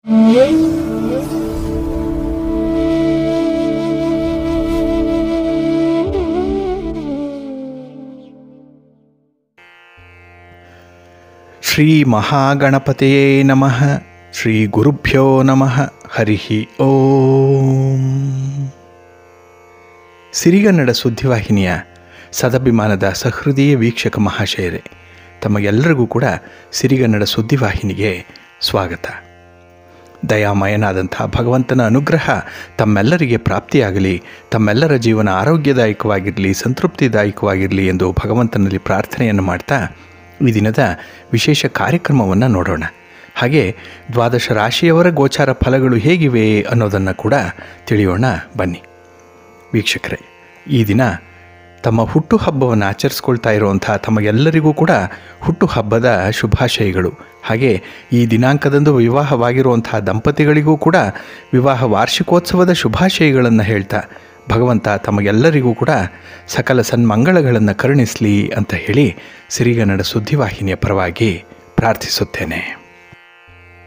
ಶ್ರೀ ಮಹಾಗಣಪತಿಯೇ ನಮಃ. ಶ್ರೀ ಗುರುಭ್ಯೋ ನಮಃ. ಹರಿ ಓಂ. ಸಿರಿಗನ್ನಡ ಸುದ್ದಿವಾಹಿನಿಯ ಸದಭಿಮಾನದ ಸಹೃದಯ ವೀಕ್ಷಕ ಮಹಾಶಯರೇ, ತಮಗೆಲ್ಲರಿಗೂ ಕೂಡ ಸಿರಿಗನ್ನಡ ಸುದ್ದಿವಾಹಿನಿಗೆ ಸ್ವಾಗತ. ದಯಾಮಯನಾದಂಥ ಭಗವಂತನ ಅನುಗ್ರಹ ತಮ್ಮೆಲ್ಲರಿಗೆ ಪ್ರಾಪ್ತಿಯಾಗಲಿ, ತಮ್ಮೆಲ್ಲರ ಜೀವನ ಆರೋಗ್ಯದಾಯಕವಾಗಿರಲಿ, ಸಂತೃಪ್ತಿದಾಯಕವಾಗಿರಲಿ ಎಂದು ಭಗವಂತನಲ್ಲಿ ಪ್ರಾರ್ಥನೆಯನ್ನು ಮಾಡ್ತಾ ಈ ದಿನದ ವಿಶೇಷ ಕಾರ್ಯಕ್ರಮವನ್ನು ನೋಡೋಣ. ಹಾಗೆ ದ್ವಾದಶ ರಾಶಿಯವರ ಗೋಚಾರ ಫಲಗಳು ಹೇಗಿವೆ ಅನ್ನೋದನ್ನು ಕೂಡ ತಿಳಿಯೋಣ ಬನ್ನಿ. ವೀಕ್ಷಕರೇ, ಈ ದಿನ ತಮ್ಮ ಹುಟ್ಟುಹಬ್ಬವನ್ನು ಆಚರಿಸ್ಕೊಳ್ತಾ ಇರುವಂಥ ತಮಗೆಲ್ಲರಿಗೂ ಕೂಡ ಹುಟ್ಟುಹಬ್ಬದ ಶುಭಾಶಯಗಳು. ಹಾಗೆ ಈ ದಿನಾಂಕದಂದು ವಿವಾಹವಾಗಿರುವಂಥ ದಂಪತಿಗಳಿಗೂ ಕೂಡ ವಿವಾಹ ವಾರ್ಷಿಕೋತ್ಸವದ ಶುಭಾಶಯಗಳನ್ನು ಹೇಳ್ತಾ ಭಗವಂತ ತಮಗೆಲ್ಲರಿಗೂ ಕೂಡ ಸಕಲ ಸನ್ಮಂಗಳಗಳನ್ನು ಕರುಣಿಸಲಿ ಅಂತ ಹೇಳಿ ಸಿರಿಗನ್ನಡ ಸುದ್ದಿವಾಹಿನಿಯ ಪರವಾಗಿ ಪ್ರಾರ್ಥಿಸುತ್ತೇನೆ.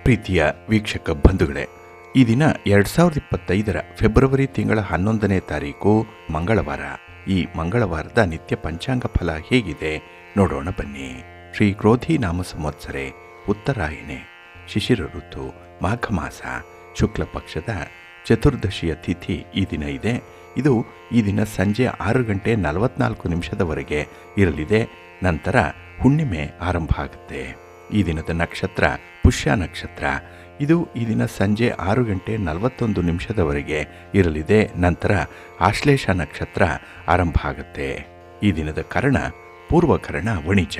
ಪ್ರೀತಿಯ ವೀಕ್ಷಕ ಬಂಧುಗಳೇ, ಈ ದಿನ 2025 ಫೆಬ್ರವರಿ ತಿಂಗಳ 11ನೇ ತಾರೀಕು ಮಂಗಳವಾರ. ಈ ಮಂಗಳವಾರದ ನಿತ್ಯ ಪಂಚಾಂಗ ಫಲ ಹೇಗಿದೆ ನೋಡೋಣ ಬನ್ನಿ. ಶ್ರೀ ಕ್ರೋಧಿ ನಾಮ ಸಂವತ್ಸರೆ, ಉತ್ತರಾಯಣೆ, ಶಿಶಿರ ಋತು, ಮಾಘ ಮಾಸ, ಶುಕ್ಲ ಪಕ್ಷದ ಚತುರ್ದಶಿಯ ತಿಥಿ ಈ ದಿನ ಇದೆ. ಇದು ಈ ದಿನ ಸಂಜೆ 6:44 ಇರಲಿದೆ. ನಂತರ ಹುಣ್ಣಿಮೆ ಆರಂಭ ಆಗುತ್ತೆ. ಈ ದಿನದ ನಕ್ಷತ್ರ ಪುಷ್ಯ ನಕ್ಷತ್ರ. ಇದು ಈ ದಿನ ಸಂಜೆ 6:41 ಇರಲಿದೆ. ನಂತರ ಆಶ್ಲೇಷ ನಕ್ಷತ್ರ ಆರಂಭ ಆಗುತ್ತೆ. ಈ ದಿನದ ಕರ್ಣ ಪೂರ್ವಕರ್ಣ ವಣಿಜ.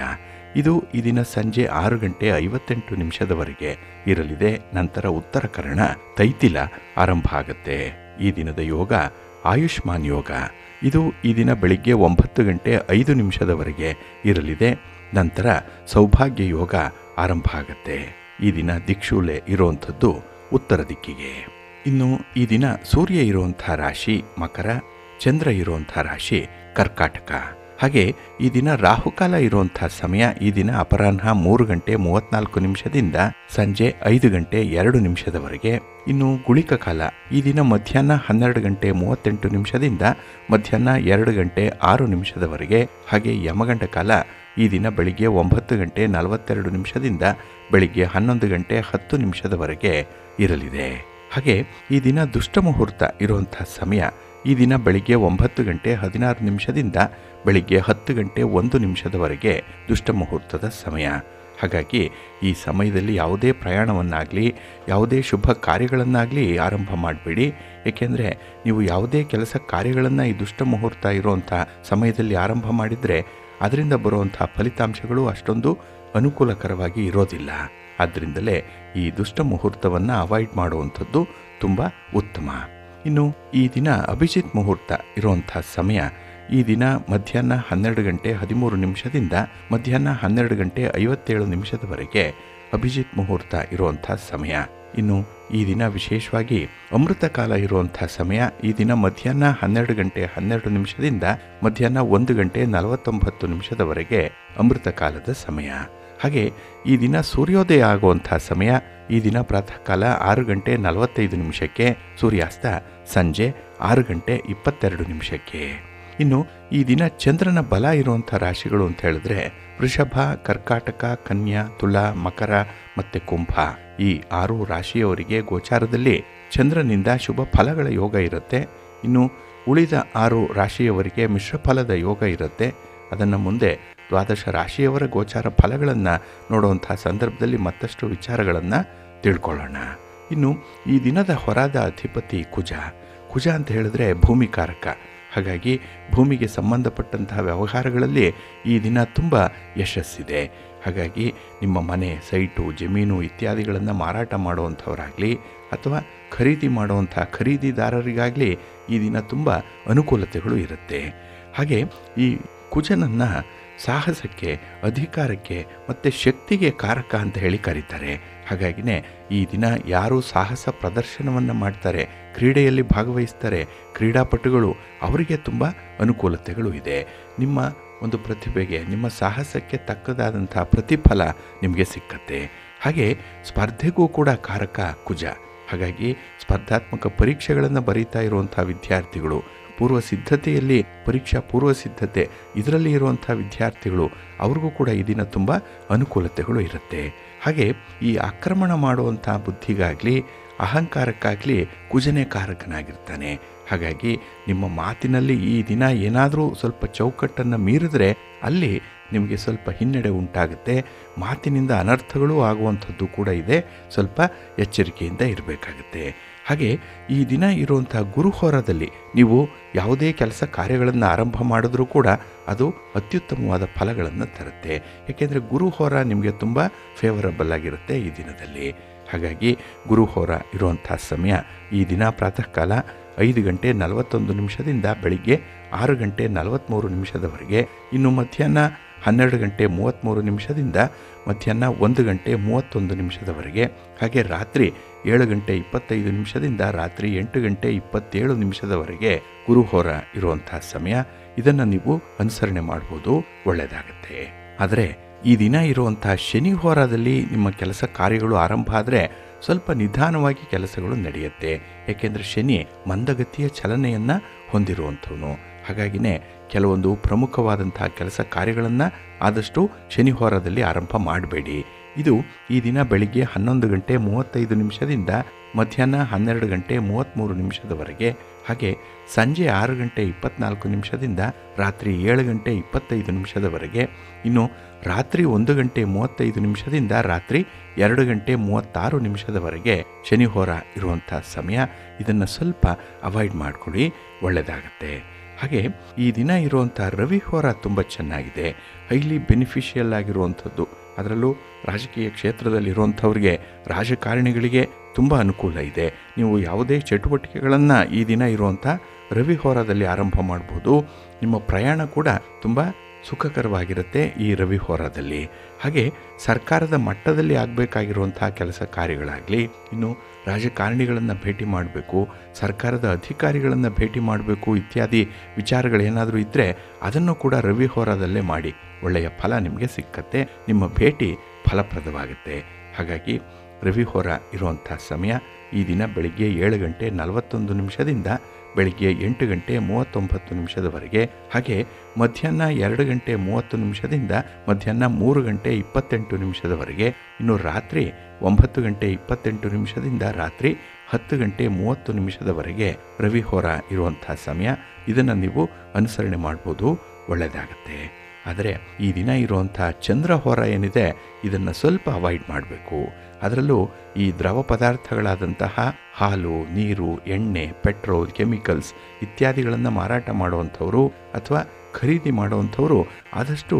ಇದು ಈ ದಿನ ಸಂಜೆ 6:58 ಇರಲಿದೆ. ನಂತರ ಉತ್ತರ ಕರ್ಣ ತೈತಿಲ ಆರಂಭ ಆಗುತ್ತೆ. ಈ ದಿನದ ಯೋಗ ಆಯುಷ್ಮಾನ್ ಯೋಗ. ಇದು ಈ ದಿನ ಬೆಳಿಗ್ಗೆ 9:05 ಇರಲಿದೆ. ನಂತರ ಸೌಭಾಗ್ಯ ಯೋಗ ಆರಂಭ ಆಗುತ್ತೆ. ಈ ದಿನ ದಿಕ್ಷೂಲೆ ಇರುವಂಥದ್ದು ಉತ್ತರ ದಿಕ್ಕಿಗೆ. ಇನ್ನು ಈ ದಿನ ಸೂರ್ಯ ಇರುವಂಥ ರಾಶಿ ಮಕರ, ಚಂದ್ರ ಇರುವಂಥ ರಾಶಿ ಕರ್ಕಾಟಕ. ಹಾಗೆ ಈ ದಿನ ರಾಹುಕಾಲ ಇರುವಂಥ ಸಮಯ ಈ ದಿನ ಅಪರಾಹ್ನ 3:34 ಸಂಜೆ 5:02 ಇನ್ನು ಗುಳಿಕ ಕಾಲ ಈ ದಿನ ಮಧ್ಯಾಹ್ನ 12:38 ಮಧ್ಯಾಹ್ನ 2:06 ಹಾಗೆ ಯಮಗಂಡ ಕಾಲ ಈ ದಿನ ಬೆಳಿಗ್ಗೆ 9:42 ಬೆಳಿಗ್ಗೆ 11:10 ಇರಲಿದೆ. ಹಾಗೆ ಈ ದಿನ ದುಷ್ಟ ಮುಹೂರ್ತ ಇರುವಂಥ ಸಮಯ ಈ ದಿನ ಬೆಳಿಗ್ಗೆ 9:16 ಬೆಳಿಗ್ಗೆ 10:01 ದುಷ್ಟ ಮುಹೂರ್ತದ ಸಮಯ. ಹಾಗಾಗಿ ಈ ಸಮಯದಲ್ಲಿ ಯಾವುದೇ ಪ್ರಯಾಣವನ್ನಾಗಲಿ ಯಾವುದೇ ಶುಭ ಕಾರ್ಯಗಳನ್ನಾಗಲಿ ಆರಂಭ ಮಾಡಬೇಡಿ. ಏಕೆಂದರೆ ನೀವು ಯಾವುದೇ ಕೆಲಸ ಕಾರ್ಯಗಳನ್ನು ಈ ದುಷ್ಟ ಮುಹೂರ್ತ ಇರುವಂಥ ಸಮಯದಲ್ಲಿ ಆರಂಭ ಮಾಡಿದರೆ ಅದರಿಂದ ಬರುವಂಥ ಫಲಿತಾಂಶಗಳು ಅಷ್ಟೊಂದು ಅನುಕೂಲಕರವಾಗಿ ಇರೋದಿಲ್ಲ. ಆದ್ದರಿಂದಲೇ ಈ ದುಷ್ಟ ಮುಹೂರ್ತವನ್ನು ಅವಾಯ್ಡ್ ಮಾಡುವಂಥದ್ದು ತುಂಬ ಉತ್ತಮ. ಇನ್ನು ಈ ದಿನ ಅಭಿಜಿತ್ ಮುಹೂರ್ತ ಇರುವಂಥ ಸಮಯ ಈ ದಿನ ಮಧ್ಯಾಹ್ನ 12:13 ಮಧ್ಯಾಹ್ನ 12:57 ಅಭಿಜಿತ್ ಮುಹೂರ್ತ ಇರುವಂಥ ಸಮಯ. ಇನ್ನು ಈ ದಿನ ವಿಶೇಷವಾಗಿ ಅಮೃತ ಕಾಲ ಇರುವಂಥ ಸಮಯ ಈ ದಿನ ಮಧ್ಯಾಹ್ನ 12:12 ಮಧ್ಯಾಹ್ನ 1:49 ಅಮೃತ ಕಾಲದ ಸಮಯ. ಹಾಗೆ ಈ ದಿನ ಸೂರ್ಯೋದಯ ಆಗುವಂಥ ಸಮಯ ಈ ದಿನ ಪ್ರಾತಃ ಕಾಲ 6:45 ಸೂರ್ಯಾಸ್ತ ಸಂಜೆ 6:22. ಇನ್ನು ಈ ದಿನ ಚಂದ್ರನ ಬಲ ಇರುವಂಥ ರಾಶಿಗಳು ಅಂತ ಹೇಳಿದ್ರೆ ವೃಷಭ, ಕರ್ಕಾಟಕ, ಕನ್ಯಾ, ತುಲಾ, ಮಕರ ಮತ್ತು ಕುಂಭ. ಈ 6 ರಾಶಿಯವರಿಗೆ ಗೋಚಾರದಲ್ಲಿ ಚಂದ್ರನಿಂದ ಶುಭ ಫಲಗಳ ಯೋಗ ಇರುತ್ತೆ. ಇನ್ನು ಉಳಿದ 6 ರಾಶಿಯವರಿಗೆ ಮಿಶ್ರ ಫಲದ ಯೋಗ ಇರುತ್ತೆ. ಅದನ್ನು ಮುಂದೆ ದ್ವಾದಶ ರಾಶಿಯವರ ಗೋಚಾರ ಫಲಗಳನ್ನು ನೋಡುವಂಥ ಸಂದರ್ಭದಲ್ಲಿ ಮತ್ತಷ್ಟು ವಿಚಾರಗಳನ್ನು ತಿಳ್ಕೊಳ್ಳೋಣ. ಇನ್ನು ಈ ದಿನದ ಹೊರಾದ ಅಧಿಪತಿ ಕುಜ. ಕುಜ ಅಂತ ಹೇಳಿದ್ರೆ ಭೂಮಿಕಾರಕ. ಹಾಗಾಗಿ ಭೂಮಿಗೆ ಸಂಬಂಧಪಟ್ಟಂತಹ ವ್ಯವಹಾರಗಳಲ್ಲಿ ಈ ದಿನ ತುಂಬ ಯಶಸ್ಸಿದೆ. ಹಾಗಾಗಿ ನಿಮ್ಮ ಮನೆ, ಸೈಟು, ಜಮೀನು ಇತ್ಯಾದಿಗಳನ್ನು ಮಾರಾಟ ಮಾಡುವಂಥವರಾಗಲಿ ಅಥವಾ ಖರೀದಿ ಮಾಡುವಂಥ ಖರೀದಿದಾರರಿಗಾಗಲಿ ಈ ದಿನ ತುಂಬ ಅನುಕೂಲತೆಗಳು ಇರುತ್ತೆ. ಹಾಗೆ ಈ ಕುಜನನ್ನು ಸಾಹಸಕ್ಕೆ, ಅಧಿಕಾರಕ್ಕೆ ಮತ್ತು ಶಕ್ತಿಗೆ ಕಾರಕ ಅಂತ ಹೇಳಿ ಕರೀತಾರೆ. ಹಾಗಾಗಿನೇ ಈ ದಿನ ಯಾರು ಸಾಹಸ ಪ್ರದರ್ಶನವನ್ನು ಮಾಡ್ತಾರೆ, ಕ್ರೀಡೆಯಲ್ಲಿ ಭಾಗವಹಿಸ್ತಾರೆ, ಕ್ರೀಡಾಪಟುಗಳು, ಅವರಿಗೆ ತುಂಬ ಅನುಕೂಲತೆಗಳು ಇದೆ. ನಿಮ್ಮ ಒಂದು ಪ್ರತಿಭೆಗೆ, ನಿಮ್ಮ ಸಾಹಸಕ್ಕೆ ತಕ್ಕದಾದಂಥ ಪ್ರತಿಫಲ ನಿಮಗೆ ಸಿಕ್ಕತ್ತೆ. ಹಾಗೆ ಸ್ಪರ್ಧೆಗೂ ಕೂಡ ಕಾರಕ ಕುಜ. ಹಾಗಾಗಿ ಸ್ಪರ್ಧಾತ್ಮಕ ಪರೀಕ್ಷೆಗಳನ್ನು ಬರೀತಾ ಇರುವಂಥ ವಿದ್ಯಾರ್ಥಿಗಳು, ಪೂರ್ವ ಸಿದ್ಧತೆಯಲ್ಲಿ ಪರೀಕ್ಷಾ ಪೂರ್ವ ಸಿದ್ಧತೆ ಇದರಲ್ಲಿ ಇರುವಂಥ ವಿದ್ಯಾರ್ಥಿಗಳು, ಅವ್ರಿಗೂ ಕೂಡ ಈ ದಿನ ತುಂಬ ಅನುಕೂಲತೆಗಳು ಇರುತ್ತೆ. ಹಾಗೆ ಈ ಆಕ್ರಮಣ ಮಾಡುವಂಥ ಬುದ್ಧಿಗಾಗಲಿ ಅಹಂಕಾರಕ್ಕಾಗಲಿ ಕುಜನೇ ಕಾರಕನಾಗಿರ್ತಾನೆ. ಹಾಗಾಗಿ ನಿಮ್ಮ ಮಾತಿನಲ್ಲಿ ಈ ದಿನ ಏನಾದರೂ ಸ್ವಲ್ಪ ಚೌಕಟ್ಟನ್ನು ಮೀರಿದ್ರೆ ಅಲ್ಲಿ ನಿಮಗೆ ಸ್ವಲ್ಪ ಹಿನ್ನಡೆ ಉಂಟಾಗುತ್ತೆ. ಮಾತಿನಿಂದ ಅನರ್ಥಗಳು ಆಗುವಂಥದ್ದು ಕೂಡ ಇದೆ. ಸ್ವಲ್ಪ ಎಚ್ಚರಿಕೆಯಿಂದ ಇರಬೇಕಾಗುತ್ತೆ. ಹಾಗೆ ಈ ದಿನ ಇರುವಂಥ ಗುರುಹೋರದಲ್ಲಿ ನೀವು ಯಾವುದೇ ಕೆಲಸ ಕಾರ್ಯಗಳನ್ನು ಆರಂಭ ಮಾಡಿದ್ರೂ ಕೂಡ ಅದು ಅತ್ಯುತ್ತಮವಾದ ಫಲಗಳನ್ನು ತರುತ್ತೆ. ಏಕೆಂದರೆ ಗುರುಹೋರ ನಿಮಗೆ ತುಂಬ ಫೇವರಬಲ್ ಆಗಿರುತ್ತೆ ಈ ದಿನದಲ್ಲಿ. ಹಾಗಾಗಿ ಗುರುಹೋರ ಇರುವಂಥ ಸಮಯ ಈ ದಿನ ಪ್ರಾತಃ ಕಾಲ 5 ಗಂಟೆ 41 ನಿಮಿಷದಿಂದ ಬೆಳಿಗ್ಗೆ 6 ಗಂಟೆ 43 ನಿಮಿಷದವರೆಗೆ, ಇನ್ನು ಮಧ್ಯಾಹ್ನ 12 ಗಂಟೆ 33 ನಿಮಿಷದಿಂದ ಮಧ್ಯಾಹ್ನ 1 ಗಂಟೆ 31 ನಿಮಿಷದವರೆಗೆ, ಹಾಗೆ ರಾತ್ರಿ 7 ಗಂಟೆ 25 ನಿಮಿಷದಿಂದ ರಾತ್ರಿ 8 ಗಂಟೆ 27 ನಿಮಿಷದವರೆಗೆ ಗುರುಹೋರ ಇರುವಂಥ ಸಮಯ. ಇದನ್ನು ನೀವು ಅನುಸರಣೆ ಮಾಡ್ಬೋದು, ಒಳ್ಳೆಯದಾಗುತ್ತೆ. ಆದರೆ ಈ ದಿನ ಇರುವಂಥ ಶನಿ ಹೋರಾದಲ್ಲಿ ನಿಮ್ಮ ಕೆಲಸ ಕಾರ್ಯಗಳು ಆರಂಭ ಆದರೆ ಸ್ವಲ್ಪ ನಿಧಾನವಾಗಿ ಕೆಲಸಗಳು ನಡೆಯುತ್ತೆ. ಏಕೆಂದರೆ ಶನಿ ಮಂದಗತಿಯ ಚಲನೆಯನ್ನು ಹೊಂದಿರುವಂಥವನು. ಹಾಗಾಗಿನೇ ಕೆಲವೊಂದು ಪ್ರಮುಖವಾದಂತಹ ಕೆಲಸ ಕಾರ್ಯಗಳನ್ನು ಆದಷ್ಟು ಶನಿ ಹೋರಾದಲ್ಲಿ ಆರಂಭ ಮಾಡಬೇಡಿ. ಇದು ಈ ದಿನ ಬೆಳಿಗ್ಗೆ 11 ಗಂಟೆ 35 ನಿಮಿಷದಿಂದ ಮಧ್ಯಾಹ್ನ 12 ಗಂಟೆ 33 ನಿಮಿಷದವರೆಗೆ, ಹಾಗೆ ಸಂಜೆ 6 ಗಂಟೆ 24 ನಿಮಿಷದಿಂದ ರಾತ್ರಿ 7 ಗಂಟೆ 25 ನಿಮಿಷದವರೆಗೆ, ಇನ್ನು ರಾತ್ರಿ 1 ಗಂಟೆ 35 ನಿಮಿಷದಿಂದ ರಾತ್ರಿ 2 ಗಂಟೆ 36 ನಿಮಿಷದವರೆಗೆ ಶನಿ ಹೋರ ಇರುವಂಥ ಸಮಯ. ಇದನ್ನು ಸ್ವಲ್ಪ ಅವಾಯ್ಡ್ ಮಾಡಿಕೊಳ್ಳಿ, ಒಳ್ಳೆಯದಾಗತ್ತೆ. ಹಾಗೆ ಈ ದಿನ ಇರುವಂಥ ರವಿ ಹೋರ ತುಂಬ ಚೆನ್ನಾಗಿದೆ, ಹೈಲಿ ಬೆನಿಫಿಷಿಯಲ್ ಆಗಿರುವಂಥದ್ದು. ಅದರಲ್ಲೂ ರಾಜಕೀಯ ಕ್ಷೇತ್ರದಲ್ಲಿರುವಂಥವ್ರಿಗೆ, ರಾಜಕಾರಣಿಗಳಿಗೆ ತುಂಬ ಅನುಕೂಲ ಇದೆ. ನೀವು ಯಾವುದೇ ಚಟುವಟಿಕೆಗಳನ್ನು ಈ ದಿನ ಇರುವಂಥ ರವಿ ಹೋರಾದಲ್ಲಿ ಆರಂಭ ಮಾಡ್ಬೋದು. ನಿಮ್ಮ ಪ್ರಯಾಣ ಕೂಡ ತುಂಬ ಸುಖಕರವಾಗಿರುತ್ತೆ ಈ ರವಿ ಹೋರಾದಲ್ಲಿ. ಹಾಗೆ ಸರ್ಕಾರದ ಮಟ್ಟದಲ್ಲಿ ಆಗಬೇಕಾಗಿರುವಂಥ ಕೆಲಸ ಕಾರ್ಯಗಳಾಗಲಿ, ಇನ್ನು ರಾಜಕಾರಣಿಗಳನ್ನು ಭೇಟಿ ಮಾಡಬೇಕು, ಸರ್ಕಾರದ ಅಧಿಕಾರಿಗಳನ್ನು ಭೇಟಿ ಮಾಡಬೇಕು ಇತ್ಯಾದಿ ವಿಚಾರಗಳೇನಾದರೂ ಇದ್ದರೆ ಅದನ್ನು ಕೂಡ ರವಿ ಹೋರಾದಲ್ಲೇ ಮಾಡಿ, ಒಳ್ಳೆಯ ಫಲ ನಿಮಗೆ ಸಿಕ್ಕತ್ತೆ, ನಿಮ್ಮ ಭೇಟಿ ಫಲಪ್ರದವಾಗುತ್ತೆ. ಹಾಗಾಗಿ ರವಿ ಹೋರ ಇರುವಂಥ ಸಮಯ ಈ ದಿನ ಬೆಳಿಗ್ಗೆ 7 ಗಂಟೆ 41 ನಿಮಿಷದಿಂದ ಬೆಳಿಗ್ಗೆ 8 ಗಂಟೆ 39 ನಿಮಿಷದವರೆಗೆ, ಹಾಗೆ ಮಧ್ಯಾಹ್ನ 2 ಗಂಟೆ 30 ನಿಮಿಷದಿಂದ ಮಧ್ಯಾಹ್ನ 3 ಗಂಟೆ 28 ನಿಮಿಷದವರೆಗೆ, ಇನ್ನು ರಾತ್ರಿ 9 ಗಂಟೆ 28 ನಿಮಿಷದಿಂದ ರಾತ್ರಿ 10 ಗಂಟೆ 30 ನಿಮಿಷದವರೆಗೆ ರವಿ ಹೋರ ಇರುವಂಥ ಸಮಯ. ಇದನ್ನು ನೀವು ಅನುಸರಣೆ ಮಾಡ್ಬೋದು, ಒಳ್ಳೆಯದಾಗತ್ತೆ. ಆದರೆ ಈ ದಿನ ಇರುವಂಥ ಚಂದ್ರ ಹೋರ ಏನಿದೆ ಇದನ್ನು ಸ್ವಲ್ಪ ಅವಾಯ್ಡ್ ಮಾಡಬೇಕು. ಅದರಲ್ಲೂ ಈ ದ್ರವ ಪದಾರ್ಥಗಳಾದಂತಹ ಹಾಲು, ನೀರು, ಎಣ್ಣೆ, ಪೆಟ್ರೋಲ್, ಕೆಮಿಕಲ್ಸ್ ಇತ್ಯಾದಿಗಳನ್ನು ಮಾರಾಟ ಮಾಡುವಂಥವರು ಅಥವಾ ಖರೀದಿ ಮಾಡುವಂಥವರು ಆದಷ್ಟು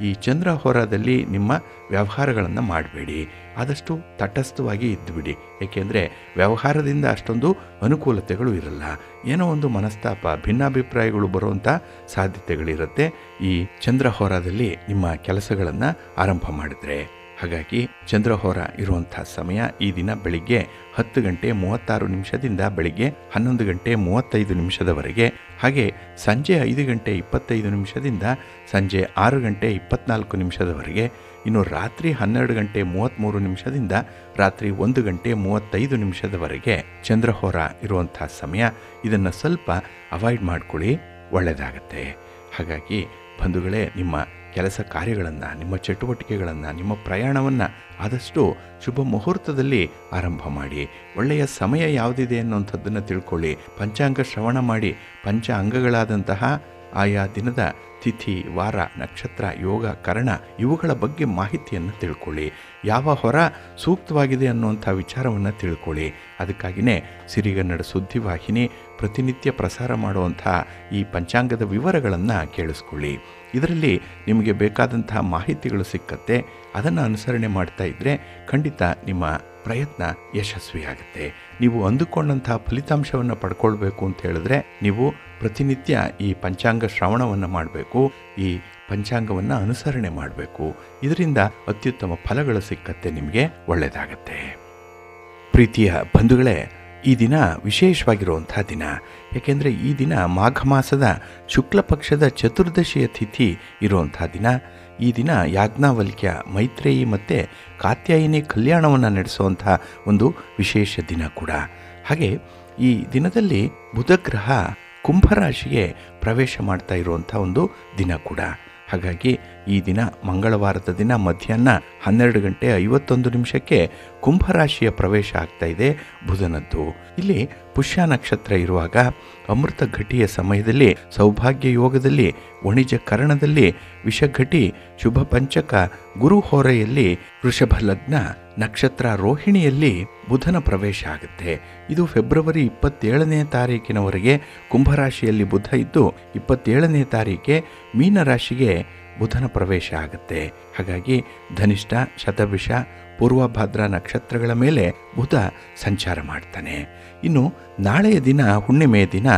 ಈ ಚಂದ್ರ ಹೋರಾದಲ್ಲಿ ನಿಮ್ಮ ವ್ಯವಹಾರಗಳನ್ನು ಮಾಡಬೇಡಿ, ಆದಷ್ಟು ತಟಸ್ಥವಾಗಿ ಇದ್ದುಬಿಡಿ. ಏಕೆಂದರೆ ವ್ಯವಹಾರದಿಂದ ಅಷ್ಟೊಂದು ಅನುಕೂಲತೆಗಳು ಇರಲ್ಲ, ಏನೋ ಒಂದು ಮನಸ್ತಾಪ, ಭಿನ್ನಾಭಿಪ್ರಾಯಗಳು ಬರುವಂಥ ಸಾಧ್ಯತೆಗಳಿರುತ್ತೆ ಈ ಚಂದ್ರ ಹೋರಾದಲ್ಲಿ ನಿಮ್ಮ ಕೆಲಸಗಳನ್ನು ಆರಂಭ ಮಾಡಿದ್ರೆ. ಹಾಗಾಗಿ ಚಂದ್ರಹೋರ ಇರುವಂಥ ಸಮಯ ಈ ದಿನ ಬೆಳಿಗ್ಗೆ 10 ಗಂಟೆ 36 ನಿಮಿಷದಿಂದ ಬೆಳಿಗ್ಗೆ 11 ಗಂಟೆ 35 ನಿಮಿಷದವರೆಗೆ, ಹಾಗೆ ಸಂಜೆ 5 ಗಂಟೆ 25 ನಿಮಿಷದಿಂದ ಸಂಜೆ 6 ಗಂಟೆ 24 ನಿಮಿಷದವರೆಗೆ, ಇನ್ನು ರಾತ್ರಿ 12 ಗಂಟೆ 33 ನಿಮಿಷದಿಂದ ರಾತ್ರಿ 1 ಗಂಟೆ 35 ನಿಮಿಷದವರೆಗೆ ಚಂದ್ರಹೋರ ಇರುವಂಥ ಸಮಯ. ಇದನ್ನು ಸ್ವಲ್ಪ ಅವಾಯ್ಡ್ ಮಾಡ್ಕೊಳ್ಳಿ, ಒಳ್ಳೆಯದಾಗತ್ತೆ. ಹಾಗಾಗಿ ಬಂಧುಗಳೇ, ನಿಮ್ಮ ಕೆಲಸ ಕಾರ್ಯಗಳನ್ನು, ನಿಮ್ಮ ಚಟುವಟಿಕೆಗಳನ್ನು, ನಿಮ್ಮ ಪ್ರಯಾಣವನ್ನು ಆದಷ್ಟು ಶುಭ ಮುಹೂರ್ತದಲ್ಲಿ ಆರಂಭ ಮಾಡಿ. ಒಳ್ಳೆಯ ಸಮಯ ಯಾವುದಿದೆ ಅನ್ನೋಂಥದ್ದನ್ನು ತಿಳ್ಕೊಳ್ಳಿ. ಪಂಚಾಂಗ ಶ್ರವಣ ಮಾಡಿ ಪಂಚ ಅಂಗಗಳಾದಂತಹ ಆಯಾ ದಿನದ ತಿಥಿ, ವಾರ, ನಕ್ಷತ್ರ, ಯೋಗ, ಕರ್ಣ ಇವುಗಳ ಬಗ್ಗೆ ಮಾಹಿತಿಯನ್ನು ತಿಳ್ಕೊಳ್ಳಿ. ಯಾವ ಹೊರ ಸೂಕ್ತವಾಗಿದೆ ಅನ್ನುವಂಥ ವಿಚಾರವನ್ನು ತಿಳ್ಕೊಳ್ಳಿ. ಅದಕ್ಕಾಗಿಯೇ ಸಿರಿಗನ್ನಡ ಸುದ್ದಿವಾಹಿನಿ ಪ್ರತಿನಿತ್ಯ ಪ್ರಸಾರ ಮಾಡುವಂಥ ಈ ಪಂಚಾಂಗದ ವಿವರಗಳನ್ನು ಕೇಳಿಸ್ಕೊಳ್ಳಿ. ಇದರಲ್ಲಿ ನಿಮಗೆ ಬೇಕಾದಂತಹ ಮಾಹಿತಿಗಳು ಸಿಕ್ಕತ್ತೆ. ಅದನ್ನು ಅನುಸರಣೆ ಮಾಡ್ತಾ ಇದ್ದರೆ ಖಂಡಿತ ನಿಮ್ಮ ಪ್ರಯತ್ನ ಯಶಸ್ವಿಯಾಗುತ್ತೆ. ನೀವು ಅಂದುಕೊಂಡಂತಹ ಫಲಿತಾಂಶವನ್ನು ಪಡ್ಕೊಳ್ಬೇಕು ಅಂತ ಹೇಳಿದ್ರೆ ನೀವು ಪ್ರತಿನಿತ್ಯ ಈ ಪಂಚಾಂಗ ಶ್ರವಣವನ್ನು ಮಾಡಬೇಕು, ಈ ಪಂಚಾಂಗವನ್ನು ಅನುಸರಣೆ ಮಾಡಬೇಕು. ಇದರಿಂದ ಅತ್ಯುತ್ತಮ ಫಲಗಳು ಸಿಕ್ಕತ್ತೆ, ನಿಮಗೆ ಒಳ್ಳೆಯದಾಗತ್ತೆ. ಪ್ರೀತಿಯ ಬಂಧುಗಳೇ, ಈ ದಿನ ವಿಶೇಷವಾಗಿರುವಂಥ ದಿನ. ಏಕೆಂದರೆ ಈ ದಿನ ಮಾಘ ಮಾಸದ ಶುಕ್ಲ ಪಕ್ಷದ ಚತುರ್ದಶಿಯ ತಿಥಿ ಇರುವಂಥ ದಿನ. ಈ ದಿನ ಯಾಜ್ಞವಲ್ಕ್ಯ, ಮೈತ್ರೇಯಿ ಮತ್ತು ಕಾತ್ಯಾಯಿನಿ ಕಲ್ಯಾಣವನ್ನು ನಡೆಸುವಂಥ ಒಂದು ವಿಶೇಷ ದಿನ ಕೂಡ. ಹಾಗೆ ಈ ದಿನದಲ್ಲಿ ಬುಧಗ್ರಹ ಕುಂಭರಾಶಿಗೆ ಪ್ರವೇಶ ಮಾಡ್ತಾ ಇರುವಂಥ ಒಂದು ದಿನ ಕೂಡ. ಹಾಗಾಗಿ ಈ ದಿನ ಮಂಗಳವಾರದ ದಿನ ಮಧ್ಯಾಹ್ನ 12:51 ಕುಂಭರಾಶಿಯ ಪ್ರವೇಶ ಆಗ್ತಾ ಇದೆ ಬುಧನದ್ದು. ಇಲ್ಲಿ ಪುಷ್ಯ ನಕ್ಷತ್ರ ಇರುವಾಗ ಅಮೃತ ಘಟಿಯ ಸಮಯದಲ್ಲಿ, ಸೌಭಾಗ್ಯ ಯೋಗದಲ್ಲಿ, ವಣಿಜ ಕರಣದಲ್ಲಿ, ವಿಷಘಟಿ, ಶುಭ ಪಂಚಕ, ಗುರು ಹೋರೆಯಲ್ಲಿ, ವೃಷಭ ಲಗ್ನ, ನಕ್ಷತ್ರ ರೋಹಿಣಿಯಲ್ಲಿ ಬುಧನ ಪ್ರವೇಶ ಆಗುತ್ತೆ. ಇದು ಫೆಬ್ರವರಿ 27ನೇ ತಾರೀಕಿನವರೆಗೆ ಕುಂಭರಾಶಿಯಲ್ಲಿ ಬುಧ ಇದ್ದು 27ನೇ ತಾರೀಕಿಗೆ ಮೀನರಾಶಿಗೆ ಬುಧನ ಪ್ರವೇಶ ಆಗುತ್ತೆ. ಹಾಗಾಗಿ ಧನಿಷ್ಠ, ಶತಭಿಷ, ಪೂರ್ವಭಾದ್ರ ನಕ್ಷತ್ರಗಳ ಮೇಲೆ ಬುಧ ಸಂಚಾರ ಮಾಡ್ತಾನೆ. ಇನ್ನು ನಾಳೆಯ ದಿನ ಹುಣ್ಣಿಮೆಯ ದಿನ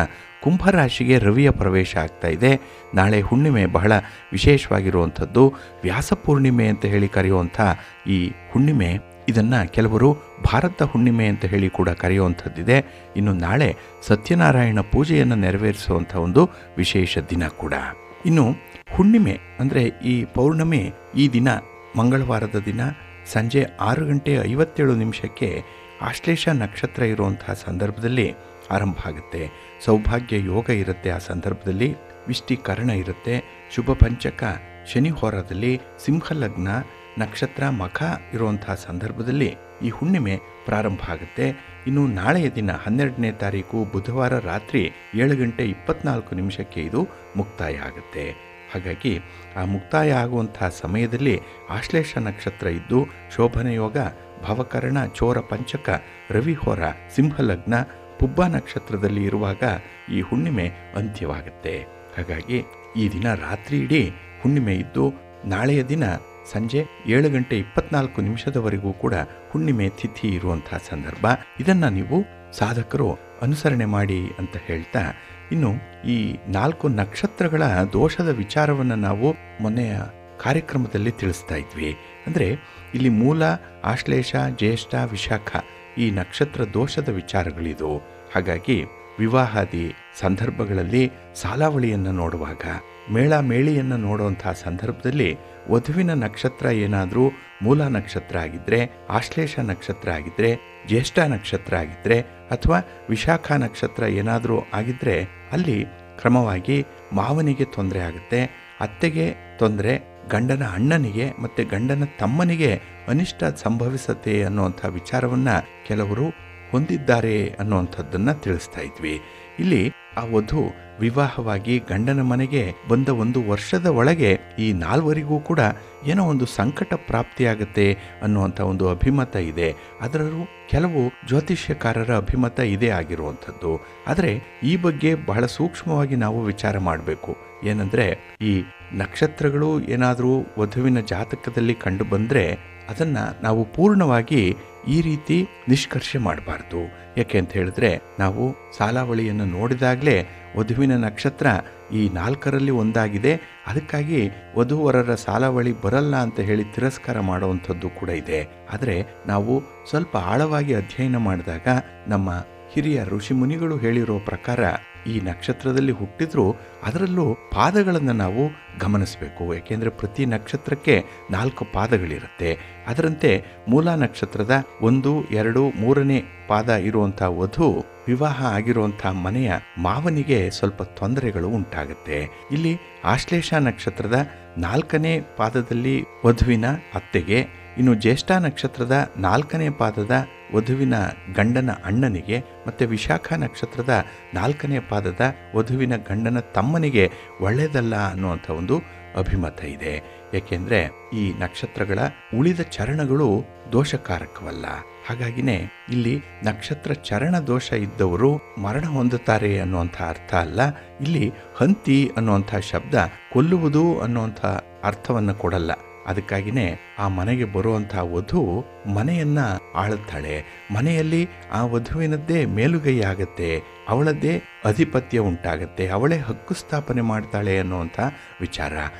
ಕುಂಭರಾಶಿಗೆ ರವಿಯ ಪ್ರವೇಶ ಆಗ್ತಾ ಇದೆ. ನಾಳೆ ಹುಣ್ಣಿಮೆ ಬಹಳ ವಿಶೇಷವಾಗಿರುವಂಥದ್ದು. ವ್ಯಾಸ ಪೂರ್ಣಿಮೆ ಅಂತ ಹೇಳಿ ಕರೆಯುವಂಥ ಈ ಹುಣ್ಣಿಮೆ, ಇದನ್ನು ಕೆಲವರು ಭಾರತ ಹುಣ್ಣಿಮೆ ಅಂತ ಹೇಳಿ ಕೂಡ ಕರೆಯುವಂಥದ್ದಿದೆ. ಇನ್ನು ನಾಳೆ ಸತ್ಯನಾರಾಯಣ ಪೂಜೆಯನ್ನು ನೆರವೇರಿಸುವಂಥ ಒಂದು ವಿಶೇಷ ದಿನ ಕೂಡ. ಇನ್ನು ಹುಣ್ಣಿಮೆ ಅಂದರೆ ಈ ಪೌರ್ಣಮಿ ಈ ದಿನ ಮಂಗಳವಾರದ ದಿನ ಸಂಜೆ 6:57 ಆಶ್ಲೇಷ ನಕ್ಷತ್ರ ಇರುವಂತಹ ಸಂದರ್ಭದಲ್ಲಿ ಆರಂಭ ಆಗುತ್ತೆ. ಸೌಭಾಗ್ಯ ಯೋಗ ಇರುತ್ತೆ. ಆ ಸಂದರ್ಭದಲ್ಲಿ ವಿಷ್ಟಿಕರಣ ಇರುತ್ತೆ. ಶುಭ ಪಂಚಕ ಶನಿ ಹೋರದಲ್ಲಿ, ಸಿಂಹಲಗ್ನ ನಕ್ಷತ್ರ ಮಖ ಇರುವಂತಹ ಸಂದರ್ಭದಲ್ಲಿ ಈ ಹುಣ್ಣಿಮೆ ಪ್ರಾರಂಭ ಆಗುತ್ತೆ. ಇನ್ನು ನಾಳೆಯ ದಿನ 12ನೇ ತಾರೀಕು ಬುಧವಾರ ರಾತ್ರಿ 7:24 ಇದು ಮುಕ್ತಾಯ ಆಗುತ್ತೆ. ಹಾಗಾಗಿ ಆ ಮುಕ್ತಾಯ ಆಗುವಂತಹ ಸಮಯದಲ್ಲಿ ಆಶ್ಲೇಷ ನಕ್ಷತ್ರ ಇದ್ದು ಶೋಭನ ಯೋಗ, ಭವಕರಣ, ಚೋರ ಪಂಚಕ, ರವಿಹೋರ, ಸಿಂಹಲಗ್ನ, ಪುಬ್ಬ ನಕ್ಷತ್ರದಲ್ಲಿ ಇರುವಾಗ ಈ ಹುಣ್ಣಿಮೆ ಅಂತ್ಯವಾಗುತ್ತೆ. ಹಾಗಾಗಿ ಈ ದಿನ ರಾತ್ರಿ ಇಡೀ ಹುಣ್ಣಿಮೆ ಇದ್ದು ನಾಳೆಯ ದಿನ ಸಂಜೆ 7:24 ಕೂಡ ಹುಣ್ಣಿಮೆ ತಿಥಿ ಇರುವಂತಹ ಸಂದರ್ಭ. ಇದನ್ನು ನೀವು ಸಾಧಕರು ಅನುಸರಣೆ ಮಾಡಿ ಅಂತ ಹೇಳ್ತಾ, ಇನ್ನು ಈ 4 ನಕ್ಷತ್ರಗಳ ದೋಷದ ವಿಚಾರವನ್ನು ನಾವು ಮೊನ್ನೆಯ ಕಾರ್ಯಕ್ರಮದಲ್ಲಿ ತಿಳಿಸ್ತಾ ಇದ್ವಿ. ಅಂದರೆ ಇಲ್ಲಿ ಮೂಲ, ಆಶ್ಲೇಷ, ಜ್ಯೇಷ್ಠ, ವಿಶಾಖ ಈ ನಕ್ಷತ್ರ ದೋಷದ ವಿಚಾರಗಳಿದು. ಹಾಗಾಗಿ ವಿವಾಹಾದಿ ಸಂದರ್ಭಗಳಲ್ಲಿ ಸಾಲಾವಳಿಯನ್ನು ನೋಡುವಾಗ, ಮೇಳ ಮೇಳಿಯನ್ನು ನೋಡುವಂತಹ ಸಂದರ್ಭದಲ್ಲಿ ವಧುವಿನ ನಕ್ಷತ್ರ ಏನಾದರೂ ಮೂಲ ನಕ್ಷತ್ರ ಆಗಿದ್ದರೆ, ಆಶ್ಲೇಷ ನಕ್ಷತ್ರ ಆಗಿದ್ದರೆ, ಜ್ಯೇಷ್ಠ ನಕ್ಷತ್ರ ಆಗಿದ್ದರೆ ಅಥವಾ ವಿಶಾಖ ನಕ್ಷತ್ರ ಏನಾದರೂ ಆಗಿದ್ದರೆ ಅಲ್ಲಿ ಕ್ರಮವಾಗಿ ಮಾವನಿಗೆ ತೊಂದರೆ ಆಗುತ್ತೆ, ಅತ್ತೆಗೆ ತೊಂದರೆ, ಗಂಡನ ಅಣ್ಣನಿಗೆ ಮತ್ತು ಗಂಡನ ತಮ್ಮನಿಗೆ ಅನಿಷ್ಟ ಸಂಭವಿಸುತ್ತೆ ಅನ್ನುವಂಥ ವಿಚಾರವನ್ನು ಕೆಲವರು ಹೊಂದಿದ್ದಾರೆ ಅನ್ನುವಂಥದ್ದನ್ನು ತಿಳಿಸ್ತಾ ಇದ್ವಿ. ಇಲ್ಲಿ ಆ ವಧು ವಿವಾಹವಾಗಿ ಗಂಡನ ಮನೆಗೆ ಬಂದ 1 ವರ್ಷದ ಒಳಗೆ ಈ 4ವರಿಗೂ ಕೂಡ ಏನೋ ಒಂದು ಸಂಕಟ ಪ್ರಾಪ್ತಿಯಾಗುತ್ತೆ ಅನ್ನುವಂಥ ಒಂದು ಅಭಿಮತ ಇದೆ. ಅದರಲ್ಲೂ ಕೆಲವು ಜ್ಯೋತಿಷ್ಯಕಾರರ ಅಭಿಮತ ಇದೇ ಆಗಿರುವಂಥದ್ದು. ಆದರೆ ಈ ಬಗ್ಗೆ ಬಹಳ ಸೂಕ್ಷ್ಮವಾಗಿ ನಾವು ವಿಚಾರ ಮಾಡಬೇಕು. ಏನಂದರೆ ಈ ನಕ್ಷತ್ರಗಳು ಏನಾದರೂ ವಧುವಿನ ಜಾತಕದಲ್ಲಿ ಕಂಡು ಬಂದರೆ ಅದನ್ನು ನಾವು ಪೂರ್ಣವಾಗಿ ಈ ರೀತಿ ನಿಷ್ಕರ್ಷೆ ಮಾಡಬಾರ್ದು. ಯಾಕೆ ಅಂತ ಹೇಳಿದ್ರೆ, ನಾವು ಸಾಲಾವಳಿಯನ್ನು ನೋಡಿದಾಗಲೇ ವಧುವಿನ ನಕ್ಷತ್ರ ಈ 4ರಲ್ಲಿ ಒಂದಾಗಿದೆ, ಅದಕ್ಕಾಗಿ ವಧುವರರ ಸಾಲಾವಳಿ ಬರಲ್ಲ ಅಂತ ಹೇಳಿ ತಿರಸ್ಕಾರ ಮಾಡುವಂಥದ್ದು ಕೂಡ ಇದೆ. ಆದರೆ ನಾವು ಸ್ವಲ್ಪ ಆಳವಾಗಿ ಅಧ್ಯಯನ ಮಾಡಿದಾಗ ನಮ್ಮ ಹಿರಿಯ ಋಷಿ ಮುನಿಗಳು ಹೇಳಿರೋ ಪ್ರಕಾರ ಈ ನಕ್ಷತ್ರದಲ್ಲಿ ಹುಟ್ಟಿದ್ರೂ ಅದರಲ್ಲೂ ಪಾದಗಳನ್ನು ನಾವು ಗಮನಿಸಬೇಕು. ಯಾಕೆಂದರೆ ಪ್ರತಿ ನಕ್ಷತ್ರಕ್ಕೆ 4 ಪಾದಗಳಿರುತ್ತೆ. ಅದರಂತೆ ಮೂಲ ನಕ್ಷತ್ರದ 1, 2, 3ನೇ ಪಾದ ಇರುವಂಥ ವಧು ವಿವಾಹ ಆಗಿರುವಂಥ ಮನೆಯ ಮಾವನಿಗೆ ಸ್ವಲ್ಪ ತೊಂದರೆಗಳು ಉಂಟಾಗುತ್ತೆ. ಇಲ್ಲಿ ಆಶ್ಲೇಷ ನಕ್ಷತ್ರದ 4ನೇ ಪಾದದಲ್ಲಿ ವಧುವಿನ ಅತ್ತೆಗೆ, ಇನ್ನು ಜ್ಯೇಷ್ಠ ನಕ್ಷತ್ರದ 4ನೇ ಪಾದದ ವಧುವಿನ ಗಂಡನ ಅಣ್ಣನಿಗೆ ಮತ್ತು ವಿಶಾಖ ನಕ್ಷತ್ರದ 4ನೇ ಪಾದದ ವಧುವಿನ ಗಂಡನ ತಮ್ಮನಿಗೆ ಒಳ್ಳೆಯದಲ್ಲ ಅನ್ನುವಂಥ ಒಂದು ಅಭಿಮತ ಇದೆ. ಏಕೆಂದರೆ ಈ ನಕ್ಷತ್ರಗಳ ಉಳಿದ ಚರಣಗಳು ದೋಷಕಾರಕವಲ್ಲ. ಹಾಗಾಗಿನೇ ಇಲ್ಲಿ ನಕ್ಷತ್ರ ಚರಣ ದೋಷ ಇದ್ದವರು ಮರಣ ಹೊಂದುತ್ತಾರೆ ಅನ್ನುವಂಥ ಅರ್ಥ ಅಲ್ಲ. ಇಲ್ಲಿ ಹಂತಿ ಅನ್ನುವಂಥ ಶಬ್ದ ಕೊಲ್ಲುವುದು ಅನ್ನುವಂಥ ಅರ್ಥವನ್ನು ಕೊಡಲ್ಲ. ಅದಕ್ಕಾಗಿಯೇ ಆ ಮನೆಗೆ ಬರುವಂಥ ವಧು ಮನೆಯನ್ನು ಆಳುತ್ತಾಳೆ. ಮನೆಯಲ್ಲಿ ಆ ವಧುವಿನದ್ದೇ ಮೇಲುಗೈ ಆಗತ್ತೆ, ಅವಳದ್ದೇ ಅಧಿಪತ್ಯ ಉಂಟಾಗತ್ತೆ, ಅವಳೇ ಹಕ್ಕು ಸ್ಥಾಪನೆ ಮಾಡ್ತಾಳೆ ಅನ್ನುವಂಥ ವಿಚಾರ.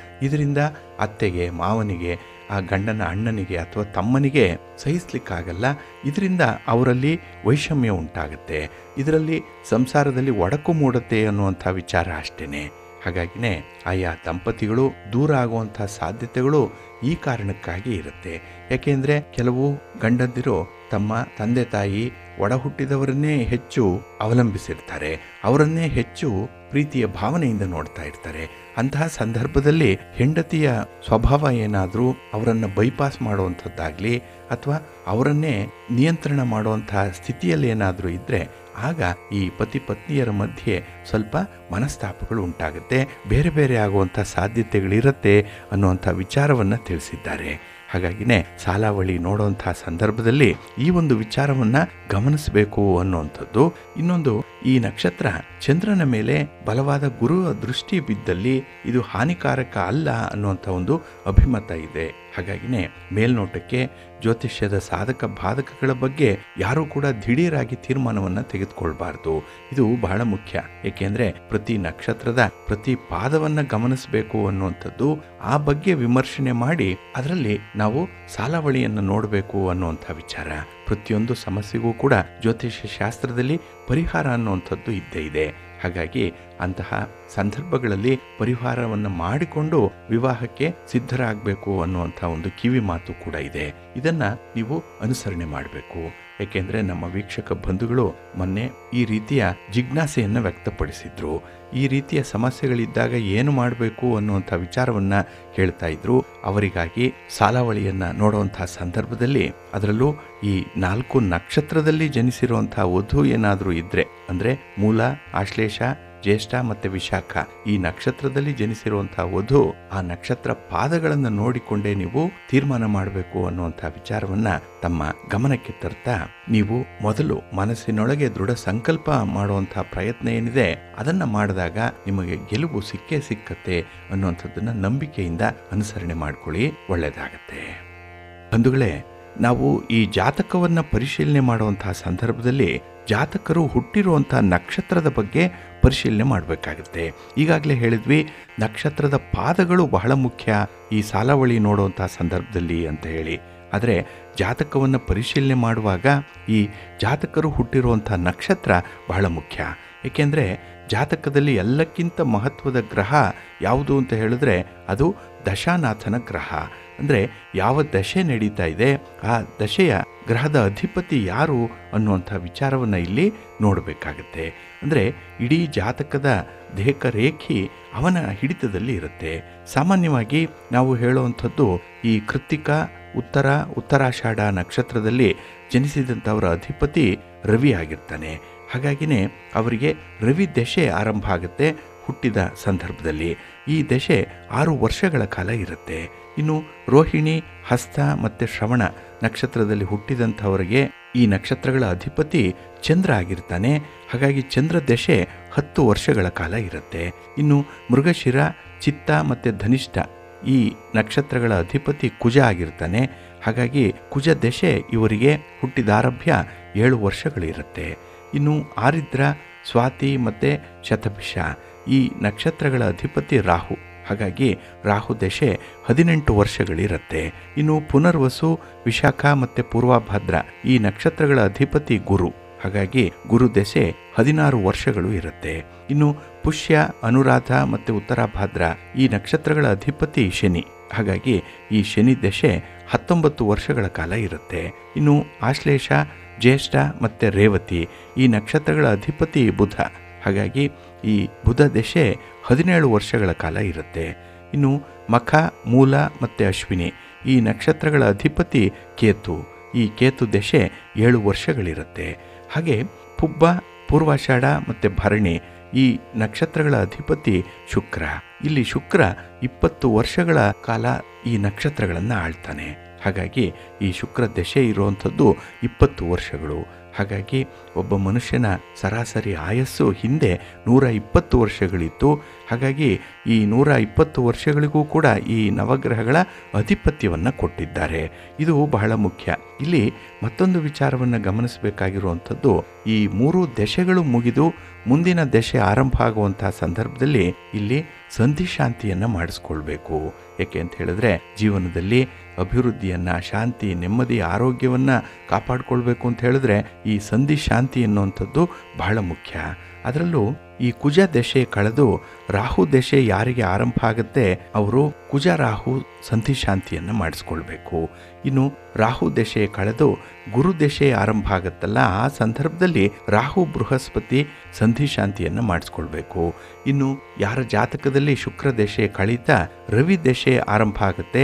ಇದರಿಂದ ಅತ್ತೆಗೆ, ಮಾವನಿಗೆ, ಆ ಗಂಡನ ಅಣ್ಣನಿಗೆ ಅಥವಾ ತಮ್ಮನಿಗೆ ಸಹಿಸ್ಲಿಕ್ಕಾಗಲ್ಲ. ಇದರಿಂದ ಅವರಲ್ಲಿ ವೈಷಮ್ಯ ಉಂಟಾಗುತ್ತೆ, ಇದರಲ್ಲಿ ಸಂಸಾರದಲ್ಲಿ ಒಡಕು ಮೂಡುತ್ತೆ ಅನ್ನುವಂಥ ವಿಚಾರ ಅಷ್ಟೇ. ಹಾಗಾಗಿನೇ ಆಯಾ ದಂಪತಿಗಳು ದೂರ ಆಗುವಂಥ ಸಾಧ್ಯತೆಗಳು ಈ ಕಾರಣಕ್ಕಾಗಿ ಇರುತ್ತೆ. ಯಾಕೆಂದರೆ ಕೆಲವು ಗಂಡಂದಿರು ತಮ್ಮ ತಂದೆ ತಾಯಿ ಒಡ ಹುಟ್ಟಿದವರನ್ನೇ ಹೆಚ್ಚು ಅವಲಂಬಿಸಿರ್ತಾರೆ, ಅವರನ್ನೇ ಹೆಚ್ಚು ಪ್ರೀತಿಯ ಭಾವನೆಯಿಂದ ನೋಡ್ತಾ ಇರ್ತಾರೆ. ಅಂತಹ ಸಂದರ್ಭದಲ್ಲಿ ಹೆಂಡತಿಯ ಸ್ವಭಾವ ಏನಾದರೂ ಅವರನ್ನು ಬೈಪಾಸ್ ಮಾಡುವಂಥದ್ದಾಗಲಿ ಅಥವಾ ಅವರನ್ನೇ ನಿಯಂತ್ರಣ ಮಾಡುವಂತಹ ಸ್ಥಿತಿಯಲ್ಲಿ ಏನಾದರೂ ಇದ್ದರೆ ಆಗ ಈ ಪತಿ ಪತ್ನಿಯರ ಮಧ್ಯೆ ಸ್ವಲ್ಪ ಮನಸ್ತಾಪಗಳು ಉಂಟಾಗುತ್ತೆ, ಬೇರೆ ಬೇರೆ ಆಗುವಂಥ ಸಾಧ್ಯತೆಗಳಿರುತ್ತೆ ಅನ್ನುವಂಥ ವಿಚಾರವನ್ನು ತಿಳಿಸಿದ್ದಾರೆ. ಹಾಗಾಗಿನೇ ಸಾಲಾವಳಿ ನೋಡುವಂಥ ಸಂದರ್ಭದಲ್ಲಿ ಈ ಒಂದು ವಿಚಾರವನ್ನು ಗಮನಿಸಬೇಕು ಅನ್ನುವಂಥದ್ದು. ಇನ್ನೊಂದು, ಈ ನಕ್ಷತ್ರ ಚಂದ್ರನ ಮೇಲೆ ಬಲವಾದ ಗುರುವ ದೃಷ್ಟಿ ಬಿದ್ದಲ್ಲಿ ಇದು ಹಾನಿಕಾರಕ ಅಲ್ಲ ಅನ್ನುವಂಥ ಒಂದು ಅಭಿಮತ ಇದೆ. ಹಾಗಾಗಿನೇ ಮೇಲ್ನೋಟಕ್ಕೆ ಜ್ಯೋತಿಷ್ಯದ ಸಾಧಕ ಬಾಧಕಗಳ ಬಗ್ಗೆ ಯಾರೂ ಕೂಡ ದಿಢೀರಾಗಿ ತೀರ್ಮಾನವನ್ನು ತೆಗೆದುಕೊಳ್ಬಾರ್ದು. ಇದು ಬಹಳ ಮುಖ್ಯ. ಏಕೆಂದರೆ ಪ್ರತಿ ನಕ್ಷತ್ರದ ಪ್ರತಿ ಪಾದವನ್ನು ಗಮನಿಸಬೇಕು ಅನ್ನುವಂಥದ್ದು, ಆ ಬಗ್ಗೆ ವಿಮರ್ಶನೆ ಮಾಡಿ ಅದರಲ್ಲಿ ನಾವು ಸಾಲಾವಳಿಯನ್ನು ನೋಡಬೇಕು ಅನ್ನುವಂಥ ವಿಚಾರ. ಪ್ರತಿಯೊಂದು ಸಮಸ್ಯೆಗೂ ಕೂಡ ಜ್ಯೋತಿಷ್ಯ ಶಾಸ್ತ್ರದಲ್ಲಿ ಪರಿಹಾರ ಅನ್ನುವಂಥದ್ದು ಇದ್ದೇ ಇದೆ. ಹಾಗಾಗಿ ಅಂತಹ ಸಂದರ್ಭಗಳಲ್ಲಿ ಪರಿಹಾರವನ್ನು ಮಾಡಿಕೊಂಡು ವಿವಾಹಕ್ಕೆ ಸಿದ್ಧರಾಗಬೇಕು ಅನ್ನುವಂಥ ಒಂದು ಕಿವಿ ಮಾತು ಕೂಡ ಇದೆ. ಇದನ್ನು ನೀವು ಅನುಸರಣೆ ಮಾಡಬೇಕು. ಏಕೆಂದರೆ ನಮ್ಮ ವೀಕ್ಷಕ ಬಂಧುಗಳು ಮೊನ್ನೆ ಈ ರೀತಿಯ ಜಿಜ್ಞಾಸೆಯನ್ನು ವ್ಯಕ್ತಪಡಿಸಿದ್ರು. ಈ ರೀತಿಯ ಸಮಸ್ಯೆಗಳಿದ್ದಾಗ ಏನು ಮಾಡಬೇಕು ಅನ್ನುವಂಥ ವಿಚಾರವನ್ನು ಹೇಳ್ತಾ ಇದ್ರು. ಅವರಿಗಾಗಿ ಸಾಲಾವಳಿಯನ್ನು ನೋಡುವಂಥ ಸಂದರ್ಭದಲ್ಲಿ ಅದರಲ್ಲೂ ಈ 4 ನಕ್ಷತ್ರದಲ್ಲಿ ಜನಿಸಿರುವಂಥ ವಧು ಏನಾದರೂ ಇದ್ದರೆ, ಅಂದರೆ ಮೂಲ, ಆಶ್ಲೇಷ, ಜ್ಯೇಷ್ಠ ಮತ್ತು ವಿಶಾಖ ಈ ನಕ್ಷತ್ರದಲ್ಲಿ ಜನಿಸಿರುವಂಥ ವಧು ಆ ನಕ್ಷತ್ರ ಪಾದಗಳನ್ನು ನೋಡಿಕೊಂಡೇ ನೀವು ತೀರ್ಮಾನ ಮಾಡಬೇಕು ಅನ್ನುವಂಥ ವಿಚಾರವನ್ನ ತಮ್ಮ ಗಮನಕ್ಕೆ ತರ್ತಾ, ನೀವು ಮೊದಲು ಮನಸ್ಸಿನೊಳಗೆ ದೃಢ ಸಂಕಲ್ಪ ಮಾಡುವಂಥ ಪ್ರಯತ್ನ ಏನಿದೆ ಅದನ್ನ ಮಾಡಿದಾಗ ನಿಮಗೆ ಗೆಲುವು ಸಿಕ್ಕೇ ಸಿಕ್ಕತ್ತೆ ಅನ್ನುವಂಥದ್ದನ್ನ ನಂಬಿಕೆಯಿಂದ ಅನುಸರಣೆ ಮಾಡ್ಕೊಳ್ಳಿ, ಒಳ್ಳೆಯದಾಗತ್ತೆ. ಬಂಧುಗಳೇ, ನಾವು ಈ ಜಾತಕವನ್ನು ಪರಿಶೀಲನೆ ಮಾಡುವಂತಹ ಸಂದರ್ಭದಲ್ಲಿ ಜಾತಕರು ಹುಟ್ಟಿರುವಂಥ ನಕ್ಷತ್ರದ ಬಗ್ಗೆ ಪರಿಶೀಲನೆ ಮಾಡಬೇಕಾಗುತ್ತೆ. ಈಗಾಗಲೇ ಹೇಳಿದ್ವಿ, ನಕ್ಷತ್ರದ ಪಾದಗಳು ಬಹಳ ಮುಖ್ಯ ಈ ಸಾಲಾವಳಿ ನೋಡುವಂಥ ಸಂದರ್ಭದಲ್ಲಿ ಅಂತ ಹೇಳಿ. ಆದರೆ ಜಾತಕವನ್ನು ಪರಿಶೀಲನೆ ಮಾಡುವಾಗ ಈ ಜಾತಕರು ಹುಟ್ಟಿರುವಂಥ ನಕ್ಷತ್ರ ಬಹಳ ಮುಖ್ಯ. ಏಕೆಂದರೆ ಜಾತಕದಲ್ಲಿ ಎಲ್ಲಕ್ಕಿಂತ ಮಹತ್ವದ ಗ್ರಹ ಯಾವುದು ಅಂತ ಹೇಳಿದ್ರೆ ಅದು ದಶಾನಾಥನ ಗ್ರಹ. ಅಂದರೆ ಯಾವ ದಶೆ ನಡೀತಾ ಇದೆ ಆ ದಶೆಯ ಗ್ರಹದ ಅಧಿಪತಿ ಯಾರು ಅನ್ನುವಂಥ ವಿಚಾರವನ್ನು ಇಲ್ಲಿ ನೋಡಬೇಕಾಗತ್ತೆ. ಅಂದರೆ ಇಡೀ ಜಾತಕದ ದೇಹಕ ರೇಖೆ ಅವನ ಹಿಡಿತದಲ್ಲಿ ಇರುತ್ತೆ. ಸಾಮಾನ್ಯವಾಗಿ ನಾವು ಹೇಳುವಂಥದ್ದು ಈ ಕೃತ್ತಿಕ, ಉತ್ತರಾಷಾಢ ನಕ್ಷತ್ರದಲ್ಲಿ ಜನಿಸಿದಂಥವರ ಅಧಿಪತಿ ರವಿ ಆಗಿರ್ತಾನೆ. ಹಾಗಾಗಿನೇ ಅವರಿಗೆ ರವಿ ದಶೆ ಆರಂಭ ಆಗುತ್ತೆ ಹುಟ್ಟಿದ ಸಂದರ್ಭದಲ್ಲಿ. ಈ ದಶೆ 6 ವರ್ಷಗಳ ಕಾಲ ಇರುತ್ತೆ. ಇನ್ನು ರೋಹಿಣಿ, ಹಸ್ತ ಮತ್ತು ಶ್ರವಣ ನಕ್ಷತ್ರದಲ್ಲಿ ಹುಟ್ಟಿದಂಥವರಿಗೆ ಈ ನಕ್ಷತ್ರಗಳ ಅಧಿಪತಿ ಚಂದ್ರ ಆಗಿರ್ತಾನೆ. ಹಾಗಾಗಿ ಚಂದ್ರ ದಶೆ 10 ವರ್ಷಗಳ ಕಾಲ ಇರುತ್ತೆ. ಇನ್ನು ಮೃಗಶಿರ, ಚಿತ್ತ ಮತ್ತು ಧನಿಷ್ಠ ಈ ನಕ್ಷತ್ರಗಳ ಅಧಿಪತಿ ಕುಜ ಆಗಿರ್ತಾನೆ. ಹಾಗಾಗಿ ಕುಜ ದಶೆ ಇವರಿಗೆ ಹುಟ್ಟಿದಾರಭ್ಯ 7 ವರ್ಷಗಳಿರುತ್ತೆ. ಇನ್ನು ಆರಿದ್ರ, ಸ್ವಾತಿ ಮತ್ತು ಶತಭಿಷ ಈ ನಕ್ಷತ್ರಗಳ ಅಧಿಪತಿ ರಾಹು. ಹಾಗಾಗಿ ರಾಹು ದಶೆ 18 ವರ್ಷಗಳಿರುತ್ತೆ. ಇನ್ನು ಪುನರ್ವಸು, ವಿಶಾಖ ಮತ್ತು ಪೂರ್ವಭದ್ರ ಈ ನಕ್ಷತ್ರಗಳ ಅಧಿಪತಿ ಗುರು. ಹಾಗಾಗಿ ಗುರು ದಶೆ 16 ವರ್ಷಗಳು ಇರುತ್ತೆ. ಇನ್ನು ಪುಷ್ಯ, ಅನುರಾಧ ಮತ್ತು ಉತ್ತರಾಭಾದ್ರ ಈ ನಕ್ಷತ್ರಗಳ ಅಧಿಪತಿ ಶನಿ. ಹಾಗಾಗಿ ಈ ಶನಿ ದಶೆ 19 ವರ್ಷಗಳ ಕಾಲ ಇರುತ್ತೆ. ಇನ್ನು ಆಶ್ಲೇಷ, ಜ್ಯೇಷ್ಠ ಮತ್ತು ರೇವತಿ ಈ ನಕ್ಷತ್ರಗಳ ಅಧಿಪತಿ ಬುಧ. ಹಾಗಾಗಿ ಈ ಬುಧ ದಶೆ 17 ವರ್ಷಗಳ ಕಾಲ ಇರುತ್ತೆ. ಇನ್ನು ಮಖ, ಮೂಲ ಮತ್ತು ಅಶ್ವಿನಿ ಈ ನಕ್ಷತ್ರಗಳ ಅಧಿಪತಿ ಕೇತು. ಈ ಕೇತು ದಶೆ 7 ವರ್ಷಗಳಿರುತ್ತೆ. ಹಾಗೆ ಪುಬ್ಬ, ಪೂರ್ವಾಷಾಢ ಮತ್ತು ಭರಣಿ ಈ ನಕ್ಷತ್ರಗಳ ಅಧಿಪತಿ ಶುಕ್ರ. ಇಲ್ಲಿ ಶುಕ್ರ 20 ವರ್ಷಗಳ ಕಾಲ ಈ ನಕ್ಷತ್ರಗಳನ್ನು ಆಳ್ತಾನೆ. ಹಾಗಾಗಿ ಈ ಶುಕ್ರ ದಶೆ ಇರುವಂಥದ್ದು 20 ವರ್ಷಗಳು. ಹಾಗಾಗಿ ಒಬ್ಬ ಮನುಷ್ಯನ ಸರಾಸರಿ ಆಯಸ್ಸು ಹಿಂದೆ 120 ವರ್ಷಗಳಿತ್ತು. ಹಾಗಾಗಿ ಈ 120 ವರ್ಷಗಳಿಗೂ ಕೂಡ ಈ ನವಗ್ರಹಗಳ ಅಧಿಪತ್ಯವನ್ನು ಕೊಟ್ಟಿದ್ದಾರೆ. ಇದು ಬಹಳ ಮುಖ್ಯ. ಇಲ್ಲಿ ಮತ್ತೊಂದು ವಿಚಾರವನ್ನು ಗಮನಿಸಬೇಕಾಗಿರುವಂಥದ್ದು, ಈ 3 ದಶೆಗಳು ಮುಗಿದು ಮುಂದಿನ ದಶೆ ಆರಂಭ ಆಗುವಂತಹ ಸಂದರ್ಭದಲ್ಲಿ ಇಲ್ಲಿ ಸಂಧಿ ಶಾಂತಿಯನ್ನು ಮಾಡಿಸ್ಕೊಳ್ಬೇಕು. ಏಕೆ ಅಂತ ಹೇಳಿದ್ರೆ ಜೀವನದಲ್ಲಿ ಅಭಿವೃದ್ಧಿಯನ್ನು, ಶಾಂತಿ, ನೆಮ್ಮದಿ, ಆರೋಗ್ಯವನ್ನು ಕಾಪಾಡಿಕೊಳ್ಬೇಕು ಅಂತ ಹೇಳಿದ್ರೆ ಈ ಸಂಧಿ ಶಾಂತಿ ಎನ್ನುವಂಥದ್ದು ಬಹಳ ಮುಖ್ಯ. ಅದರಲ್ಲೂ ಈ ಕುಜ ದಶೆ ಕಳೆದು ರಾಹು ದಶೆ ಯಾರಿಗೆ ಆರಂಭ ಆಗುತ್ತೆ ಅವರು ಕುಜ ರಾಹು ಸಂಧಿ ಶಾಂತಿಯನ್ನು ಮಾಡಿಸ್ಕೊಳ್ಬೇಕು. ಇನ್ನು ರಾಹು ದಶೆ ಕಳೆದು ಗುರು ದಶೆ ಆರಂಭ ಆಗುತ್ತಲ್ಲ, ಆ ಸಂದರ್ಭದಲ್ಲಿ ರಾಹು ಬೃಹಸ್ಪತಿ ಸಂಧಿ ಶಾಂತಿಯನ್ನು ಮಾಡಿಸ್ಕೊಳ್ಬೇಕು. ಇನ್ನು ಯಾರ ಜಾತಕದಲ್ಲಿ ಶುಕ್ರ ದಶೆ ಕಳೀತಾ ರವಿ ದಶೆ ಆರಂಭ ಆಗುತ್ತೆ,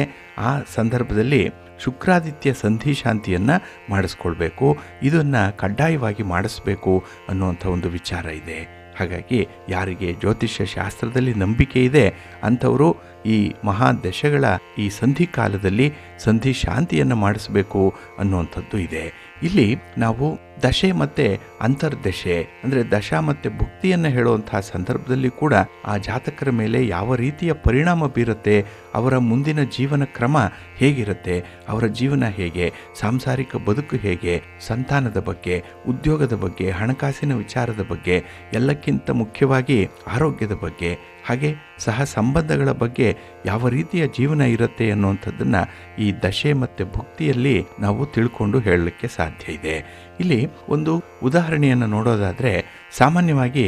ಆ ಸಂದರ್ಭದಲ್ಲಿ ಶುಕ್ರಾದಿತ್ಯ ಸಂಧಿ ಶಾಂತಿಯನ್ನು ಮಾಡಿಸ್ಕೊಳ್ಬೇಕು. ಇದನ್ನು ಕಡ್ಡಾಯವಾಗಿ ಮಾಡಿಸ್ಬೇಕು ಅನ್ನುವಂಥ ಒಂದು ವಿಚಾರ ಇದೆ. ಹಾಗಾಗಿ ಯಾರಿಗೆ ಜ್ಯೋತಿಷ್ಯ ಶಾಸ್ತ್ರದಲ್ಲಿ ನಂಬಿಕೆ ಇದೆ ಅಂಥವರು ಈ ಮಹಾದಶೆಗಳ ಈ ಸಂಧಿ ಕಾಲದಲ್ಲಿ ಸಂಧಿ ಶಾಂತಿಯನ್ನು ಮಾಡಿಸಬೇಕು ಅನ್ನುವಂಥದ್ದು ಇದೆ. ಇಲ್ಲಿ ನಾವು ದಶೆ ಮತ್ತು ಅಂತರ್ದಶೆ ಅಂದರೆ ದಶ ಮತ್ತು ಭುಕ್ತಿಯನ್ನು ಹೇಳುವಂತಹ ಸಂದರ್ಭದಲ್ಲಿ ಕೂಡ ಆ ಜಾತಕರ ಮೇಲೆ ಯಾವ ರೀತಿಯ ಪರಿಣಾಮ ಬೀರುತ್ತೆ, ಅವರ ಮುಂದಿನ ಜೀವನ ಕ್ರಮ ಹೇಗಿರುತ್ತೆ, ಅವರ ಜೀವನ ಹೇಗೆ, ಸಾಂಸಾರಿಕ ಬದುಕು ಹೇಗೆ, ಸಂತಾನದ ಬಗ್ಗೆ, ಉದ್ಯೋಗದ ಬಗ್ಗೆ, ಹಣಕಾಸಿನ ವಿಚಾರದ ಬಗ್ಗೆ, ಎಲ್ಲಕ್ಕಿಂತ ಮುಖ್ಯವಾಗಿ ಆರೋಗ್ಯದ ಬಗ್ಗೆ, ಹಾಗೆ ಸಹ ಸಂಬಂಧಗಳ ಬಗ್ಗೆ ಯಾವ ರೀತಿಯ ಜೀವನ ಇರುತ್ತೆ ಅನ್ನುವಂಥದ್ದನ್ನು ಈ ದಶೆ ಮತ್ತು ಭುಕ್ತಿಯಲ್ಲಿ ನಾವು ತಿಳ್ಕೊಂಡು ಹೇಳಲಿಕ್ಕೆ ಸಾಧ್ಯ ಇದೆ. ಇಲ್ಲಿ ಒಂದು ಉದಾಹರಣೆಯನ್ನು ನೋಡೋದಾದರೆ, ಸಾಮಾನ್ಯವಾಗಿ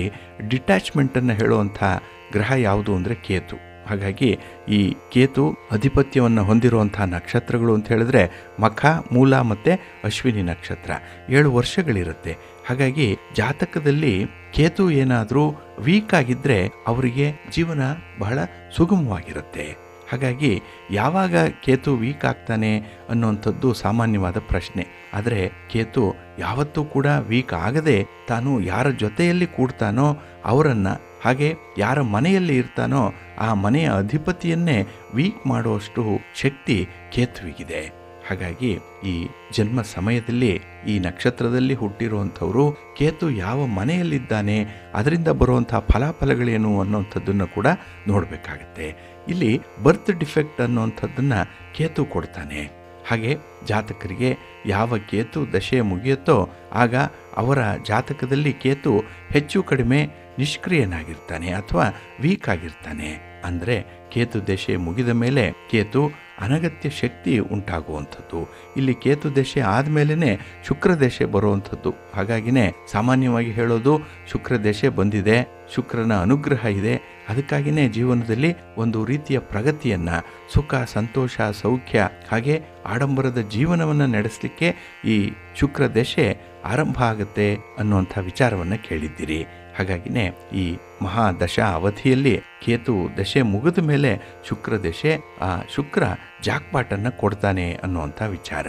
ಡಿಟ್ಯಾಚ್ಮೆಂಟನ್ನು ಹೇಳುವಂಥ ಗ್ರಹ ಯಾವುದು ಅಂದರೆ ಕೇತು. ಹಾಗಾಗಿ ಈ ಕೇತು ಅಧಿಪತ್ಯವನ್ನು ಹೊಂದಿರುವಂಥ ನಕ್ಷತ್ರಗಳು ಅಂತ ಹೇಳಿದ್ರೆ ಮಖ, ಮೂಲ ಮತ್ತು ಅಶ್ವಿನಿ ನಕ್ಷತ್ರ 7 ವರ್ಷಗಳಿರುತ್ತೆ. ಹಾಗಾಗಿ ಜಾತಕದಲ್ಲಿ ಕೇತು ಏನಾದರೂ ವೀಕ್ ಆಗಿದ್ದರೆ ಅವರಿಗೆ ಜೀವನ ಬಹಳ ಸುಗಮವಾಗಿರುತ್ತೆ. ಹಾಗಾಗಿ ಯಾವಾಗ ಕೇತು ವೀಕ್ ಆಗ್ತಾನೆ ಅನ್ನುವಂಥದ್ದು ಸಾಮಾನ್ಯವಾದ ಪ್ರಶ್ನೆ. ಆದರೆ ಕೇತು ಯಾವತ್ತೂ ಕೂಡ ವೀಕ್ ಆಗದೆ ತಾನು ಯಾರ ಜೊತೆಯಲ್ಲಿ ಕೂಡ್ತಾನೋ ಅವರನ್ನು, ಹಾಗೆ ಯಾರ ಮನೆಯಲ್ಲಿ ಇರ್ತಾನೋ ಆ ಮನೆಯ ಅಧಿಪತಿಯನ್ನೇ ವೀಕ್ ಮಾಡುವಷ್ಟು ಶಕ್ತಿ ಕೇತುವಿಗಿದೆ. ಹಾಗಾಗಿ ಈ ಜನ್ಮ ಸಮಯದಲ್ಲಿ ಈ ನಕ್ಷತ್ರದಲ್ಲಿ ಹುಟ್ಟಿರುವಂಥವರು ಕೇತು ಯಾವ ಮನೆಯಲ್ಲಿದ್ದಾನೆ, ಅದರಿಂದ ಬರುವಂಥ ಫಲಾಫಲಗಳೇನು ಅನ್ನೋಂಥದ್ದನ್ನು ಕೂಡ ನೋಡಬೇಕಾಗತ್ತೆ. ಇಲ್ಲಿ ಬರ್ತ್ ಡಿಫೆಕ್ಟ್ ಅನ್ನುವಂಥದ್ದನ್ನು ಕೇತು ಕೊಡ್ತಾನೆ. ಹಾಗೆ ಜಾತಕರಿಗೆ ಯಾವ ಕೇತು ದಶೆ ಮುಗಿಯುತ್ತೋ ಆಗ ಅವರ ಜಾತಕದಲ್ಲಿ ಕೇತು ಹೆಚ್ಚು ಕಡಿಮೆ ನಿಷ್ಕ್ರಿಯನಾಗಿರ್ತಾನೆ ಅಥವಾ ವೀಕ್ ಆಗಿರ್ತಾನೆ. ಅಂದರೆ ಕೇತು ದಶೆ ಮುಗಿದ ಮೇಲೆ ಕೇತು ಅನಗತ್ಯ ಶಕ್ತಿ ಉಂಟಾಗುವಂಥದ್ದು. ಇಲ್ಲಿ ಕೇತು ದಶೆ ಆದಮೇಲೆ ಶುಕ್ರ ದಶೆ ಬರುವಂಥದ್ದು. ಹಾಗಾಗಿನೇ ಸಾಮಾನ್ಯವಾಗಿ ಹೇಳೋದು ಶುಕ್ರ ದಶೆ ಬಂದಿದೆ, ಶುಕ್ರನ ಅನುಗ್ರಹ ಇದೆ, ಅದಕ್ಕಾಗಿಯೇ ಜೀವನದಲ್ಲಿ ಒಂದು ರೀತಿಯ ಪ್ರಗತಿಯನ್ನು, ಸುಖ, ಸಂತೋಷ, ಸೌಖ್ಯ, ಹಾಗೆ ಆಡಂಬರದ ಜೀವನವನ್ನು ನಡೆಸಲಿಕ್ಕೆ ಈ ಶುಕ್ರ ದಶೆ ಆರಂಭ ಆಗುತ್ತೆ ಅನ್ನುವಂಥ ವಿಚಾರವನ್ನು ಕೇಳಿದ್ದೀರಿ. ಹಾಗಾಗಿನೇ ಈ ಮಹಾದಶ ಅವಧಿಯಲ್ಲಿ ಕೇತು ದಶೆ ಮುಗಿದ ಮೇಲೆ ಶುಕ್ರ ದಶೆ, ಆ ಶುಕ್ರ ಜಾಕ್ಪಾಟನ್ನು ಕೊಡ್ತಾನೆ ಅನ್ನುವಂಥ ವಿಚಾರ.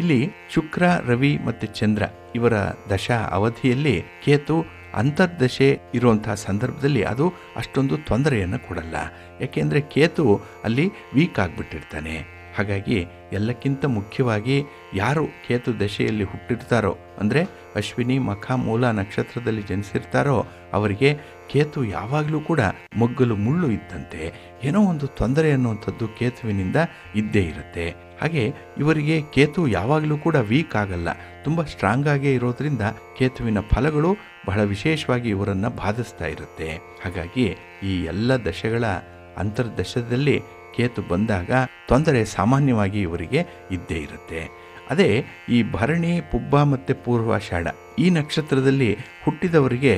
ಇಲ್ಲಿ ಶುಕ್ರ, ರವಿ ಮತ್ತು ಚಂದ್ರ ಇವರ ದಶಾ ಅವಧಿಯಲ್ಲಿ ಕೇತು ಅಂತರ್ದಶೆ ಇರುವಂಥ ಸಂದರ್ಭದಲ್ಲಿ ಅದು ಅಷ್ಟೊಂದು ತೊಂದರೆಯನ್ನು ಕೊಡಲ್ಲ. ಯಾಕೆಂದರೆ ಕೇತು ಅಲ್ಲಿ ವೀಕ್ ಆಗಿಬಿಟ್ಟಿರ್ತಾನೆ. ಹಾಗಾಗಿ ಎಲ್ಲಕ್ಕಿಂತ ಮುಖ್ಯವಾಗಿ ಯಾರು ಕೇತು ದಶೆಯಲ್ಲಿ ಹುಟ್ಟಿರ್ತಾರೋ ಅಂದರೆ ಅಶ್ವಿನಿ, ಮಖ, ಮೂಲ ನಕ್ಷತ್ರದಲ್ಲಿ ಜನಿಸಿರ್ತಾರೋ ಅವರಿಗೆ ಕೇತು ಯಾವಾಗಲೂ ಕೂಡ ಮೊಗ್ಗಲು ಮುಳ್ಳು ಇದ್ದಂತೆ, ಏನೋ ಒಂದು ತೊಂದರೆ ಅನ್ನುವಂಥದ್ದು ಕೇತುವಿನಿಂದ ಇದ್ದೇ ಇರುತ್ತೆ. ಹಾಗೆ ಇವರಿಗೆ ಕೇತು ಯಾವಾಗಲೂ ಕೂಡ ವೀಕ್ ಆಗಲ್ಲ, ತುಂಬ ಸ್ಟ್ರಾಂಗ್ ಆಗೇ ಇರೋದ್ರಿಂದ ಕೇತುವಿನ ಫಲಗಳು ಬಹಳ ವಿಶೇಷವಾಗಿ ಇವರನ್ನು ಬಾಧಿಸ್ತಾ ಇರುತ್ತೆ. ಹಾಗಾಗಿ ಈ ಎಲ್ಲ ದಶೆಗಳ ಅಂತರ್ದಶದಲ್ಲಿ ಕೇತು ಬಂದಾಗ ತೊಂದರೆ ಸಾಮಾನ್ಯವಾಗಿ ಇವರಿಗೆ ಇದ್ದೇ ಇರುತ್ತೆ. ಅದೇ ಈ ಭರಣಿ, ಪುಬ್ಬ ಮತ್ತು ಪೂರ್ವಾಷಾಢ ಈ ನಕ್ಷತ್ರದಲ್ಲಿ ಹುಟ್ಟಿದವರಿಗೆ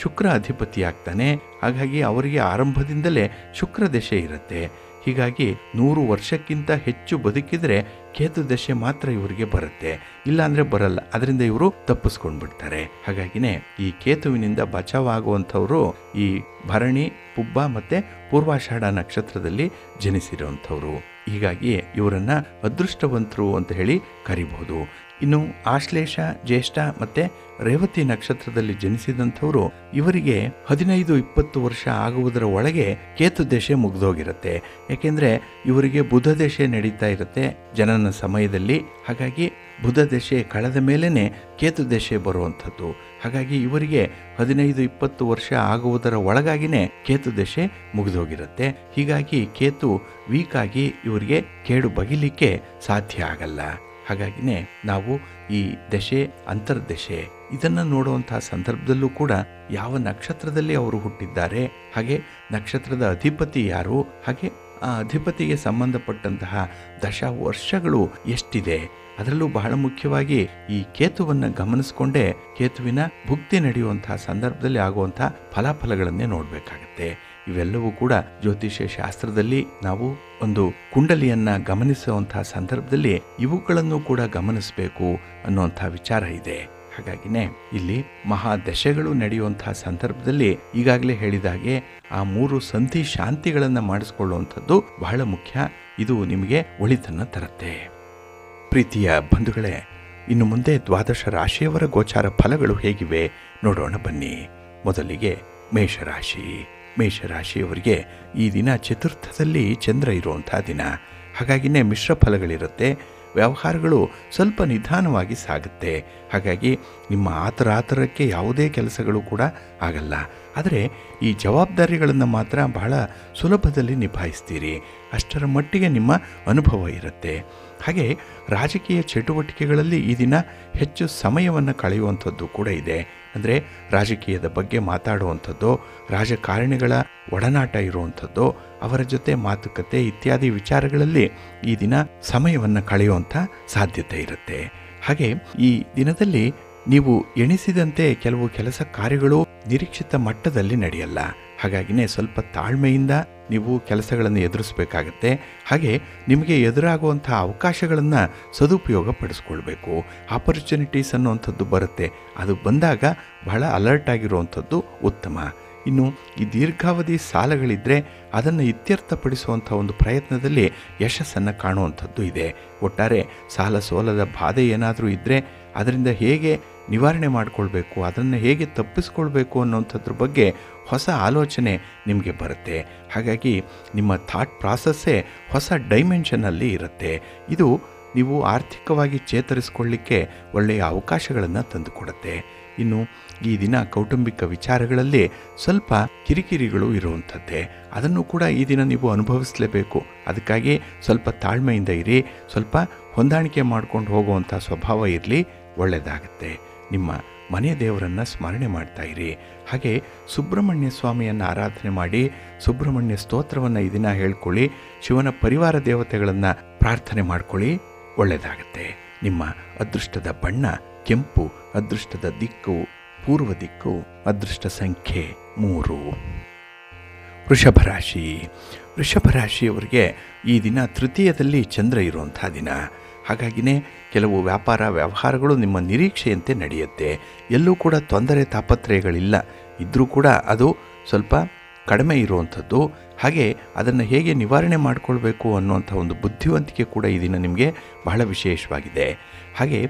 ಶುಕ್ರ ಅಧಿಪತಿಯಾಗ್ತಾನೆ. ಹಾಗಾಗಿ ಅವರಿಗೆ ಆರಂಭದಿಂದಲೇ ಶುಕ್ರ ದಶೆ ಇರುತ್ತೆ. ಹೀಗಾಗಿ 100 ವರ್ಷಕ್ಕಿಂತ ಹೆಚ್ಚು ಬದುಕಿದರೆ ಕೇತು ದಶೆ ಮಾತ್ರ ಇವರಿಗೆ ಬರುತ್ತೆ, ಇಲ್ಲಾಂದರೆ ಬರಲ್ಲ. ಅದರಿಂದ ಇವರು ತಪ್ಪಿಸ್ಕೊಂಡ್ಬಿಡ್ತಾರೆ. ಹಾಗಾಗಿನೇ ಈ ಕೇತುವಿನಿಂದ ಬಚಾವಾಗುವಂಥವರು ಈ ಭರಣಿ, ಪುಬ್ಬ ಮತ್ತು ಪೂರ್ವಾಷಾಢ ನಕ್ಷತ್ರದಲ್ಲಿ ಜನಿಸಿರುವಂಥವ್ರು. ಹೀಗಾಗಿ ಇವರನ್ನು ಅದೃಷ್ಟವಂತರು ಅಂತ ಹೇಳಿ ಕರಿಬಹುದು. ಇನ್ನು ಆಶ್ಲೇಷ, ಜ್ಯೇಷ್ಠ ಮತ್ತು ರೇವತಿ ನಕ್ಷತ್ರದಲ್ಲಿ ಜನಿಸಿದಂಥವರು ಇವರಿಗೆ 15-20 ವರ್ಷ ಆಗುವುದರ ಒಳಗೆ ಕೇತು ದಶೆ ಮುಗಿದೋಗಿರುತ್ತೆ. ಯಾಕೆಂದರೆ ಇವರಿಗೆ ಬುಧ ದಶೆ ನಡೀತಾ ಇರುತ್ತೆ ಜನನ ಸಮಯದಲ್ಲಿ. ಹಾಗಾಗಿ ಬುಧ ದಶೆ ಕಳೆದ ಮೇಲೇ ಕೇತು ದಶೆ ಬರುವಂಥದ್ದು. ಹಾಗಾಗಿ ಇವರಿಗೆ 15-20 ವರ್ಷ ಆಗುವುದರ ಒಳಗಾಗಿನೇ ಕೇತು ದಶೆ ಮುಗಿದೋಗಿರುತ್ತೆ. ಹೀಗಾಗಿ ಕೇತು ವೀಕ್ ಆಗಿ ಇವರಿಗೆ ಕೇಡು ಬಗಿಲಿಕ್ಕೆ ಸಾಧ್ಯ ಆಗಲ್ಲ. ಹಾಗಾಗಿನೇ ನಾವು ಈ ದಶೆ, ಅಂತರ್ದಶೆ ಇದನ್ನು ನೋಡುವಂತಹ ಸಂದರ್ಭದಲ್ಲೂ ಕೂಡ ಯಾವ ನಕ್ಷತ್ರದಲ್ಲಿ ಅವರು ಹುಟ್ಟಿದ್ದಾರೆ, ಹಾಗೆ ನಕ್ಷತ್ರದ ಅಧಿಪತಿ ಯಾರು, ಹಾಗೆ ಆ ಅಧಿಪತಿಗೆ ಸಂಬಂಧಪಟ್ಟಂತಹ ದಶ ವರ್ಷಗಳು ಎಷ್ಟಿದೆ, ಅದರಲ್ಲೂ ಬಹಳ ಮುಖ್ಯವಾಗಿ ಈ ಕೇತುವನ್ನು ಗಮನಿಸ್ಕೊಂಡೇ ಕೇತುವಿನ ಭುಕ್ತಿ ನಡೆಯುವಂತಹ ಸಂದರ್ಭದಲ್ಲಿ ಆಗುವಂತಹ ಫಲಾಫಲಗಳನ್ನೇ ನೋಡಬೇಕಾಗತ್ತೆ. ಇವೆಲ್ಲವೂ ಕೂಡ ಜ್ಯೋತಿಷ್ಯ ಶಾಸ್ತ್ರದಲ್ಲಿ ನಾವು ಒಂದು ಕುಂಡಲಿಯನ್ನ ಗಮನಿಸುವಂತಹ ಸಂದರ್ಭದಲ್ಲಿ ಇವುಗಳನ್ನು ಕೂಡ ಗಮನಿಸಬೇಕು ಅನ್ನುವಂಥ ವಿಚಾರ ಇದೆ. ಹಾಗಾಗಿನೇ ಇಲ್ಲಿ ಮಹಾದಶೆಗಳು ನಡೆಯುವಂತಹ ಸಂದರ್ಭದಲ್ಲಿ ಈಗಾಗಲೇ ಹೇಳಿದಾಗೆ ಆ 3 ಸಂಧಿ ಶಾಂತಿಗಳನ್ನು ಮಾಡಿಸ್ಕೊಳ್ಳುವಂಥದ್ದು ಬಹಳ ಮುಖ್ಯ. ಇದು ನಿಮಗೆ ಒಳಿತನ್ನು ತರುತ್ತೆ. ಪ್ರೀತಿಯ ಬಂಧುಗಳೇ, ಇನ್ನು ಮುಂದೆ ದ್ವಾದಶ ರಾಶಿಯವರ ಗೋಚಾರ ಫಲಗಳು ಹೇಗಿವೆ ನೋಡೋಣ ಬನ್ನಿ. ಮೊದಲಿಗೆ ಮೇಷರಾಶಿ. ಮೇಷರಾಶಿಯವರಿಗೆ ಈ ದಿನ ಚತುರ್ಥದಲ್ಲಿ ಚಂದ್ರ ಇರುವಂಥ ದಿನ. ಹಾಗಾಗಿನೇ ಮಿಶ್ರ ಫಲಗಳಿರುತ್ತೆ. ವ್ಯವಹಾರಗಳು ಸ್ವಲ್ಪ ನಿಧಾನವಾಗಿ ಸಾಗುತ್ತೆ. ಹಾಗಾಗಿ ನಿಮ್ಮ ಆತರಕ್ಕೆ ಯಾವುದೇ ಕೆಲಸಗಳು ಕೂಡ ಆಗಲ್ಲ. ಆದರೆ ಈ ಜವಾಬ್ದಾರಿಗಳನ್ನು ಮಾತ್ರ ಬಹಳ ಸುಲಭದಲ್ಲಿ ನಿಭಾಯಿಸ್ತೀರಿ. ಅಷ್ಟರ ಮಟ್ಟಿಗೆ ನಿಮ್ಮ ಅನುಭವ ಇರುತ್ತೆ. ಹಾಗೆ ರಾಜಕೀಯ ಚಟುವಟಿಕೆಗಳಲ್ಲಿ ಈ ದಿನ ಹೆಚ್ಚು ಸಮಯವನ್ನು ಕಳೆಯುವಂಥದ್ದು ಕೂಡ ಇದೆ. ಅಂದರೆ ರಾಜಕೀಯದ ಬಗ್ಗೆ ಮಾತಾಡುವಂಥದ್ದು, ರಾಜಕಾರಣಿಗಳ ಒಡನಾಟ ಇರುವಂಥದ್ದು, ಅವರ ಜೊತೆ ಮಾತುಕತೆ ಇತ್ಯಾದಿ ವಿಚಾರಗಳಲ್ಲಿ ಈ ದಿನ ಸಮಯವನ್ನು ಕಳೆಯುವಂಥ ಸಾಧ್ಯತೆ ಇರುತ್ತೆ. ಹಾಗೆ ಈ ದಿನದಲ್ಲಿ ನೀವು ಎಣಿಸಿದಂತೆ ಕೆಲವು ಕೆಲಸ ಕಾರ್ಯಗಳು ನಿರೀಕ್ಷಿತ ಮಟ್ಟದಲ್ಲಿ ನಡೆಯಲ್ಲ. ಹಾಗಾಗಿನೇ ಸ್ವಲ್ಪ ತಾಳ್ಮೆಯಿಂದ ನೀವು ಕೆಲಸಗಳನ್ನು ಎದುರಿಸಬೇಕಾಗತ್ತೆ. ಹಾಗೆ ನಿಮಗೆ ಎದುರಾಗುವಂಥ ಅವಕಾಶಗಳನ್ನು ಸದುಪಯೋಗ ಪಡಿಸ್ಕೊಳ್ಬೇಕು. ಆಪರ್ಚುನಿಟೀಸ್ ಅನ್ನುವಂಥದ್ದು ಬರುತ್ತೆ. ಅದು ಬಂದಾಗ ಬಹಳ ಅಲರ್ಟ್ ಆಗಿರುವಂಥದ್ದು ಉತ್ತಮ. ಇನ್ನು ಈ ದೀರ್ಘಾವಧಿ ಸಾಲಗಳಿದ್ದರೆ ಅದನ್ನು ಇತ್ಯರ್ಥಪಡಿಸುವಂಥ ಒಂದು ಪ್ರಯತ್ನದಲ್ಲಿ ಯಶಸ್ಸನ್ನು ಕಾಣುವಂಥದ್ದು ಇದೆ. ಒಟ್ಟಾರೆ ಸಾಲ ಸೋಲದ ಬಾಧೆ ಏನಾದರೂ ಇದ್ದರೆ ಅದರಿಂದ ಹೇಗೆ ನಿವಾರಣೆ ಮಾಡಿಕೊಳ್ಬೇಕು, ಅದನ್ನು ಹೇಗೆ ತಪ್ಪಿಸ್ಕೊಳ್ಬೇಕು ಅನ್ನೋಂಥದ್ರ ಬಗ್ಗೆ ಹೊಸ ಆಲೋಚನೆ ನಿಮಗೆ ಬರುತ್ತೆ. ಹಾಗಾಗಿ ನಿಮ್ಮ ಥಾಟ್ ಪ್ರಾಸೆಸ್ಸೇ ಹೊಸ ಡೈಮೆನ್ಷನಲ್ಲಿ ಇರುತ್ತೆ. ಇದು ನೀವು ಆರ್ಥಿಕವಾಗಿ ಚೇತರಿಸ್ಕೊಳ್ಳಿಕ್ಕೆ ಒಳ್ಳೆಯ ಅವಕಾಶಗಳನ್ನು ತಂದುಕೊಡುತ್ತೆ. ಇನ್ನು ಈ ದಿನ ಕೌಟುಂಬಿಕ ವಿಚಾರಗಳಲ್ಲಿ ಸ್ವಲ್ಪ ಕಿರಿಕಿರಿಗಳು ಇರುವಂಥದ್ದೇ. ಅದನ್ನು ಕೂಡ ಈ ದಿನ ನೀವು ಅನುಭವಿಸಲೇಬೇಕು. ಅದಕ್ಕಾಗಿ ಸ್ವಲ್ಪ ತಾಳ್ಮೆಯಿಂದ ಇರಿ. ಸ್ವಲ್ಪ ಹೊಂದಾಣಿಕೆ ಮಾಡ್ಕೊಂಡು ಹೋಗುವಂಥ ಸ್ವಭಾವ ಇರಲಿ, ಒಳ್ಳೆಯದಾಗುತ್ತೆ. ನಿಮ್ಮ ಮನೆ ದೇವರನ್ನು ಸ್ಮರಣೆ ಮಾಡ್ತಾ ಇರಿ. ಹಾಗೆ ಸುಬ್ರಹ್ಮಣ್ಯ ಸ್ವಾಮಿಯನ್ನು ಆರಾಧನೆ ಮಾಡಿ ಸುಬ್ರಹ್ಮಣ್ಯ ಸ್ತೋತ್ರವನ್ನು ಈ ದಿನ ಹೇಳ್ಕೊಳ್ಳಿ. ಶಿವನ ಪರಿವಾರ ದೇವತೆಗಳನ್ನು ಪ್ರಾರ್ಥನೆ ಮಾಡ್ಕೊಳ್ಳಿ, ಒಳ್ಳೆಯದಾಗುತ್ತೆ. ನಿಮ್ಮ ಅದೃಷ್ಟದ ಬಣ್ಣ ಕೆಂಪು, ಅದೃಷ್ಟದ ದಿಕ್ಕು ಪೂರ್ವ ದಿಕ್ಕು, ಅದೃಷ್ಟ ಸಂಖ್ಯೆ 3. ವೃಷಭರಾಶಿ. ವೃಷಭರಾಶಿಯವರಿಗೆ ಈ ದಿನ ತೃತೀಯದಲ್ಲಿ ಚಂದ್ರ ಇರುವಂಥ ದಿನ. ಹಾಗಾಗಿನೇ ಕೆಲವು ವ್ಯಾಪಾರ ವ್ಯವಹಾರಗಳು ನಿಮ್ಮ ನಿರೀಕ್ಷೆಯಂತೆ ನಡೆಯುತ್ತೆ. ಎಲ್ಲೂ ಕೂಡ ತೊಂದರೆ ತಾಪತ್ರಯಗಳಿಲ್ಲ. ಇದ್ದರೂ ಕೂಡ ಅದು ಸ್ವಲ್ಪ ಕಡಿಮೆ ಇರುವಂಥದ್ದು. ಹಾಗೆ ಅದನ್ನು ಹೇಗೆ ನಿವಾರಣೆ ಮಾಡಿಕೊಳ್ಬೇಕು ಅನ್ನುವಂಥ ಒಂದು ಬುದ್ಧಿವಂತಿಕೆ ಕೂಡ ಈ ದಿನ ನಿಮಗೆ ಬಹಳ ವಿಶೇಷವಾಗಿದೆ. ಹಾಗೆ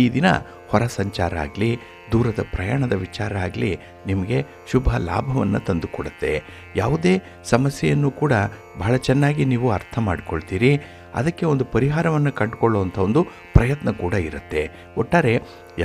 ಈ ದಿನ ಹೊರ ಸಂಚಾರ ಆಗಲಿ, ದೂರದ ಪ್ರಯಾಣದ ವಿಚಾರ ಆಗಲಿ ನಿಮಗೆ ಶುಭ ಲಾಭವನ್ನು ತಂದುಕೊಡುತ್ತೆ. ಯಾವುದೇ ಸಮಸ್ಯೆಯನ್ನು ಕೂಡ ಬಹಳ ಚೆನ್ನಾಗಿ ನೀವು ಅರ್ಥ ಮಾಡ್ಕೊಳ್ತೀರಿ. ಅದಕ್ಕೆ ಒಂದು ಪರಿಹಾರವನ್ನು ಕಂಡುಕೊಳ್ಳುವಂಥ ಒಂದು ಪ್ರಯತ್ನ ಕೂಡ ಇರುತ್ತೆ. ಒಟ್ಟಾರೆ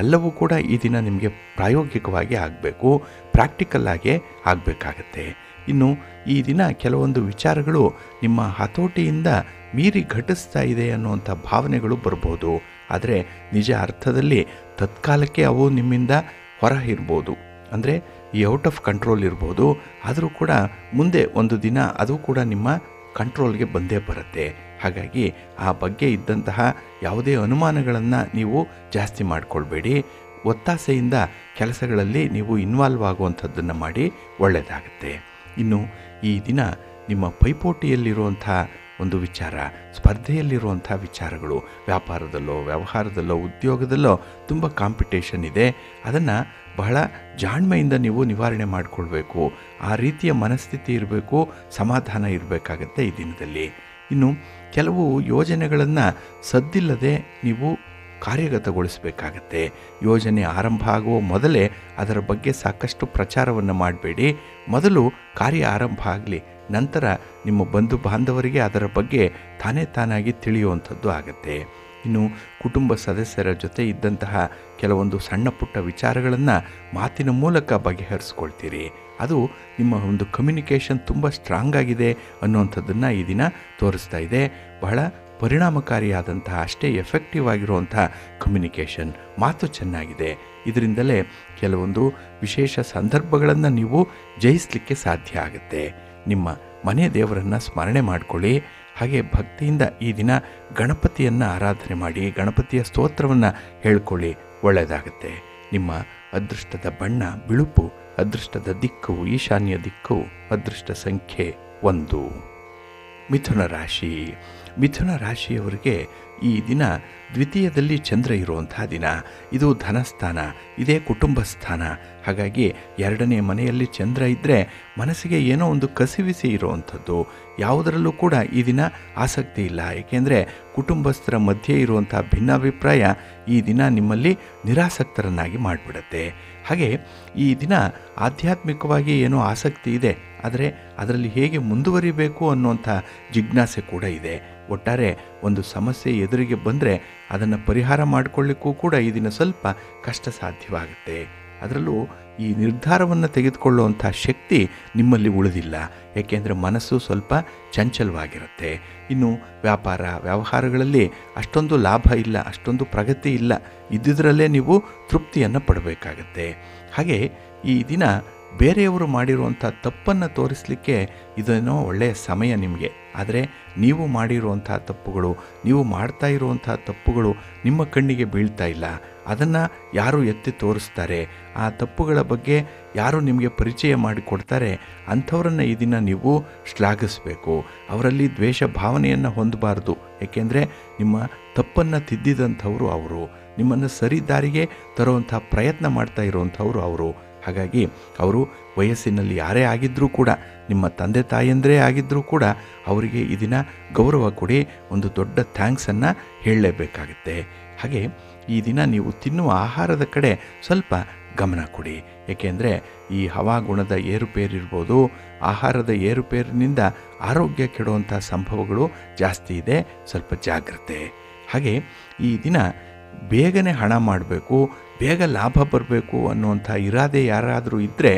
ಎಲ್ಲವೂ ಕೂಡ ಈ ದಿನ ನಿಮಗೆ ಪ್ರಾಯೋಗಿಕವಾಗಿ ಆಗಬೇಕು, ಪ್ರಾಕ್ಟಿಕಲ್ ಆಗೇ ಆಗಬೇಕಾಗತ್ತೆ. ಇನ್ನು ಈ ದಿನ ಕೆಲವೊಂದು ವಿಚಾರಗಳು ನಿಮ್ಮ ಹತೋಟಿಯಿಂದ ಮೀರಿ ಘಟಿಸ್ತಾ ಇದೆ ಅನ್ನುವಂಥ ಭಾವನೆಗಳು ಬರ್ಬೋದು. ಆದರೆ ನಿಜ ಅರ್ಥದಲ್ಲಿ ತತ್ಕಾಲಕ್ಕೆ ಅವು ನಿಮ್ಮಿಂದ ಹೊರ ಇರ್ಬೋದು. ಅಂದರೆ ಈ ಔಟ್ ಆಫ್ ಕಂಟ್ರೋಲ್ ಇರ್ಬೋದು. ಆದರೂ ಕೂಡ ಮುಂದೆ ಒಂದು ದಿನ ಅದು ಕೂಡ ನಿಮ್ಮ ಕಂಟ್ರೋಲ್ಗೆ ಬಂದೇ ಬರುತ್ತೆ. ಹಾಗಾಗಿ ಆ ಬಗ್ಗೆ ಇದ್ದಂತಹ ಯಾವುದೇ ಅನುಮಾನಗಳನ್ನು ನೀವು ಜಾಸ್ತಿ ಮಾಡಿಕೊಳ್ಬೇಡಿ. ಒತ್ತಾಸೆಯಿಂದ ಕೆಲಸಗಳಲ್ಲಿ ನೀವು ಇನ್ವಾಲ್ವ್ ಆಗುವಂಥದ್ದನ್ನು ಮಾಡಿ, ಒಳ್ಳೆಯದಾಗುತ್ತೆ. ಇನ್ನು ಈ ದಿನ ನಿಮ್ಮ ಪೈಪೋಟಿಯಲ್ಲಿರುವಂಥ ಒಂದು ವಿಚಾರ, ಸ್ಪರ್ಧೆಯಲ್ಲಿರುವಂಥ ವಿಚಾರಗಳು, ವ್ಯಾಪಾರದಲ್ಲೋ ವ್ಯವಹಾರದಲ್ಲೋ ಉದ್ಯೋಗದಲ್ಲೋ ತುಂಬ ಕಾಂಪಿಟೇಷನ್ ಇದೆ. ಅದನ್ನು ಬಹಳ ಜಾಣ್ಮೆಯಿಂದ ನೀವು ನಿವಾರಣೆ ಮಾಡಿಕೊಳ್ಬೇಕು. ಆ ರೀತಿಯ ಮನಸ್ಥಿತಿ ಇರಬೇಕು, ಸಮಾಧಾನ ಇರಬೇಕಾಗತ್ತೆ ಈ ದಿನದಲ್ಲಿ. ಇನ್ನು ಕೆಲವು ಯೋಜನೆಗಳನ್ನು ಸದ್ದಿಲ್ಲದೆ ನೀವು ಕಾರ್ಯಗತಗೊಳಿಸಬೇಕಾಗತ್ತೆ. ಯೋಜನೆ ಆರಂಭ ಆಗುವ ಮೊದಲೇ ಅದರ ಬಗ್ಗೆ ಸಾಕಷ್ಟು ಪ್ರಚಾರವನ್ನು ಮಾಡಬೇಡಿ. ಮೊದಲು ಕಾರ್ಯ ಆರಂಭ ಆಗಲಿ, ನಂತರ ನಿಮ್ಮ ಬಂಧು ಬಾಂಧವರಿಗೆ ಅದರ ಬಗ್ಗೆ ತಾನಾಗಿ ತಿಳಿಯುವಂಥದ್ದು ಆಗುತ್ತೆ. ಇನ್ನು ಕುಟುಂಬ ಸದಸ್ಯರ ಜೊತೆ ಇದ್ದಂತಹ ಕೆಲವೊಂದು ಸಣ್ಣ ಪುಟ್ಟ ವಿಚಾರಗಳನ್ನು ಮಾತಿನ ಮೂಲಕ ಬಗೆಹರಿಸ್ಕೊಳ್ತೀರಿ. ಅದು ನಿಮ್ಮ ಒಂದು ಕಮ್ಯುನಿಕೇಷನ್ ತುಂಬ ಸ್ಟ್ರಾಂಗ್ ಆಗಿದೆ ಅನ್ನುವಂಥದ್ದನ್ನು ಈ ದಿನ ತೋರಿಸ್ತಾ ಇದೆ. ಬಹಳ ಪರಿಣಾಮಕಾರಿಯಾದಂತಹ, ಅಷ್ಟೇ ಎಫೆಕ್ಟಿವ್ ಆಗಿರುವಂಥ ಕಮ್ಯುನಿಕೇಷನ್, ಮಾತು ಚೆನ್ನಾಗಿದೆ. ಇದರಿಂದಲೇ ಕೆಲವೊಂದು ವಿಶೇಷ ಸಂದರ್ಭಗಳನ್ನು ನೀವು ಜಯಿಸಲಿಕ್ಕೆ ಸಾಧ್ಯ ಆಗುತ್ತೆ. ನಿಮ್ಮ ಮನೆ ದೇವರನ್ನು ಸ್ಮರಣೆ ಮಾಡಿಕೊಳ್ಳಿ. ಹಾಗೆ ಭಕ್ತಿಯಿಂದ ಈ ದಿನ ಗಣಪತಿಯನ್ನು ಆರಾಧನೆ ಮಾಡಿ ಗಣಪತಿಯ ಸ್ತೋತ್ರವನ್ನು ಹೇಳ್ಕೊಳ್ಳಿ, ಒಳ್ಳೆಯದಾಗುತ್ತೆ. ನಿಮ್ಮ ಅದೃಷ್ಟದ ಬಣ್ಣ ಬಿಳುಪು, ಅದೃಷ್ಟದ ದಿಕ್ಕು ಈಶಾನ್ಯ ದಿಕ್ಕು, ಅದೃಷ್ಟ ಸಂಖ್ಯೆ 1. ಮಿಥುನ ರಾಶಿ. ಮಿಥುನ ರಾಶಿಯವರಿಗೆ ಈ ದಿನ ದ್ವಿತೀಯದಲ್ಲಿ ಚಂದ್ರ ಇರುವಂಥ ದಿನ. ಇದು ಧನಸ್ಥಾನ, ಇದೇ ಕುಟುಂಬ ಸ್ಥಾನ. ಹಾಗಾಗಿ 2ನೇ ಮನೆಯಲ್ಲಿ ಚಂದ್ರ ಇದ್ದರೆ ಮನಸ್ಸಿಗೆ ಏನೋ ಒಂದು ಕಸಿವಿಸಿ ಇರುವಂಥದ್ದು, ಯಾವುದರಲ್ಲೂ ಕೂಡ ಈ ದಿನ ಆಸಕ್ತಿ ಇಲ್ಲ. ಏಕೆಂದರೆ ಕುಟುಂಬಸ್ಥರ ಮಧ್ಯೆ ಇರುವಂಥ ಭಿನ್ನಾಭಿಪ್ರಾಯ ಈ ದಿನ ನಿಮ್ಮಲ್ಲಿ ನಿರಾಸಕ್ತರನ್ನಾಗಿ ಮಾಡಿಬಿಡುತ್ತೆ. ಹಾಗೆ ಈ ದಿನ ಆಧ್ಯಾತ್ಮಿಕವಾಗಿ ಏನೋ ಆಸಕ್ತಿ ಇದೆ, ಆದರೆ ಅದರಲ್ಲಿ ಹೇಗೆ ಮುಂದುವರಿಬೇಕು ಅನ್ನುವಂಥ ಜಿಜ್ಞಾಸೆ ಕೂಡ ಇದೆ. ಒಟ್ಟಾರೆ ಒಂದು ಸಮಸ್ಯೆ ಎದುರಿಗೆ ಬಂದರೆ ಅದನ್ನು ಪರಿಹಾರ ಮಾಡಿಕೊಳ್ಳಿಕ್ಕೂ ಕೂಡ ಈ ದಿನ ಸ್ವಲ್ಪ ಕಷ್ಟ ಸಾಧ್ಯವಾಗುತ್ತೆ. ಅದರಲ್ಲೂ ಈ ನಿರ್ಧಾರವನ್ನು ತೆಗೆದುಕೊಳ್ಳುವಂಥ ಶಕ್ತಿ ನಿಮ್ಮಲ್ಲಿ ಉಳಿದಿಲ್ಲ. ಏಕೆಂದರೆ ಮನಸ್ಸು ಸ್ವಲ್ಪ ಚಂಚಲವಾಗಿರುತ್ತೆ. ಇನ್ನು ವ್ಯವಹಾರಗಳಲ್ಲಿ ಅಷ್ಟೊಂದು ಲಾಭ ಇಲ್ಲ, ಅಷ್ಟೊಂದು ಪ್ರಗತಿ ಇಲ್ಲ. ಇದ್ದುದರಲ್ಲೇ ನೀವು ತೃಪ್ತಿಯನ್ನು ಪಡಬೇಕಾಗತ್ತೆ. ಹಾಗೆ ಈ ದಿನ ಬೇರೆಯವರು ಮಾಡಿರುವಂಥ ತಪ್ಪನ್ನು ತೋರಿಸಲಿಕ್ಕೆ ಇದನ್ನೋ ಒಳ್ಳೆಯ ಸಮಯ ನಿಮಗೆ. ಆದರೆ ನೀವು ಮಾಡಿರುವಂಥ ತಪ್ಪುಗಳು, ನೀವು ಮಾಡ್ತಾ ಇರುವಂಥ ತಪ್ಪುಗಳು ನಿಮ್ಮ ಕಣ್ಣಿಗೆ ಬೀಳ್ತಾ ಇಲ್ಲ. ಅದನ್ನು ಯಾರು ಎತ್ತಿ ತೋರಿಸ್ತಾರೆ, ಆ ತಪ್ಪುಗಳ ಬಗ್ಗೆ ಯಾರು ನಿಮಗೆ ಪರಿಚಯ ಮಾಡಿಕೊಡ್ತಾರೆ, ಅಂಥವರನ್ನು ಈ ದಿನ ನೀವು ಶ್ಲಾಘಿಸಬೇಕು. ಅವರಲ್ಲಿ ದ್ವೇಷ ಭಾವನೆಯನ್ನು ಹೊಂದಬಾರ್ದು. ಏಕೆಂದರೆ ನಿಮ್ಮ ತಪ್ಪನ್ನು ತಿದ್ದಿದಂಥವರು ಅವರು, ನಿಮ್ಮನ್ನು ಸರಿ ದಾರಿಗೆ ತರುವಂಥ ಪ್ರಯತ್ನ ಮಾಡ್ತಾ ಇರುವಂಥವ್ರು ಅವರು. ಹಾಗಾಗಿ ಅವರು ವಯಸ್ಸಿನಲ್ಲಿ ಯಾರೇ ಆಗಿದ್ದರೂ ಕೂಡ, ನಿಮ್ಮ ತಂದೆ ತಾಯಂದ್ರೇ ಆಗಿದ್ದರೂ ಕೂಡ ಅವರಿಗೆ ಈ ದಿನ ಗೌರವ ಕೊಡಿ, ಒಂದು ದೊಡ್ಡ ಥ್ಯಾಂಕ್ಸನ್ನು ಹೇಳಲೇಬೇಕಾಗುತ್ತೆ. ಹಾಗೆ ಈ ದಿನ ನೀವು ತಿನ್ನುವ ಆಹಾರದ ಕಡೆ ಸ್ವಲ್ಪ ಗಮನ ಕೊಡಿ. ಏಕೆಂದರೆ ಈ ಹವಾಗುಣದ ಏರುಪೇರಿರ್ಬೋದು, ಆಹಾರದ ಏರುಪೇರಿನಿಂದ ಆರೋಗ್ಯ ಕೆಡುವಂಥ ಸಂಭವಗಳು ಜಾಸ್ತಿ ಇದೆ, ಸ್ವಲ್ಪ ಜಾಗ್ರತೆ. ಹಾಗೆ ಈ ದಿನ ಬೇಗನೆ ಹಣ ಮಾಡಬೇಕು, ಬೇಗ ಲಾಭ ಬರಬೇಕು ಅನ್ನುವಂಥ ಇರಾದೆ ಯಾರಾದರೂ ಇದ್ದರೆ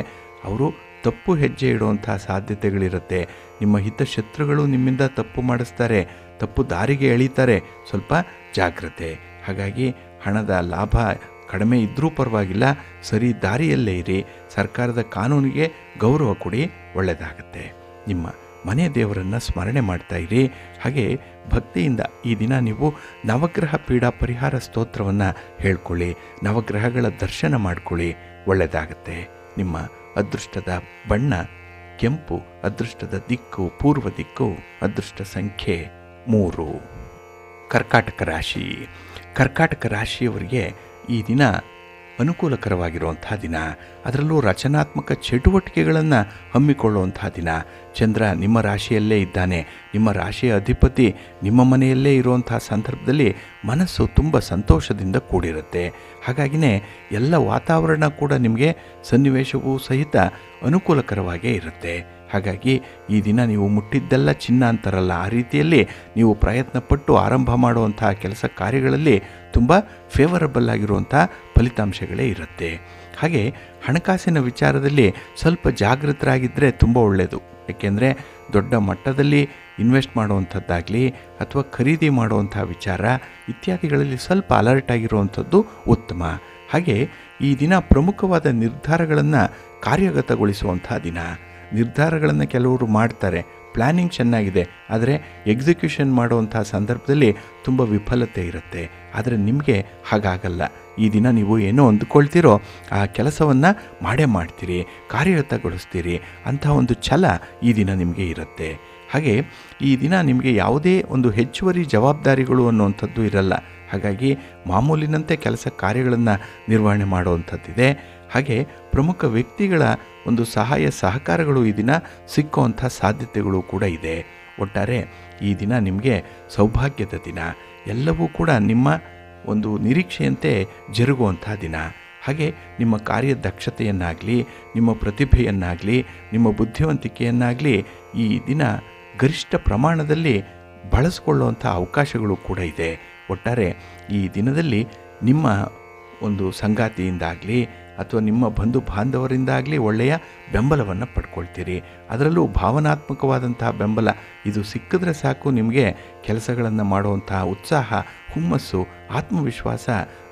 ಅವರು ತಪ್ಪು ಹೆಜ್ಜೆ ಇಡುವಂಥ ಸಾಧ್ಯತೆಗಳಿರುತ್ತೆ. ನಿಮ್ಮ ಹಿತಶತ್ರುಗಳು ನಿಮ್ಮಿಂದ ತಪ್ಪು ಮಾಡಿಸ್ತಾರೆ, ತಪ್ಪು ದಾರಿಗೆ ಎಳೀತಾರೆ, ಸ್ವಲ್ಪ ಜಾಗ್ರತೆ. ಹಾಗಾಗಿ ಹಣದ ಲಾಭ ಕಡಿಮೆ ಇದ್ದರೂ ಪರವಾಗಿಲ್ಲ, ಸರಿ ದಾರಿಯಲ್ಲೇ ಇರಿ, ಸರ್ಕಾರದ ಕಾನೂನಿಗೆ ಗೌರವ ಕೊಡಿ, ಒಳ್ಳೆಯದಾಗತ್ತೆ. ನಿಮ್ಮ ಮನೆ ದೇವರನ್ನು ಸ್ಮರಣೆ ಮಾಡ್ತಾ ಇರಿ. ಹಾಗೆ ಭಕ್ತಿಯಿಂದ ಈ ದಿನ ನೀವು ನವಗ್ರಹ ಪೀಡಾ ಪರಿಹಾರ ಸ್ತೋತ್ರವನ್ನು ಹೇಳ್ಕೊಳ್ಳಿ, ನವಗ್ರಹಗಳ ದರ್ಶನ ಮಾಡ್ಕೊಳ್ಳಿ, ಒಳ್ಳೆಯದಾಗತ್ತೆ. ನಿಮ್ಮ ಅದೃಷ್ಟದ ಬಣ್ಣ ಕೆಂಪು, ಅದೃಷ್ಟದ ದಿಕ್ಕು ಪೂರ್ವ ದಿಕ್ಕು, ಅದೃಷ್ಟ ಸಂಖ್ಯೆ 3. ಕರ್ಕಾಟಕ ರಾಶಿ. ಕರ್ಕಾಟಕ ರಾಶಿಯವರಿಗೆ ಈ ದಿನ ಅನುಕೂಲಕರವಾಗಿರುವಂಥ ದಿನ. ಅದರಲ್ಲೂ ರಚನಾತ್ಮಕ ಚಟುವಟಿಕೆಗಳನ್ನು ಹಮ್ಮಿಕೊಳ್ಳುವಂಥ ದಿನ. ಚಂದ್ರ ನಿಮ್ಮ ರಾಶಿಯಲ್ಲೇ ಇದ್ದಾನೆ, ನಿಮ್ಮ ರಾಶಿಯ ಅಧಿಪತಿ ನಿಮ್ಮ ಮನೆಯಲ್ಲೇ ಇರುವಂಥ ಸಂದರ್ಭದಲ್ಲಿ ಮನಸ್ಸು ತುಂಬ ಸಂತೋಷದಿಂದ ಕೂಡಿರುತ್ತೆ. ಹಾಗಾಗಿನೇ ಎಲ್ಲ ವಾತಾವರಣ ಕೂಡ ನಿಮಗೆ ಸನ್ನಿವೇಶವೂ ಸಹಿತ ಅನುಕೂಲಕರವಾಗೇ ಇರುತ್ತೆ. ಹಾಗಾಗಿ ಈ ದಿನ ನೀವು ಮುಟ್ಟಿದ್ದೆಲ್ಲ ಚಿನ್ನ ಅಂತಾರಲ್ಲ, ಆ ರೀತಿಯಲ್ಲಿ ನೀವು ಪ್ರಯತ್ನಪಟ್ಟು ಆರಂಭ ಮಾಡುವಂಥ ಕೆಲಸ ಕಾರ್ಯಗಳಲ್ಲಿ ತುಂಬ ಫೇವರಬಲ್ ಆಗಿರುವಂಥ ಫಲಿತಾಂಶಗಳೇ ಇರುತ್ತೆ. ಹಾಗೆ ಹಣಕಾಸಿನ ವಿಚಾರದಲ್ಲಿ ಸ್ವಲ್ಪ ಜಾಗೃತರಾಗಿದ್ದರೆ ತುಂಬ ಒಳ್ಳೆಯದು. ಏಕೆಂದರೆ ದೊಡ್ಡ ಮಟ್ಟದಲ್ಲಿ ಇನ್ವೆಸ್ಟ್ ಮಾಡುವಂಥದ್ದಾಗಲಿ ಅಥವಾ ಖರೀದಿ ಮಾಡುವಂಥ ವಿಚಾರ ಇತ್ಯಾದಿಗಳಲ್ಲಿ ಸ್ವಲ್ಪ ಅಲರ್ಟ್ ಆಗಿರುವಂಥದ್ದು ಉತ್ತಮ. ಹಾಗೆ ಈ ದಿನ ಪ್ರಮುಖವಾದ ನಿರ್ಧಾರಗಳನ್ನು ಕಾರ್ಯಗತಗೊಳಿಸುವಂಥ ದಿನ. ನಿರ್ಧಾರಗಳನ್ನು ಕೆಲವರು ಮಾಡ್ತಾರೆ, ಪ್ಲ್ಯಾನಿಂಗ್ ಚೆನ್ನಾಗಿದೆ, ಆದರೆ ಎಕ್ಸಿಕ್ಯೂಷನ್ ಮಾಡುವಂಥ ಸಂದರ್ಭದಲ್ಲಿ ತುಂಬ ವಿಫಲತೆ ಇರುತ್ತೆ. ಆದರೆ ನಿಮಗೆ ಹಾಗಾಗಲ್ಲ. ಈ ದಿನ ನೀವು ಏನೋ ಅಂದುಕೊಳ್ತೀರೋ ಆ ಕೆಲಸವನ್ನು ಮಾಡೇ ಮಾಡ್ತೀರಿ, ಕಾರ್ಯಗತಗೊಳಿಸ್ತೀರಿ, ಅಂಥ ಒಂದು ಛಲ ಈ ದಿನ ನಿಮಗೆ ಇರುತ್ತೆ. ಹಾಗೆ ಈ ದಿನ ನಿಮಗೆ ಯಾವುದೇ ಒಂದು ಹೆಚ್ಚುವರಿ ಜವಾಬ್ದಾರಿಗಳು ಅನ್ನುವಂಥದ್ದು ಇರಲ್ಲ. ಹಾಗಾಗಿ ಮಾಮೂಲಿನಂತೆ ಕೆಲಸ ಕಾರ್ಯಗಳನ್ನು ನಿರ್ವಹಣೆ ಮಾಡುವಂಥದ್ದಿದೆ. ಹಾಗೆ ಪ್ರಮುಖ ವ್ಯಕ್ತಿಗಳ ಒಂದು ಸಹಾಯ ಸಹಕಾರಗಳು ಈ ದಿನ ಸಿಕ್ಕುವಂಥ ಸಾಧ್ಯತೆಗಳು ಕೂಡ ಇದೆ. ಒಟ್ಟಾರೆ ಈ ದಿನ ನಿಮಗೆ ಸೌಭಾಗ್ಯದ ದಿನ. ಎಲ್ಲವೂ ಕೂಡ ನಿಮ್ಮ ಒಂದು ನಿರೀಕ್ಷೆಯಂತೆ ಜರುಗುವಂಥ ದಿನ. ಹಾಗೆ ನಿಮ್ಮ ಕಾರ್ಯದಕ್ಷತೆಯನ್ನಾಗಲಿ, ನಿಮ್ಮ ಪ್ರತಿಭೆಯನ್ನಾಗಲಿ, ನಿಮ್ಮ ಬುದ್ಧಿವಂತಿಕೆಯನ್ನಾಗಲಿ ಈ ದಿನ ಗರಿಷ್ಠ ಪ್ರಮಾಣದಲ್ಲಿ ಬಳಸಿಕೊಳ್ಳುವಂಥ ಅವಕಾಶಗಳು ಕೂಡ ಇದೆ. ಒಟ್ಟಾರೆ ಈ ದಿನದಲ್ಲಿ ನಿಮ್ಮ ಒಂದು ಸಂಗಾತಿಯಿಂದಾಗಲಿ ಅಥವಾ ನಿಮ್ಮ ಬಂಧು ಬಾಂಧವರಿಂದಾಗಲಿ ಒಳ್ಳೆಯ ಬೆಂಬಲವನ್ನು ಪಡ್ಕೊಳ್ತೀರಿ. ಅದರಲ್ಲೂ ಭಾವನಾತ್ಮಕವಾದಂತಹ ಬೆಂಬಲ ಇದು ಸಿಕ್ಕಿದ್ರೆ ಸಾಕು, ನಿಮಗೆ ಕೆಲಸಗಳನ್ನು ಮಾಡುವಂತಹ ಉತ್ಸಾಹ, ಹುಮ್ಮಸ್ಸು, ಆತ್ಮವಿಶ್ವಾಸ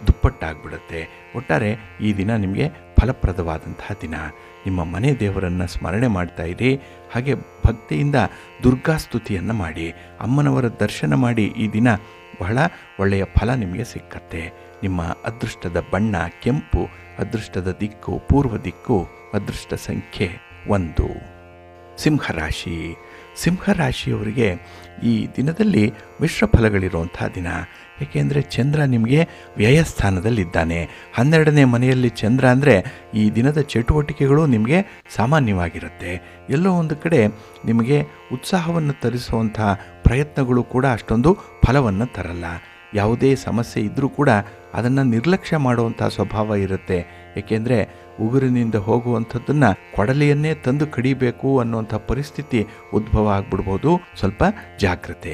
ದುಪ್ಪಟ್ಟಾಗ್ಬಿಡುತ್ತೆ. ಒಟ್ಟಾರೆ ಈ ದಿನ ನಿಮಗೆ ಫಲಪ್ರದವಾದಂತಹ ದಿನ. ನಿಮ್ಮ ಮನೆ ದೇವರನ್ನು ಸ್ಮರಣೆ ಮಾಡ್ತಾ ಇರಿ. ಹಾಗೆ ಭಕ್ತಿಯಿಂದ ದುರ್ಗಾ ಸ್ತುತಿಯನ್ನು ಮಾಡಿ, ಅಮ್ಮನವರ ದರ್ಶನ ಮಾಡಿ. ಈ ದಿನ ಬಹಳ ಒಳ್ಳೆಯ ಫಲ ನಿಮಗೆ ಸಿಕ್ಕತ್ತೆ. ನಿಮ್ಮ ಅದೃಷ್ಟದ ಬಣ್ಣ ಕೆಂಪು, ಅದೃಷ್ಟದ ದಿಕ್ಕು ಪೂರ್ವ ದಿಕ್ಕು, ಅದೃಷ್ಟ ಸಂಖ್ಯೆ 1. ಸಿಂಹರಾಶಿ. ಸಿಂಹರಾಶಿಯವರಿಗೆ ಈ ದಿನದಲ್ಲಿ ಮಿಶ್ರ ಫಲಗಳಿರುವಂಥ ದಿನ. ಏಕೆಂದರೆ ಚಂದ್ರ ನಿಮಗೆ ವ್ಯಯಸ್ಥಾನದಲ್ಲಿದ್ದಾನೆ. 12ನೇ ಮನೆಯಲ್ಲಿ ಚಂದ್ರ ಅಂದರೆ ಈ ದಿನದ ಚಟುವಟಿಕೆಗಳು ನಿಮಗೆ ಸಾಮಾನ್ಯವಾಗಿರುತ್ತೆ. ಎಲ್ಲೋ ಒಂದು ಕಡೆ ನಿಮಗೆ ಉತ್ಸಾಹವನ್ನು ತರಿಸುವಂಥ ಪ್ರಯತ್ನಗಳು ಕೂಡ ಅಷ್ಟೊಂದು ಫಲವನ್ನು ತರಲ್ಲ. ಯಾವುದೇ ಸಮಸ್ಯೆ ಇದ್ದರೂ ಕೂಡ ಅದನ್ನು ನಿರ್ಲಕ್ಷ್ಯ ಮಾಡುವಂಥ ಸ್ವಭಾವ ಇರುತ್ತೆ. ಏಕೆಂದರೆ ಉಗುರಿನಿಂದ ಹೋಗುವಂಥದ್ದನ್ನು ಕೊಡಲಿಯನ್ನೇ ತಂದು ಕಡಿಬೇಕು ಅನ್ನುವಂಥ ಪರಿಸ್ಥಿತಿ ಉದ್ಭವ ಆಗ್ಬಿಡ್ಬೋದು. ಸ್ವಲ್ಪ ಜಾಗ್ರತೆ.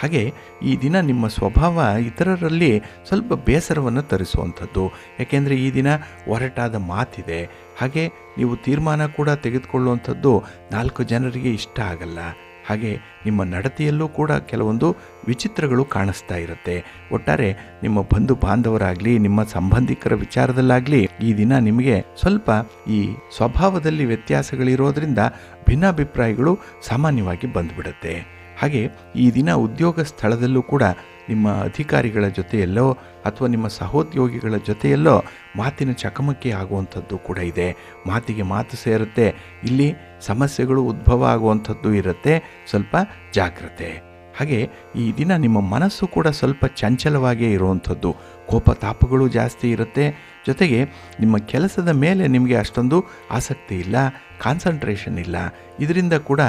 ಹಾಗೆ ಈ ದಿನ ನಿಮ್ಮ ಸ್ವಭಾವ ಇತರರಲ್ಲಿ ಸ್ವಲ್ಪ ಬೇಸರವನ್ನು ತರಿಸುವಂಥದ್ದು. ಏಕೆಂದರೆ ಈ ದಿನ ಒರಟಾದ ಮಾತಿದೆ. ಹಾಗೆ ನೀವು ತೀರ್ಮಾನ ಕೂಡ ತೆಗೆದುಕೊಳ್ಳುವಂಥದ್ದು 4 ಜನರಿಗೆ ಇಷ್ಟ ಆಗಲ್ಲ. ಹಾಗೆ ನಿಮ್ಮ ನಡತೆಯಲ್ಲೂ ಕೂಡ ಕೆಲವೊಂದು ವಿಚಿತ್ರಗಳು ಕಾಣಿಸ್ತಾ ಇರುತ್ತೆ. ಒಟ್ಟಾರೆ ನಿಮ್ಮ ಬಂಧು ಬಾಂಧವರಾಗಲಿ, ನಿಮ್ಮ ಸಂಬಂಧಿಕರ ವಿಚಾರದಲ್ಲಾಗಲಿ ಈ ದಿನ ನಿಮಗೆ ಸ್ವಲ್ಪ ಈ ಸ್ವಭಾವದಲ್ಲಿ ವ್ಯತ್ಯಾಸಗಳಿರೋದ್ರಿಂದ ಭಿನ್ನಾಭಿಪ್ರಾಯಗಳು ಸಾಮಾನ್ಯವಾಗಿ ಬಂದುಬಿಡುತ್ತೆ. ಹಾಗೆ ಈ ದಿನ ಉದ್ಯೋಗ ಸ್ಥಳದಲ್ಲೂ ಕೂಡ ನಿಮ್ಮ ಅಧಿಕಾರಿಗಳ ಜೊತೆಯಲ್ಲೋ ಅಥವಾ ನಿಮ್ಮ ಸಹೋದ್ಯೋಗಿಗಳ ಜೊತೆಯಲ್ಲೋ ಮಾತಿನ ಚಕಮಕಿ ಆಗುವಂಥದ್ದು ಕೂಡ ಇದೆ. ಮಾತಿಗೆ ಮಾತು ಸೇರುತ್ತೆ. ಇಲ್ಲಿ ಸಮಸ್ಯೆಗಳು ಉದ್ಭವ ಆಗುವಂಥದ್ದು ಇರುತ್ತೆ. ಸ್ವಲ್ಪ ಜಾಗ್ರತೆ. ಹಾಗೆ ಈ ದಿನ ನಿಮ್ಮ ಮನಸ್ಸು ಕೂಡ ಸ್ವಲ್ಪ ಚಂಚಲವಾಗಿಯೇ ಇರುವಂಥದ್ದು. ಕೋಪ ತಾಪಗಳು ಜಾಸ್ತಿ ಇರುತ್ತೆ. ಜೊತೆಗೆ ನಿಮ್ಮ ಕೆಲಸದ ಮೇಲೆ ನಿಮಗೆ ಅಷ್ಟೊಂದು ಆಸಕ್ತಿ ಇಲ್ಲ, ಕಾನ್ಸಂಟ್ರೇಷನ್ ಇಲ್ಲ. ಇದರಿಂದ ಕೂಡ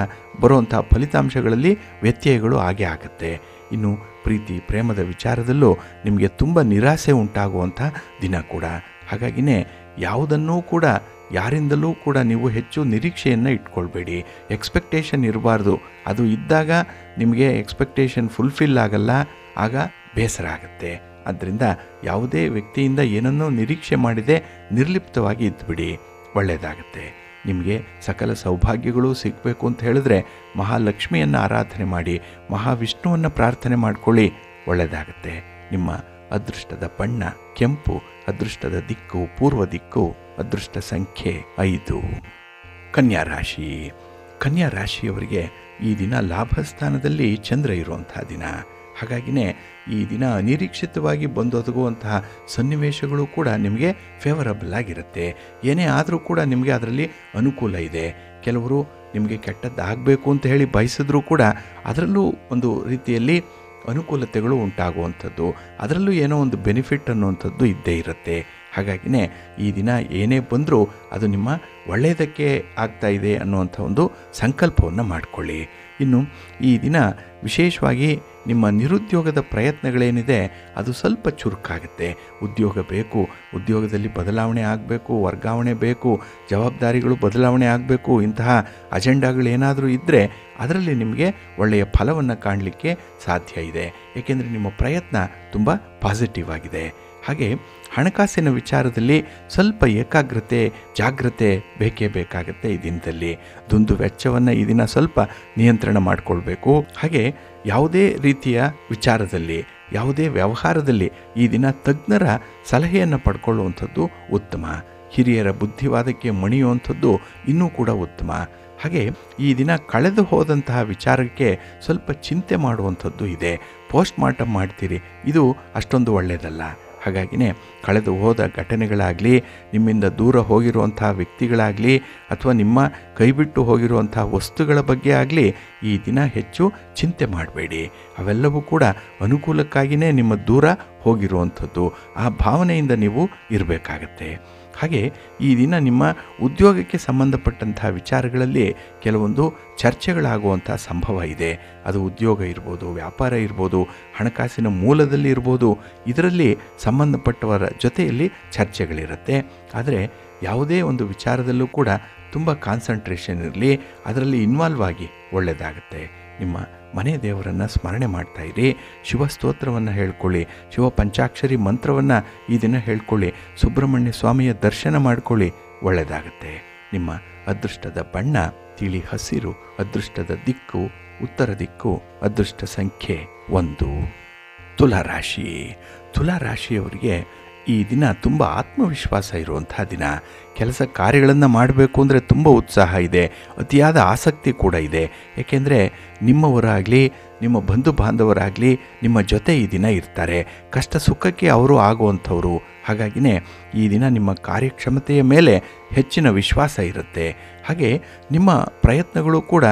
ಬರುವಂಥ ಫಲಿತಾಂಶಗಳಲ್ಲಿ ವ್ಯತ್ಯಯಗಳು ಆಗೇ ಆಗುತ್ತೆ. ಇನ್ನು ಪ್ರೀತಿ ಪ್ರೇಮದ ವಿಚಾರದಲ್ಲೂ ನಿಮಗೆ ತುಂಬ ನಿರಾಸೆ ಉಂಟಾಗುವಂಥ ದಿನ ಕೂಡ. ಹಾಗಾಗಿನೇ ಯಾವುದನ್ನೂ ಕೂಡ ಯಾರಿಂದಲೂ ಕೂಡ ನೀವು ಹೆಚ್ಚು ನಿರೀಕ್ಷೆಯನ್ನು ಇಟ್ಕೊಳ್ಬೇಡಿ. ಎಕ್ಸ್ಪೆಕ್ಟೇಷನ್ ಇರಬಾರ್ದು. ಅದು ಇದ್ದಾಗ ನಿಮಗೆ ಎಕ್ಸ್ಪೆಕ್ಟೇಷನ್ ಫುಲ್ಫಿಲ್ ಆಗಲ್ಲ, ಆಗ ಬೇಸರ ಆಗುತ್ತೆ. ಆದ್ದರಿಂದ ಯಾವುದೇ ವ್ಯಕ್ತಿಯಿಂದ ಏನನ್ನೋ ನಿರೀಕ್ಷೆ ಮಾಡಿದೆ ನಿರ್ಲಿಪ್ತವಾಗಿ ಇದ್ದುಬಿಡಿ, ಒಳ್ಳೆಯದಾಗುತ್ತೆ. ನಿಮಗೆ ಸಕಲ ಸೌಭಾಗ್ಯಗಳು ಸಿಗಬೇಕು ಅಂತ ಹೇಳಿದ್ರೆ ಮಹಾಲಕ್ಷ್ಮಿಯನ್ನು ಆರಾಧನೆ ಮಾಡಿ, ಮಹಾವಿಷ್ಣುವನ್ನು ಪ್ರಾರ್ಥನೆ ಮಾಡಿಕೊಳ್ಳಿ, ಒಳ್ಳೆಯದಾಗುತ್ತೆ. ನಿಮ್ಮ ಅದೃಷ್ಟದ ಬಣ್ಣ ಕೆಂಪು, ಅದೃಷ್ಟದ ದಿಕ್ಕು ಪೂರ್ವ ದಿಕ್ಕು, ಅದೃಷ್ಟ ಸಂಖ್ಯೆ 5. ಕನ್ಯಾ ರಾಶಿ. ಕನ್ಯಾ ರಾಶಿಯವರಿಗೆ ಈ ದಿನ ಲಾಭಸ್ಥಾನದಲ್ಲಿ ಚಂದ್ರ ಇರುವಂಥ ದಿನ. ಹಾಗಾಗಿನೇ ಈ ದಿನ ಅನಿರೀಕ್ಷಿತವಾಗಿ ಬಂದೊದಗುವಂತಹ ಸನ್ನಿವೇಶಗಳು ಕೂಡ ನಿಮಗೆ ಫೇವರಬಲ್ ಆಗಿರುತ್ತೆ. ಏನೇ ಆದರೂ ಕೂಡ ನಿಮಗೆ ಅದರಲ್ಲಿ ಅನುಕೂಲ ಇದೆ. ಕೆಲವರು ನಿಮಗೆ ಕೆಟ್ಟದ್ದಾಗಬೇಕು ಅಂತ ಹೇಳಿ ಬಯಸಿದ್ರೂ ಕೂಡ ಅದರಲ್ಲೂ ಒಂದು ರೀತಿಯಲ್ಲಿ ಅನುಕೂಲತೆಗಳು ಉಂಟಾಗುವಂಥದ್ದು, ಅದರಲ್ಲೂ ಏನೋ ಒಂದು ಬೆನಿಫಿಟ್ ಅನ್ನುವಂಥದ್ದು ಇದ್ದೇ ಇರುತ್ತೆ. ಹಾಗಾಗಿನೇ ಈ ದಿನ ಏನೇ ಬಂದರೂ ಅದು ನಿಮ್ಮ ಒಳ್ಳೆಯದಕ್ಕೆ ಆಗ್ತಾ ಇದೆ ಅನ್ನುವಂಥ ಒಂದು ಸಂಕಲ್ಪವನ್ನು ಮಾಡಿಕೊಳ್ಳಿ. ಇನ್ನು ಈ ದಿನ ವಿಶೇಷವಾಗಿ ನಿಮ್ಮ ನಿರುದ್ಯೋಗದ ಪ್ರಯತ್ನಗಳೇನಿದೆ ಅದು ಸ್ವಲ್ಪ ಚುರುಕಾಗುತ್ತೆ. ಉದ್ಯೋಗ ಬೇಕು, ಉದ್ಯೋಗದಲ್ಲಿ ಬದಲಾವಣೆ ಆಗಬೇಕು, ವರ್ಗಾವಣೆ ಬೇಕು, ಜವಾಬ್ದಾರಿಗಳು ಬದಲಾವಣೆ ಆಗಬೇಕು. ಇಂತಹ ಅಜೆಂಡಾಗಳೇನಾದರೂ ಇದ್ದರೆ ಅದರಲ್ಲಿ ನಿಮಗೆ ಒಳ್ಳೆಯ ಫಲವನ್ನು ಕಾಣಲಿಕ್ಕೆ ಸಾಧ್ಯ ಇದೆ. ಏಕೆಂದರೆ ನಿಮ್ಮ ಪ್ರಯತ್ನ ತುಂಬ ಪಾಸಿಟಿವ್ ಆಗಿದೆ. ಹಾಗೆ ಹಣಕಾಸಿನ ವಿಚಾರದಲ್ಲಿ ಸ್ವಲ್ಪ ಏಕಾಗ್ರತೆ ಜಾಗ್ರತೆ ಬೇಕೇ ಬೇಕಾಗುತ್ತೆ. ಈ ದಿನದಲ್ಲಿ ದುಂದು ವೆಚ್ಚವನ್ನು ಈ ದಿನ ಸ್ವಲ್ಪ ನಿಯಂತ್ರಣ ಮಾಡಿಕೊಳ್ಬೇಕು. ಹಾಗೆ ಯಾವುದೇ ರೀತಿಯ ವಿಚಾರದಲ್ಲಿ, ಯಾವುದೇ ವ್ಯವಹಾರದಲ್ಲಿ ಈ ದಿನ ತಜ್ಞರ ಸಲಹೆಯನ್ನು ಪಡ್ಕೊಳ್ಳುವಂಥದ್ದು ಉತ್ತಮ. ಹಿರಿಯರ ಬುದ್ಧಿವಾದಕ್ಕೆ ಮಣಿಯುವಂಥದ್ದು ಇನ್ನೂ ಕೂಡ ಉತ್ತಮ. ಹಾಗೆ ಈ ದಿನ ಕಳೆದು ಹೋದಂತಹ ವಿಚಾರಕ್ಕೆ ಸ್ವಲ್ಪ ಚಿಂತೆ ಮಾಡುವಂಥದ್ದು ಇದೆ. ಪೋಸ್ಟ್ ಮಾರ್ಟಮ್ ಮಾಡ್ತೀರಿ, ಇದು ಅಷ್ಟೊಂದು ಒಳ್ಳೆಯದಲ್ಲ. ಹಾಗಾಗಿನೇ ಕಳೆದು ಹೋದ ಘಟನೆಗಳಾಗಲಿ, ನಿಮ್ಮಿಂದ ದೂರ ಹೋಗಿರುವಂಥ ವ್ಯಕ್ತಿಗಳಾಗಲಿ, ಅಥವಾ ನಿಮ್ಮ ಕೈಬಿಟ್ಟು ಹೋಗಿರುವಂಥ ವಸ್ತುಗಳ ಬಗ್ಗೆ ಆಗಲಿ ಈ ದಿನ ಹೆಚ್ಚು ಚಿಂತೆ ಮಾಡಬೇಡಿ. ಅವೆಲ್ಲವೂ ಕೂಡ ಅನುಕೂಲಕ್ಕಾಗಿಯೇ ನಿಮ್ಮ ದೂರ ಹೋಗಿರುವಂಥದ್ದು. ಆ ಭಾವನೆಯಿಂದ ನೀವು ಇರಬೇಕಾಗತ್ತೆ. ಹಾಗೆ ಈ ದಿನ ನಿಮ್ಮ ಉದ್ಯೋಗಕ್ಕೆ ಸಂಬಂಧಪಟ್ಟಂಥ ವಿಚಾರಗಳಲ್ಲಿ ಕೆಲವೊಂದು ಚರ್ಚೆಗಳಾಗುವಂಥ ಸಂಭವ ಇದೆ. ಅದು ಉದ್ಯೋಗ ಇರ್ಬೋದು, ವ್ಯಾಪಾರ ಇರ್ಬೋದು, ಹಣಕಾಸಿನ ಮೂಲದಲ್ಲಿ ಇರ್ಬೋದು. ಇದರಲ್ಲಿ ಸಂಬಂಧಪಟ್ಟವರ ಜೊತೆಯಲ್ಲಿ ಚರ್ಚೆಗಳಿರುತ್ತೆ. ಆದರೆ ಯಾವುದೇ ಒಂದು ವಿಚಾರದಲ್ಲೂ ಕೂಡ ತುಂಬ ಕಾನ್ಸಂಟ್ರೇಷನ್ ಇರಲಿ, ಅದರಲ್ಲಿ ಇನ್ವಾಲ್ವ್ ಆಗಿ ಒಳ್ಳೆಯದಾಗುತ್ತೆ. ನಿಮ್ಮ ಮನೆ ದೇವರನ್ನು ಸ್ಮರಣೆ ಮಾಡ್ತಾ ಇರಿ. ಶಿವ ಸ್ತೋತ್ರವನ್ನು ಹೇಳ್ಕೊಳ್ಳಿ, ಶಿವ ಪಂಚಾಕ್ಷರಿ ಮಂತ್ರವನ್ನು ಈ ದಿನ ಹೇಳ್ಕೊಳ್ಳಿ, ಸುಬ್ರಹ್ಮಣ್ಯ ಸ್ವಾಮಿಯ ದರ್ಶನ ಮಾಡಿಕೊಳ್ಳಿ, ಒಳ್ಳೆಯದಾಗುತ್ತೆ. ನಿಮ್ಮ ಅದೃಷ್ಟದ ಬಣ್ಣ ತಿಳಿ ಹಸಿರು, ಅದೃಷ್ಟದ ದಿಕ್ಕು ಉತ್ತರ ದಿಕ್ಕು, ಅದೃಷ್ಟ ಸಂಖ್ಯೆ 1. ತುಲಾರಾಶಿ. ತುಲಾರಾಶಿಯವರಿಗೆ ಈ ದಿನ ತುಂಬ ಆತ್ಮವಿಶ್ವಾಸ ಇರುವಂತಹ ದಿನ. ಕೆಲಸ ಕಾರ್ಯಗಳನ್ನು ಮಾಡಬೇಕು ಅಂದರೆ ತುಂಬ ಉತ್ಸಾಹ ಇದೆ, ಅತಿಯಾದ ಆಸಕ್ತಿ ಕೂಡ ಇದೆ. ಏಕೆಂದರೆ ನಿಮ್ಮವರಾಗಲಿ, ನಿಮ್ಮ ಬಂಧು ಬಾಂಧವರಾಗಲಿ ನಿಮ್ಮ ಜೊತೆ ಈ ದಿನ ಇರ್ತಾರೆ. ಕಷ್ಟ ಸುಖಕ್ಕೆ ಅವರು ಆಗುವಂಥವ್ರು. ಹಾಗಾಗಿನೇ ಈ ದಿನ ನಿಮ್ಮ ಕಾರ್ಯಕ್ಷಮತೆಯ ಮೇಲೆ ಹೆಚ್ಚಿನ ವಿಶ್ವಾಸ ಇರುತ್ತೆ. ಹಾಗೆ ನಿಮ್ಮ ಪ್ರಯತ್ನಗಳು ಕೂಡ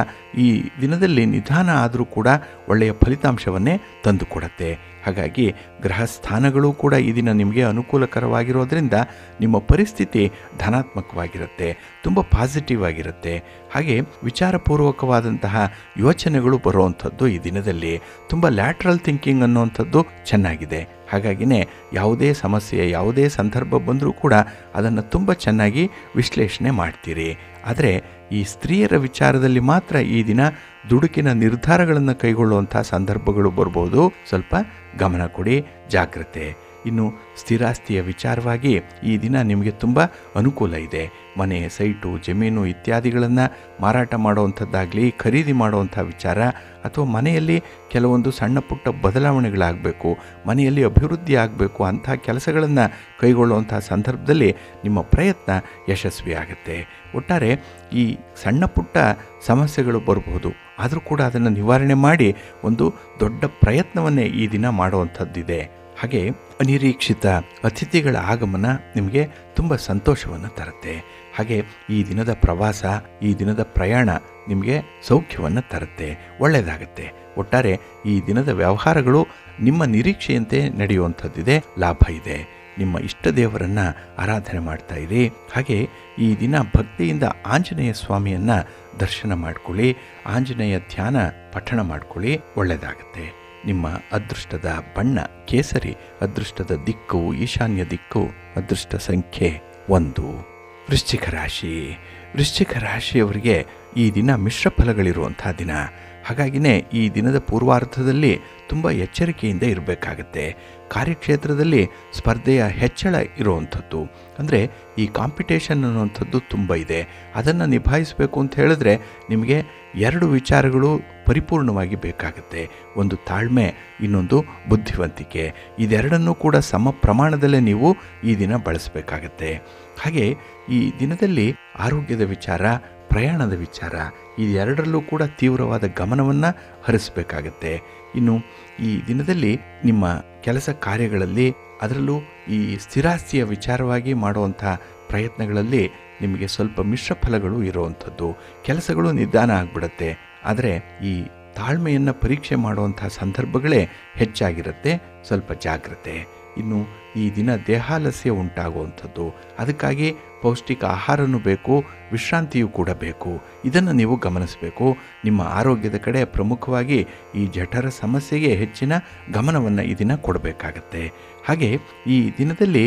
ಈ ದಿನದಲ್ಲಿ ನಿಧಾನ ಆದರೂ ಕೂಡ ಒಳ್ಳೆಯ ಫಲಿತಾಂಶವನ್ನೇ ತಂದುಕೊಡುತ್ತೆ. ಹಾಗಾಗಿ ಗ್ರಹ ಸ್ಥಾನಗಳು ಕೂಡ ಈ ದಿನ ನಿಮಗೆ ಅನುಕೂಲಕರವಾಗಿರೋದ್ರಿಂದ ನಿಮ್ಮ ಪರಿಸ್ಥಿತಿ ಧನಾತ್ಮಕವಾಗಿರುತ್ತೆ, ತುಂಬ ಪಾಸಿಟಿವ್ ಆಗಿರುತ್ತೆ. ಹಾಗೆ ವಿಚಾರಪೂರ್ವಕವಾದಂತಹ ಯೋಚನೆಗಳು ಬರುವಂಥದ್ದು ಈ ದಿನದಲ್ಲಿ. ತುಂಬ ಲ್ಯಾಟ್ರಲ್ ಥಿಂಕಿಂಗ್ ಅನ್ನುವಂಥದ್ದು ಚೆನ್ನಾಗಿದೆ. ಹಾಗಾಗಿನೇ ಯಾವುದೇ ಸಮಸ್ಯೆ, ಯಾವುದೇ ಸಂದರ್ಭ ಬಂದರೂ ಕೂಡ ಅದನ್ನು ತುಂಬ ಚೆನ್ನಾಗಿ ವಿಶ್ಲೇಷಣೆ ಮಾಡ್ತೀರಿ. ಆದರೆ ಈ ಸ್ತ್ರೀಯರ ವಿಚಾರದಲ್ಲಿ ಮಾತ್ರ ಈ ದಿನ ದುಡುಕಿನ ನಿರ್ಧಾರಗಳನ್ನು ಕೈಗೊಳ್ಳುವಂಥ ಸಂದರ್ಭಗಳು ಬರ್ಬೋದು. ಸ್ವಲ್ಪ ಗಮನ ಕೊಡಿ, ಜಾಗ್ರತೆ. ಇನ್ನು ಸ್ಥಿರಾಸ್ತಿಯ ವಿಚಾರವಾಗಿ ಈ ದಿನ ನಿಮಗೆ ತುಂಬ ಅನುಕೂಲ ಇದೆ. ಮನೆ, ಸೈಟು, ಜಮೀನು ಇತ್ಯಾದಿಗಳನ್ನು ಮಾರಾಟ ಮಾಡುವಂಥದ್ದಾಗಲಿ, ಖರೀದಿ ಮಾಡುವಂಥ ವಿಚಾರ, ಅಥವಾ ಮನೆಯಲ್ಲಿ ಕೆಲವೊಂದು ಸಣ್ಣ ಪುಟ್ಟ ಬದಲಾವಣೆಗಳಾಗಬೇಕು, ಮನೆಯಲ್ಲಿ ಅಭಿವೃದ್ಧಿ ಆಗಬೇಕು ಅಂಥ ಕೆಲಸಗಳನ್ನು ಕೈಗೊಳ್ಳುವಂಥ ಸಂದರ್ಭದಲ್ಲಿ ನಿಮ್ಮ ಪ್ರಯತ್ನ ಯಶಸ್ವಿಯಾಗುತ್ತೆ. ಒಟ್ಟಾರೆ ಈ ಸಣ್ಣ ಪುಟ್ಟ ಸಮಸ್ಯೆಗಳು ಬರಬಹುದು, ಆದರೂ ಕೂಡ ಅದನ್ನು ನಿವಾರಣೆ ಮಾಡಿ ಒಂದು ದೊಡ್ಡ ಪ್ರಯತ್ನವನ್ನೇ ಈ ದಿನ ಮಾಡುವಂಥದ್ದಿದೆ. ಹಾಗೆ ಅನಿರೀಕ್ಷಿತ ಅತಿಥಿಗಳ ಆಗಮನ ನಿಮಗೆ ತುಂಬ ಸಂತೋಷವನ್ನು ತರುತ್ತೆ. ಹಾಗೆ ಈ ದಿನದ ಪ್ರವಾಸ, ಈ ದಿನದ ಪ್ರಯಾಣ ನಿಮಗೆ ಸೌಖ್ಯವನ್ನು ತರುತ್ತೆ, ಒಳ್ಳೆಯದಾಗತ್ತೆ. ಒಟ್ಟಾರೆ ಈ ದಿನದ ವ್ಯವಹಾರಗಳು ನಿಮ್ಮ ನಿರೀಕ್ಷೆಯಂತೆ ನಡೆಯುವಂಥದ್ದಿದೆ, ಲಾಭ ಇದೆ. ನಿಮ್ಮ ಇಷ್ಟ ದೇವರನ್ನು ಆರಾಧನೆ ಮಾಡ್ತಾ ಇರಿ. ಹಾಗೆ ಈ ದಿನ ಭಕ್ತಿಯಿಂದ ಆಂಜನೇಯ ಸ್ವಾಮಿಯನ್ನು ದರ್ಶನ ಮಾಡ್ಕೊಳ್ಳಿ, ಆಂಜನೇಯ ಧ್ಯಾನ ಪಠಣ ಮಾಡ್ಕೊಳ್ಳಿ, ಒಳ್ಳೆಯದಾಗತ್ತೆ. ನಿಮ್ಮ ಅದೃಷ್ಟದ ಬಣ್ಣ ಕೇಸರಿ, ಅದೃಷ್ಟದ ದಿಕ್ಕು ಈಶಾನ್ಯ ದಿಕ್ಕು, ಅದೃಷ್ಟ ಸಂಖ್ಯೆ 1. ವೃಶ್ಚಿಕ ರಾಶಿ. ವೃಶ್ಚಿಕ ರಾಶಿಯವರಿಗೆ ಈ ದಿನ ಮಿಶ್ರ ಫಲಗಳಿರುವಂಥ ದಿನ. ಹಾಗಾಗಿನೇ ಈ ದಿನದ ಪೂರ್ವಾರ್ಧದಲ್ಲಿ ತುಂಬ ಎಚ್ಚರಿಕೆಯಿಂದ ಇರಬೇಕಾಗತ್ತೆ. ಕಾರ್ಯಕ್ಷೇತ್ರದಲ್ಲಿ ಸ್ಪರ್ಧೆಯ ಹೆಚ್ಚಳ ಇರುವಂಥದ್ದು, ಅಂದರೆ ಈ ಕಾಂಪಿಟೇಷನ್ ಅನ್ನುವಂಥದ್ದು ತುಂಬ ಇದೆ. ಅದನ್ನು ನಿಭಾಯಿಸಬೇಕು ಅಂತ ಹೇಳಿದ್ರೆ ನಿಮಗೆ 2 ವಿಚಾರಗಳು ಪರಿಪೂರ್ಣವಾಗಿ ಬೇಕಾಗುತ್ತೆ. ಒಂದು ತಾಳ್ಮೆ, ಇನ್ನೊಂದು ಬುದ್ಧಿವಂತಿಕೆ. ಇದೆರಡನ್ನೂ ಕೂಡ ಸಮ ಪ್ರಮಾಣದಲ್ಲೇ ನೀವು ಈ ದಿನ ಬಳಸಬೇಕಾಗತ್ತೆ. ಹಾಗೆ ಈ ದಿನದಲ್ಲಿ ಆರೋಗ್ಯದ ವಿಚಾರ, ಪ್ರಯಾಣದ ವಿಚಾರ, ಇದೆರಡರಲ್ಲೂ ಕೂಡ ತೀವ್ರವಾದ ಗಮನವನ್ನು ಹರಿಸಬೇಕಾಗತ್ತೆ. ಇನ್ನು ಈ ದಿನದಲ್ಲಿ ನಿಮ್ಮ ಕೆಲಸ ಕಾರ್ಯಗಳಲ್ಲಿ, ಅದರಲ್ಲೂ ಈ ಸ್ಥಿರಾಸ್ತಿಯ ವಿಚಾರವಾಗಿ ಮಾಡುವಂಥ ಪ್ರಯತ್ನಗಳಲ್ಲಿ ನಿಮಗೆ ಸ್ವಲ್ಪ ಮಿಶ್ರ ಫಲಗಳು ಇರುವಂಥದ್ದು. ಕೆಲಸಗಳು ನಿಧಾನ ಆಗಿಬಿಡುತ್ತೆ, ಆದರೆ ಈ ತಾಳ್ಮೆಯನ್ನು ಪರೀಕ್ಷೆ ಮಾಡುವಂಥ ಸಂದರ್ಭಗಳೇ ಹೆಚ್ಚಾಗಿರುತ್ತೆ. ಸ್ವಲ್ಪ ಜಾಗ್ರತೆ. ಇನ್ನು ಈ ದಿನ ದೇಹಾಲಸ್ಯ ಉಂಟಾಗುವಂಥದ್ದು, ಅದಕ್ಕಾಗಿ ಪೌಷ್ಟಿಕ ಆಹಾರನೂ ಬೇಕು, ವಿಶ್ರಾಂತಿಯೂ ಕೂಡ ಬೇಕು. ಇದನ್ನು ನೀವು ಗಮನಿಸಬೇಕು. ನಿಮ್ಮ ಆರೋಗ್ಯದ ಕಡೆ ಪ್ರಮುಖವಾಗಿ ಈ ಜಠರ ಸಮಸ್ಯೆಗೆ ಹೆಚ್ಚಿನ ಗಮನವನ್ನು ಈ ದಿನ ಕೊಡಬೇಕಾಗತ್ತೆ. ಹಾಗೆ ಈ ದಿನದಲ್ಲಿ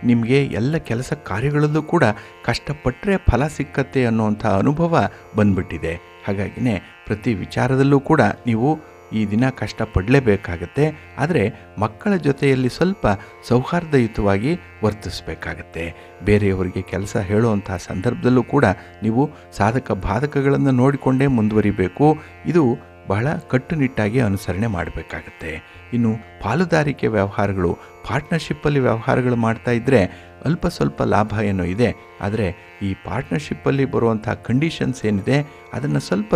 ನಿಮಗೆ ಎಲ್ಲ ಕೆಲಸ ಕಾರ್ಯಗಳಲ್ಲೂ ಕೂಡ ಕಷ್ಟಪಟ್ಟರೆ ಫಲ ಸಿಕ್ಕತ್ತೆ ಅನ್ನುವಂಥ ಅನುಭವ ಬಂದ್ಬಿಟ್ಟಿದೆ. ಹಾಗಾಗಿನೇ ಪ್ರತಿ ವಿಚಾರದಲ್ಲೂ ಕೂಡ ನೀವು ಈ ದಿನ ಕಷ್ಟಪಡಲೇಬೇಕಾಗತ್ತೆ. ಆದರೆ ಮಕ್ಕಳ ಜೊತೆಯಲ್ಲಿ ಸ್ವಲ್ಪ ಸೌಹಾರ್ದಯುತವಾಗಿ ವರ್ತಿಸಬೇಕಾಗತ್ತೆ. ಬೇರೆಯವರಿಗೆ ಕೆಲಸ ಹೇಳುವಂಥ ಸಂದರ್ಭದಲ್ಲೂ ಕೂಡ ನೀವು ಸಾಧಕ ಬಾಧಕಗಳನ್ನು ನೋಡಿಕೊಂಡೇ ಮುಂದುವರಿಬೇಕು. ಇದು ಬಹಳ ಕಟ್ಟುನಿಟ್ಟಾಗಿ ಅನುಸರಣೆ ಮಾಡಬೇಕಾಗತ್ತೆ. ಇನ್ನು ಪಾಲುದಾರಿಕೆ ವ್ಯವಹಾರಗಳು, ಪಾರ್ಟ್ನರ್ಶಿಪ್ಪಲ್ಲಿ ವ್ಯವಹಾರಗಳು ಮಾಡ್ತಾ ಇದ್ದರೆ ಅಲ್ಪ ಸ್ವಲ್ಪ ಲಾಭ ಏನೋ ಇದೆ. ಆದರೆ ಈ ಪಾರ್ಟ್ನರ್ಶಿಪ್ಪಲ್ಲಿ ಬರುವಂಥ ಕಂಡೀಷನ್ಸ್ ಏನಿದೆ ಅದನ್ನು ಸ್ವಲ್ಪ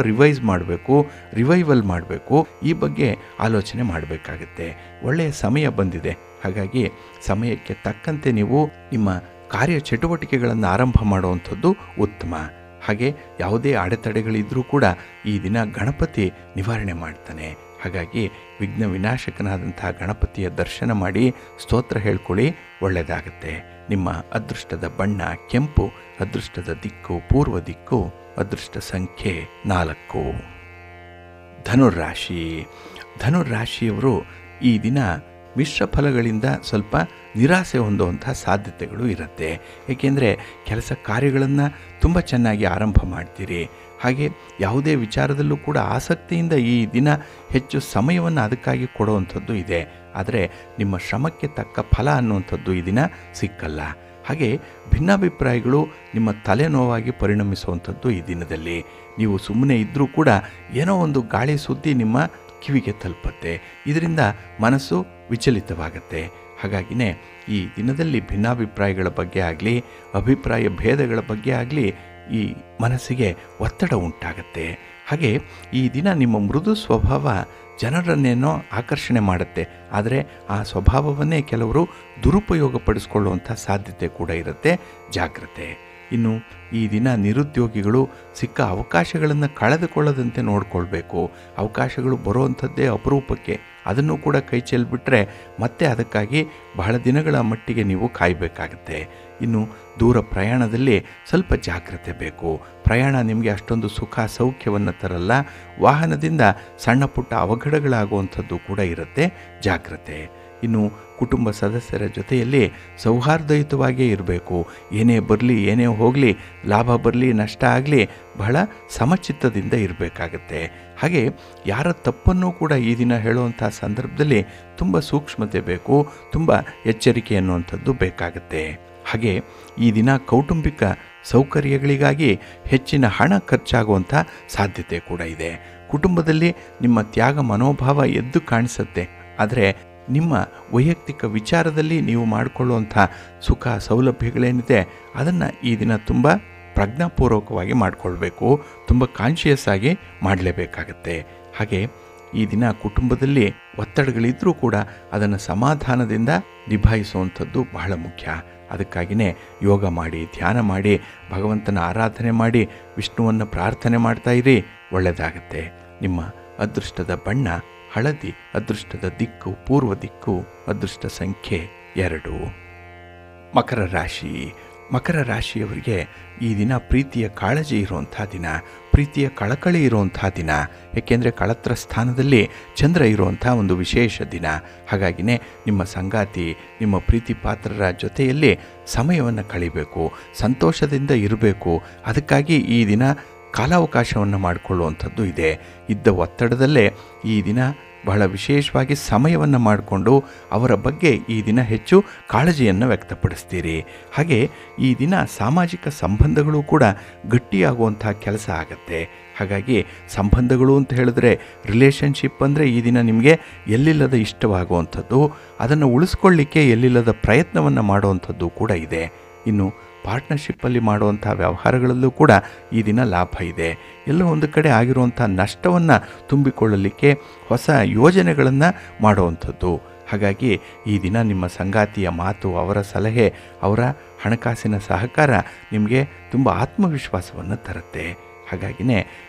ರಿವೈವಲ್ ಮಾಡಬೇಕು. ಈ ಬಗ್ಗೆ ಆಲೋಚನೆ ಮಾಡಬೇಕಾಗತ್ತೆ. ಒಳ್ಳೆಯ ಸಮಯ ಬಂದಿದೆ. ಹಾಗಾಗಿ ಸಮಯಕ್ಕೆ ತಕ್ಕಂತೆ ನೀವು ನಿಮ್ಮ ಕಾರ್ಯಚಟುವಟಿಕೆಗಳನ್ನು ಆರಂಭ ಮಾಡುವಂಥದ್ದು ಉತ್ತಮ. ಹಾಗೆ ಯಾವುದೇ ಅಡೆತಡೆಗಳಿದ್ದರೂ ಕೂಡ ಈ ದಿನ ಗಣಪತಿ ನಿವಾರಣೆ ಮಾಡ್ತಾನೆ. ಹಾಗಾಗಿ ವಿಘ್ನ ವಿನಾಶಕನಾದಂಥ ಗಣಪತಿಯ ದರ್ಶನ ಮಾಡಿ ಸ್ತೋತ್ರ ಹೇಳ್ಕೊಳ್ಳಿ, ಒಳ್ಳೆಯದಾಗತ್ತೆ. ನಿಮ್ಮ ಅದೃಷ್ಟದ ಬಣ್ಣ ಕೆಂಪು, ಅದೃಷ್ಟದ ದಿಕ್ಕು ಪೂರ್ವ ದಿಕ್ಕು, ಅದೃಷ್ಟ ಸಂಖ್ಯೆ 4. ಧನುರಾಶಿ. ಧನುರಾಶಿಯವರು ಈ ದಿನ ಮಿಶ್ರ ಫಲಗಳಿಂದ ಸ್ವಲ್ಪ ನಿರಾಸೆ ಹೊಂದುವಂಥ ಸಾಧ್ಯತೆಗಳು ಇರುತ್ತೆ. ಏಕೆಂದರೆ ಕೆಲಸ ಕಾರ್ಯಗಳನ್ನು ತುಂಬ ಚೆನ್ನಾಗಿ ಆರಂಭ ಮಾಡ್ತೀರಿ. ಹಾಗೆ ಯಾವುದೇ ವಿಚಾರದಲ್ಲೂ ಕೂಡ ಆಸಕ್ತಿಯಿಂದ ಈ ದಿನ ಹೆಚ್ಚು ಸಮಯವನ್ನು ಅದಕ್ಕಾಗಿ ಕೊಡುವಂಥದ್ದು ಇದೆ. ಆದರೆ ನಿಮ್ಮ ಶ್ರಮಕ್ಕೆ ತಕ್ಕ ಫಲ ಅನ್ನುವಂಥದ್ದು ಈ ದಿನ ಸಿಕ್ಕಲ್ಲ. ಹಾಗೆ ಭಿನ್ನಾಭಿಪ್ರಾಯಗಳು ನಿಮ್ಮ ತಲೆನೋವಾಗಿ ಪರಿಣಮಿಸುವಂಥದ್ದು ಈ ದಿನದಲ್ಲಿ. ನೀವು ಸುಮ್ಮನೆ ಇದ್ದರೂ ಕೂಡ ಏನೋ ಒಂದು ಗಾಳಿ ಸುದ್ದಿ ನಿಮ್ಮ ಕಿವಿಗೆ ತಲುಪುತ್ತೆ. ಇದರಿಂದ ಮನಸ್ಸು ವಿಚಲಿತವಾಗುತ್ತೆ. ಹಾಗಾಗಿನೇ ಈ ದಿನದಲ್ಲಿ ಭಿನ್ನಾಭಿಪ್ರಾಯಗಳ ಬಗ್ಗೆ ಆಗಲಿ, ಅಭಿಪ್ರಾಯ ಭೇದಗಳ ಬಗ್ಗೆ ಆಗಲಿ ಈ ಮನಸ್ಸಿಗೆ ಒತ್ತಡ ಉಂಟಾಗತ್ತೆ. ಹಾಗೆ ಈ ದಿನ ನಿಮ್ಮ ಮೃದು ಸ್ವಭಾವ ಜನರನ್ನೇನೋ ಆಕರ್ಷಣೆ ಮಾಡುತ್ತೆ, ಆದರೆ ಆ ಸ್ವಭಾವವನ್ನೇ ಕೆಲವರು ದುರುಪಯೋಗಪಡಿಸ್ಕೊಳ್ಳುವಂಥ ಸಾಧ್ಯತೆ ಕೂಡ ಇರುತ್ತೆ. ಜಾಗ್ರತೆ. ಇನ್ನು ಈ ದಿನ ನಿರುದ್ಯೋಗಿಗಳು ಸಿಕ್ಕ ಅವಕಾಶಗಳನ್ನು ಕಳೆದುಕೊಳ್ಳದಂತೆ ನೋಡಿಕೊಳ್ಬೇಕು. ಅವಕಾಶಗಳು ಬರುವಂಥದ್ದೇ ಅಪರೂಪಕ್ಕೆ, ಅದನ್ನು ಕೂಡ ಕೈ ಚೆಲ್ಲಿಬಿಟ್ರೆ ಮತ್ತೆ ಅದಕ್ಕಾಗಿ ಬಹಳ ದಿನಗಳ ಮಟ್ಟಿಗೆ ನೀವು ಕಾಯಬೇಕಾಗತ್ತೆ. ಇನ್ನು ದೂರ ಪ್ರಯಾಣದಲ್ಲಿ ಸ್ವಲ್ಪ ಜಾಗ್ರತೆ ಬೇಕು. ಪ್ರಯಾಣ ನಿಮಗೆ ಅಷ್ಟೊಂದು ಸುಖ ಸೌಖ್ಯವನ್ನು ತರಲ್ಲ. ವಾಹನದಿಂದ ಸಣ್ಣ ಪುಟ್ಟ ಅವಘಡಗಳಾಗುವಂಥದ್ದು ಕೂಡ ಇರುತ್ತೆ. ಜಾಗ್ರತೆ. ಇನ್ನು ಕುಟುಂಬ ಸದಸ್ಯರ ಜೊತೆಯಲ್ಲಿ ಸೌಹಾರ್ದಯುತವಾಗಿಯೇ ಇರಬೇಕು. ಏನೇ ಬರಲಿ ಏನೇ ಹೋಗಲಿ, ಲಾಭ ಬರಲಿ ನಷ್ಟ ಆಗಲಿ, ಬಹಳ ಸಮಚಿತ್ತದಿಂದ ಇರಬೇಕಾಗತ್ತೆ. ಹಾಗೆ ಯಾರ ತಪ್ಪನ್ನು ಕೂಡ ಈ ದಿನ ಹೇಳುವಂಥ ಸಂದರ್ಭದಲ್ಲಿ ತುಂಬ ಸೂಕ್ಷ್ಮತೆ ಬೇಕು, ತುಂಬ ಎಚ್ಚರಿಕೆ ಅನ್ನುವಂಥದ್ದು ಬೇಕಾಗತ್ತೆ. ಹಾಗೆ ಈ ದಿನ ಕೌಟುಂಬಿಕ ಸೌಕರ್ಯಗಳಿಗಾಗಿ ಹೆಚ್ಚಿನ ಹಣ ಖರ್ಚಾಗುವಂಥ ಸಾಧ್ಯತೆ ಕೂಡ ಇದೆ. ಕುಟುಂಬದಲ್ಲಿ ನಿಮ್ಮ ತ್ಯಾಗ ಮನೋಭಾವ ಎದ್ದು ಕಾಣಿಸುತ್ತೆ, ಆದರೆ ನಿಮ್ಮ ವೈಯಕ್ತಿಕ ವಿಚಾರದಲ್ಲಿ ನೀವು ಮಾಡಿಕೊಳ್ಳುವಂಥ ಸುಖ ಸೌಲಭ್ಯಗಳೇನಿದೆ ಅದನ್ನು ಈ ದಿನ ತುಂಬ ಪ್ರಜ್ಞಾಪೂರ್ವಕವಾಗಿ ಮಾಡಿಕೊಳ್ಬೇಕು. ತುಂಬ ಕಾನ್ಷಿಯಸ್ ಆಗಿ ಮಾಡಲೇಬೇಕಾಗತ್ತೆ. ಹಾಗೆ ಈ ದಿನ ಕುಟುಂಬದಲ್ಲಿ ಒತ್ತಡಗಳಿದ್ದರೂ ಕೂಡ ಅದನ್ನು ಸಮಾಧಾನದಿಂದ ನಿಭಾಯಿಸುವಂಥದ್ದು ಬಹಳ ಮುಖ್ಯ. ಅದಕ್ಕಾಗಿಯೇ ಯೋಗ ಮಾಡಿ, ಧ್ಯಾನ ಮಾಡಿ, ಭಗವಂತನ ಆರಾಧನೆ ಮಾಡಿ, ವಿಷ್ಣುವನ್ನು ಪ್ರಾರ್ಥನೆ ಮಾಡ್ತಾ ಇರಿ, ಒಳ್ಳೆಯದಾಗತ್ತೆ. ನಿಮ್ಮ ಅದೃಷ್ಟದ ಬಣ್ಣ ಹಳದಿ, ಅದೃಷ್ಟದ ದಿಕ್ಕು ಪೂರ್ವ ದಿಕ್ಕು, ಅದೃಷ್ಟ ಸಂಖ್ಯೆ 2. ಮಕರ ರಾಶಿ. ಮಕರ ರಾಶಿಯವರಿಗೆ ಈ ದಿನ ಪ್ರೀತಿಯ ಕಾಳಜಿ ಇರುವಂಥ ದಿನ, ಪ್ರೀತಿಯ ಕಳಕಳಿ ಇರುವಂಥ ದಿನ. ಏಕೆಂದರೆ ಕಳತ್ರ ಸ್ಥಾನದಲ್ಲಿ ಚಂದ್ರ ಇರುವಂಥ ಒಂದು ವಿಶೇಷ ದಿನ. ಹಾಗಾಗಿಯೇ ನಿಮ್ಮ ಸಂಗಾತಿ, ನಿಮ್ಮ ಪ್ರೀತಿ ಪಾತ್ರರ ಜೊತೆಯಲ್ಲಿ ಸಮಯವನ್ನು ಕಳಿಬೇಕು, ಸಂತೋಷದಿಂದ ಇರಬೇಕು. ಅದಕ್ಕಾಗಿ ಈ ದಿನ ಕಾಲಾವಕಾಶವನ್ನು ಮಾಡಿಕೊಳ್ಳುವಂಥದ್ದು ಇದೆ. ಇದ್ದ ಒತ್ತಡದಲ್ಲೇ ಈ ದಿನ ಬಹಳ ವಿಶೇಷವಾಗಿ ಸಮಯವನ್ನು ಮಾಡಿಕೊಂಡು ಅವರ ಬಗ್ಗೆ ಈ ದಿನ ಹೆಚ್ಚು ಕಾಳಜಿಯನ್ನು ವ್ಯಕ್ತಪಡಿಸ್ತೀರಿ. ಹಾಗೆ ಈ ದಿನ ಸಾಮಾಜಿಕ ಸಂಬಂಧಗಳು ಕೂಡ ಗಟ್ಟಿಯಾಗುವಂಥ ಕೆಲಸ ಆಗತ್ತೆ. ಹಾಗಾಗಿ ಸಂಬಂಧಗಳು ಅಂತ ಹೇಳಿದ್ರೆ ರಿಲೇಷನ್ಶಿಪ್ ಅಂದರೆ ಈ ದಿನ ನಿಮಗೆ ಎಲ್ಲಿಲ್ಲದ ಇಷ್ಟವಾಗುವಂಥದ್ದು, ಅದನ್ನು ಉಳಿಸ್ಕೊಳ್ಳಿಕ್ಕೆ ಎಲ್ಲಿಲ್ಲದ ಪ್ರಯತ್ನವನ್ನು ಮಾಡುವಂಥದ್ದು ಕೂಡ ಇದೆ. ಇನ್ನು ಪಾರ್ಟ್ನರ್ಶಿಪ್ಪಲ್ಲಿ ಮಾಡುವಂಥ ವ್ಯವಹಾರಗಳಲ್ಲೂ ಕೂಡ ಈ ದಿನ ಲಾಭ ಇದೆ. ಎಲ್ಲೋ ಒಂದು ಕಡೆ ಆಗಿರುವಂಥ ನಷ್ಟವನ್ನು ತುಂಬಿಕೊಳ್ಳಲಿಕ್ಕೆ ಹೊಸ ಯೋಜನೆಗಳನ್ನು ಮಾಡುವಂಥದ್ದು. ಹಾಗಾಗಿ ಈ ದಿನ ನಿಮ್ಮ ಸಂಗಾತಿಯ ಮಾತು, ಅವರ ಸಲಹೆ, ಅವರ ಹಣಕಾಸಿನ ಸಹಕಾರ ನಿಮಗೆ ತುಂಬ ಆತ್ಮವಿಶ್ವಾಸವನ್ನು ತರುತ್ತೆ. ಹಾಗಾಗಿಯೇ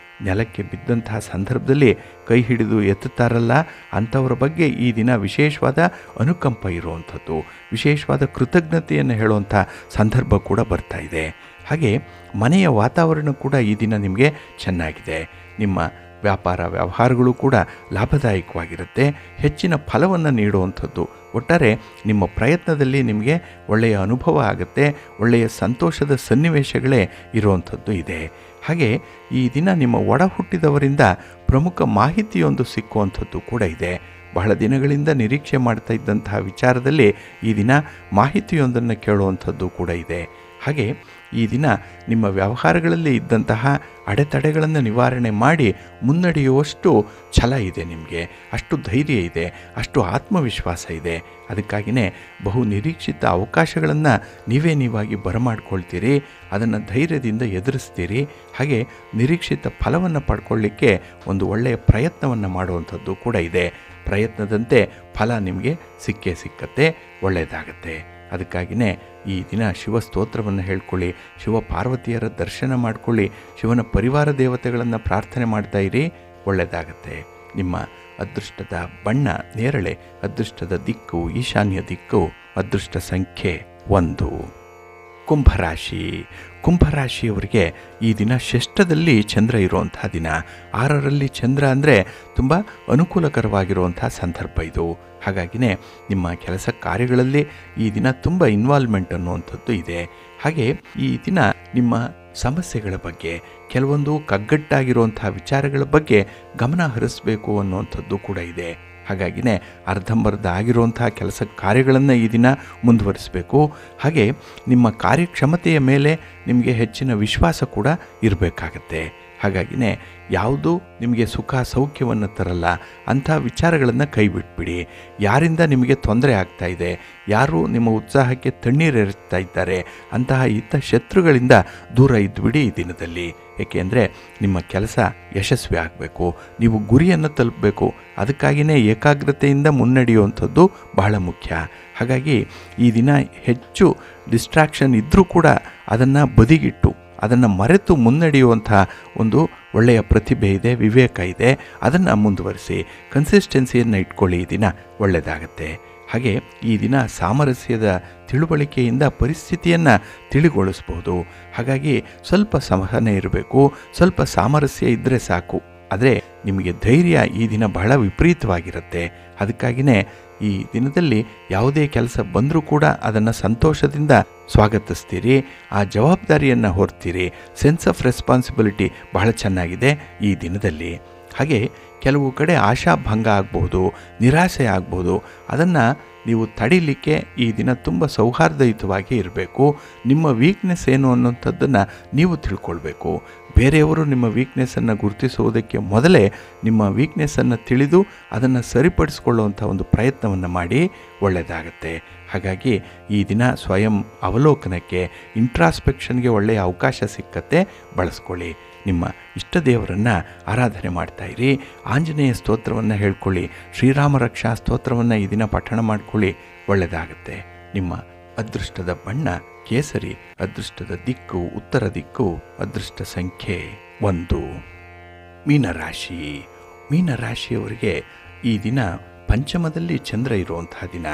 ನೆಲಕ್ಕೆ ಬಿದ್ದಂತಹ ಸಂದರ್ಭದಲ್ಲಿ ಕೈ ಹಿಡಿದು ಎತ್ತುತ್ತಾರಲ್ಲ ಅಂಥವರ ಬಗ್ಗೆ ಈ ದಿನ ವಿಶೇಷವಾದ ಅನುಕಂಪ ಇರುವಂಥದ್ದು, ವಿಶೇಷವಾದ ಕೃತಜ್ಞತೆಯನ್ನು ಹೇಳುವಂಥ ಸಂದರ್ಭ ಕೂಡ ಬರ್ತಾ ಇದೆ. ಹಾಗೆ ಮನೆಯ ವಾತಾವರಣ ಕೂಡ ಈ ದಿನ ನಿಮಗೆ ಚೆನ್ನಾಗಿದೆ. ನಿಮ್ಮ ವ್ಯಾಪಾರ ವ್ಯವಹಾರಗಳು ಕೂಡ ಲಾಭದಾಯಕವಾಗಿರುತ್ತೆ, ಹೆಚ್ಚಿನ ಫಲವನ್ನು ನೀಡುವಂಥದ್ದು. ಒಟ್ಟಾರೆ ನಿಮ್ಮ ಪ್ರಯತ್ನದಲ್ಲಿ ನಿಮಗೆ ಒಳ್ಳೆಯ ಅನುಭವ ಆಗುತ್ತೆ, ಒಳ್ಳೆಯ ಸಂತೋಷದ ಸನ್ನಿವೇಶಗಳೇ ಇರುವಂಥದ್ದು ಇದೆ. ಹಾಗೆ ಈ ದಿನ ನಿಮ್ಮ ಒಡ ಹುಟ್ಟಿದವರಿಂದ ಪ್ರಮುಖ ಮಾಹಿತಿಯೊಂದು ಸಿಕ್ಕುವಂಥದ್ದು ಕೂಡ ಇದೆ. ಬಹಳ ದಿನಗಳಿಂದ ನಿರೀಕ್ಷೆ ಮಾಡ್ತಾ ಇದ್ದಂತಹ ವಿಚಾರದಲ್ಲಿ ಈ ದಿನ ಮಾಹಿತಿಯೊಂದನ್ನು ಕೇಳುವಂಥದ್ದು ಕೂಡ ಇದೆ. ಹಾಗೆ ಈ ದಿನ ನಿಮ್ಮ ವ್ಯವಹಾರಗಳಲ್ಲಿ ಇದ್ದಂತಹ ಅಡೆತಡೆಗಳನ್ನು ನಿವಾರಣೆ ಮಾಡಿ ಮುನ್ನಡೆಯುವಷ್ಟು ಛಲ ಇದೆ ನಿಮಗೆ, ಅಷ್ಟು ಧೈರ್ಯ ಇದೆ, ಅಷ್ಟು ಆತ್ಮವಿಶ್ವಾಸ ಇದೆ. ಅದಕ್ಕಾಗಿಯೇ ಬಹು ನಿರೀಕ್ಷಿತ ಅವಕಾಶಗಳನ್ನು ನೀವಾಗಿ ಬರಮಾಡ್ಕೊಳ್ತೀರಿ, ಅದನ್ನು ಧೈರ್ಯದಿಂದ ಎದುರಿಸ್ತೀರಿ. ಹಾಗೆ ನಿರೀಕ್ಷಿತ ಫಲವನ್ನು ಪಡ್ಕೊಳ್ಳಿಕ್ಕೆ ಒಂದು ಒಳ್ಳೆಯ ಪ್ರಯತ್ನವನ್ನು ಮಾಡುವಂಥದ್ದು ಕೂಡ ಇದೆ. ಪ್ರಯತ್ನದಂತೆ ಫಲ ನಿಮಗೆ ಸಿಕ್ಕತ್ತೆ, ಒಳ್ಳೆಯದಾಗತ್ತೆ. ಅದಕ್ಕಾಗಿಯೇ ಈ ದಿನ ಶಿವ ಸ್ತೋತ್ರವನ್ನು ಹೇಳ್ಕೊಳ್ಳಿ, ಶಿವ ಪಾರ್ವತಿಯರ ದರ್ಶನ ಮಾಡಿಕೊಳ್ಳಿ, ಶಿವನ ಪರಿವಾರ ದೇವತೆಗಳನ್ನು ಪ್ರಾರ್ಥನೆ ಮಾಡ್ತಾ ಇರಿ, ಒಳ್ಳೆಯದಾಗತ್ತೆ. ನಿಮ್ಮ ಅದೃಷ್ಟದ ಬಣ್ಣ ನೇರಳೆ, ಅದೃಷ್ಟದ ದಿಕ್ಕು ಈಶಾನ್ಯ ದಿಕ್ಕು, ಅದೃಷ್ಟ ಸಂಖ್ಯೆ 1. ಕುಂಭರಾಶಿ. ಕುಂಭರಾಶಿಯವರಿಗೆ ಈ ದಿನ ಷಷ್ಠದಲ್ಲಿ ಚಂದ್ರ ಇರುವಂಥ ದಿನ. 6ರಲ್ಲಿ ಚಂದ್ರ ಅಂದರೆ ತುಂಬ ಅನುಕೂಲಕರವಾಗಿರುವಂಥ ಸಂದರ್ಭ ಇದು. ಹಾಗಾಗಿಯೇ ನಿಮ್ಮ ಕೆಲಸ ಕಾರ್ಯಗಳಲ್ಲಿ ಈ ದಿನ ತುಂಬ ಇನ್ವಾಲ್ವ್ಮೆಂಟ್ ಅನ್ನುವಂಥದ್ದು ಇದೆ. ಹಾಗೆ ಈ ದಿನ ನಿಮ್ಮ ಸಮಸ್ಯೆಗಳ ಬಗ್ಗೆ, ಕೆಲವೊಂದು ಕಗ್ಗಟ್ಟಾಗಿರುವಂಥ ವಿಚಾರಗಳ ಬಗ್ಗೆ ಗಮನ ಹರಿಸಬೇಕು ಅನ್ನುವಂಥದ್ದು ಕೂಡ ಇದೆ. ಹಾಗಾಗಿಯೇ ಅರ್ಧಂಬರ್ಧ ಆಗಿರುವಂಥ ಕೆಲಸ ಕಾರ್ಯಗಳನ್ನು ಈ ದಿನ ಮುಂದುವರಿಸಬೇಕು. ಹಾಗೆ ನಿಮ್ಮ ಕಾರ್ಯಕ್ಷಮತೆಯ ಮೇಲೆ ನಿಮಗೆ ಹೆಚ್ಚಿನ ವಿಶ್ವಾಸ ಕೂಡ ಇರಬೇಕಾಗತ್ತೆ. ಹಾಗಾಗಿನೇ ಯಾವುದು ನಿಮಗೆ ಸುಖ ಸೌಖ್ಯವನ್ನು ತರಲ್ಲ ಅಂಥ ವಿಚಾರಗಳನ್ನು ಕೈ ಬಿಟ್ಬಿಡಿ. ಯಾರಿಂದ ನಿಮಗೆ ತೊಂದರೆ ಆಗ್ತಾ ಇದೆ, ಯಾರು ನಿಮ್ಮ ಉತ್ಸಾಹಕ್ಕೆ ತಣ್ಣೀರೆರೆಸ್ತಾ ಇದ್ದಾರೆ ಅಂತಹ ಶತ್ರುಗಳಿಂದ ದೂರ ಇದ್ದುಬಿಡಿ ಈ ದಿನದಲ್ಲಿ. ಏಕೆಂದರೆ ನಿಮ್ಮ ಕೆಲಸ ಯಶಸ್ವಿ ಆಗಬೇಕು, ನೀವು ಗುರಿಯನ್ನು ತಲುಪಬೇಕು. ಅದಕ್ಕಾಗಿಯೇ ಏಕಾಗ್ರತೆಯಿಂದ ಮುನ್ನಡೆಯುವಂಥದ್ದು ಬಹಳ ಮುಖ್ಯ. ಹಾಗಾಗಿ ಈ ದಿನ ಹೆಚ್ಚು ಡಿಸ್ಟ್ರಾಕ್ಷನ್ ಇದ್ದರೂ ಕೂಡ ಅದನ್ನು ಬದಿಗಿಟ್ಟು ಅದನ್ನು ಮರೆತು ಮುನ್ನಡೆಯುವಂಥ ಒಂದು ಒಳ್ಳೆಯ ಪ್ರತಿಭೆ ಇದೆ, ವಿವೇಕ ಇದೆ. ಅದನ್ನು ಮುಂದುವರಿಸಿ ಕನ್ಸಿಸ್ಟೆನ್ಸಿಯನ್ನು ಇಟ್ಕೊಳ್ಳಿ. ಈ ದಿನ ಒಳ್ಳೆಯದಾಗತ್ತೆ. ಹಾಗೆ ಈ ದಿನ ಸಾಮರಸ್ಯದ ತಿಳುವಳಿಕೆಯಿಂದ ಪರಿಸ್ಥಿತಿಯನ್ನು ತಿಳಿಗೊಳಿಸ್ಬೋದು. ಹಾಗಾಗಿ ಸ್ವಲ್ಪ ಸಹನೆ ಇರಬೇಕು, ಸ್ವಲ್ಪ ಸಾಮರಸ್ಯ ಇದ್ದರೆ ಸಾಕು. ಆದರೆ ನಿಮಗೆ ಧೈರ್ಯ ಈ ದಿನ ಬಹಳ ವಿಪರೀತವಾಗಿರುತ್ತೆ. ಅದಕ್ಕಾಗಿಯೇ ಈ ದಿನದಲ್ಲಿ ಯಾವುದೇ ಕೆಲಸ ಬಂದರೂ ಕೂಡ ಅದನ್ನು ಸಂತೋಷದಿಂದ ಸ್ವಾಗತಿಸ್ತೀರಿ, ಆ ಜವಾಬ್ದಾರಿಯನ್ನು ಹೊರ್ತೀರಿ. ಸೆನ್ಸ್ ಆಫ್ ರೆಸ್ಪಾನ್ಸಿಬಿಲಿಟಿ ಬಹಳ ಚೆನ್ನಾಗಿದೆ ಈ ದಿನದಲ್ಲಿ. ಹಾಗೆ ಕೆಲವು ಕಡೆ ಆಶಾಭಂಗ ಆಗ್ಬೋದು, ನಿರಾಸೆ ಆಗ್ಬೋದು. ಅದನ್ನು ನೀವು ತಡೀಲಿಕ್ಕೆ ಈ ದಿನ ತುಂಬ ಸೌಹಾರ್ದಯುತವಾಗಿ ಇರಬೇಕು. ನಿಮ್ಮ ವೀಕ್ನೆಸ್ ಏನು ಅನ್ನೋಂಥದ್ದನ್ನು ನೀವು ತಿಳ್ಕೊಳ್ಬೇಕು. ಬೇರೆಯವರು ನಿಮ್ಮ ವೀಕ್ನೆಸ್ಸನ್ನು ಗುರುತಿಸುವುದಕ್ಕೆ ಮೊದಲೇ ನಿಮ್ಮ ವೀಕ್ನೆಸ್ಸನ್ನು ತಿಳಿದು ಅದನ್ನು ಸರಿಪಡಿಸ್ಕೊಳ್ಳುವಂಥ ಒಂದು ಪ್ರಯತ್ನವನ್ನು ಮಾಡಿ, ಒಳ್ಳೆಯದಾಗತ್ತೆ. ಹಾಗಾಗಿ ಈ ದಿನ ಸ್ವಯಂ ಅವಲೋಕನಕ್ಕೆ, ಇಂಟ್ರಾಸ್ಪೆಕ್ಷನ್ಗೆ ಒಳ್ಳೆಯ ಅವಕಾಶ ಸಿಕ್ಕತ್ತೆ, ಬಳಸ್ಕೊಳ್ಳಿ. ನಿಮ್ಮ ಇಷ್ಟ ದೇವರನ್ನು ಆರಾಧನೆ ಮಾಡ್ತಾಯಿರಿ. ಆಂಜನೇಯ ಸ್ತೋತ್ರವನ್ನು ಹೇಳ್ಕೊಳ್ಳಿ, ಶ್ರೀರಾಮ ರಕ್ಷಾ ಸ್ತೋತ್ರವನ್ನು ಈ ದಿನ ಪಠಣ ಮಾಡ್ಕೊಳ್ಳಿ, ಒಳ್ಳೆಯದಾಗತ್ತೆ. ನಿಮ್ಮ ಅದೃಷ್ಟದ ಬಣ್ಣ ಕೇಸರಿ, ಅದೃಷ್ಟದ ದಿಕ್ಕು ಉತ್ತರ ದಿಕ್ಕು, ಅದೃಷ್ಟ ಸಂಖ್ಯೆ 1. ಮೀನರಾಶಿ. ಮೀನರಾಶಿಯವರಿಗೆ ಈ ದಿನ ಪಂಚಮದಲ್ಲಿ ಚಂದ್ರ ಇರುವಂತಹ ದಿನ.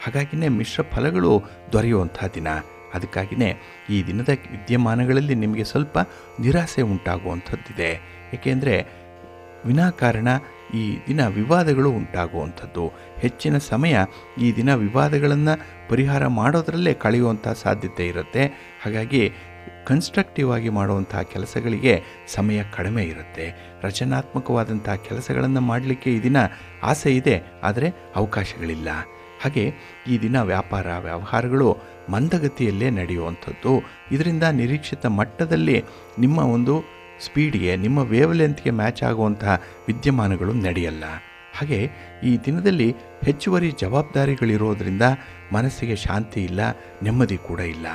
ಹಾಗಾಗಿನೇ ಮಿಶ್ರ ಫಲಗಳು ದೊರೆಯುವಂಥ ದಿನ. ಅದಕ್ಕಾಗಿಯೇ ಈ ದಿನದ ವಿದ್ಯಮಾನಗಳಲ್ಲಿ ನಿಮಗೆ ಸ್ವಲ್ಪ ನಿರಾಸೆ ಉಂಟಾಗುವಂಥದ್ದಿದೆ. ಏಕೆಂದರೆ ವಿನಾಕಾರಣ ಈ ದಿನ ವಿವಾದಗಳು ಉಂಟಾಗುವಂಥದ್ದು. ಹೆಚ್ಚಿನ ಸಮಯ ಈ ದಿನ ವಿವಾದಗಳನ್ನು ಪರಿಹಾರ ಮಾಡೋದರಲ್ಲೇ ಕಳೆಯುವಂಥ ಸಾಧ್ಯತೆ ಇರುತ್ತೆ. ಹಾಗಾಗಿ ಕನ್ಸ್ಟ್ರಕ್ಟಿವ್ ಆಗಿ ಮಾಡುವಂಥ ಕೆಲಸಗಳಿಗೆ ಸಮಯ ಕಡಿಮೆ ಇರುತ್ತೆ. ರಚನಾತ್ಮಕವಾದಂಥ ಕೆಲಸಗಳನ್ನು ಮಾಡಲಿಕ್ಕೆ ಈ ದಿನ ಆಸೆ ಇದೆ, ಆದರೆ ಅವಕಾಶಗಳಿಲ್ಲ. ಹಾಗೆ ಈ ದಿನ ವ್ಯಾಪಾರ ವ್ಯವಹಾರಗಳು ಮಂದಗತಿಯಲ್ಲೇ ನಡೆಯುವಂಥದ್ದು. ಇದರಿಂದ ನಿರೀಕ್ಷಿತ ಮಟ್ಟದಲ್ಲಿ ನಿಮ್ಮ ಒಂದು ಸ್ಪೀಡ್ಗೆ, ನಿಮ್ಮ ವೇವ್ಲೆಂತ್ಗೆ ಮ್ಯಾಚ್ ಆಗುವಂತಹ ವಿದ್ಯಮಾನಗಳು ನಡೆಯಲ್ಲ. ಹಾಗೆ ಈ ದಿನದಲ್ಲಿ ಹೆಚ್ಚುವರಿ ಜವಾಬ್ದಾರಿಗಳಿರೋದರಿಂದ ಮನಸ್ಸಿಗೆ ಶಾಂತಿ ಇಲ್ಲ, ನೆಮ್ಮದಿ ಕೂಡ ಇಲ್ಲ.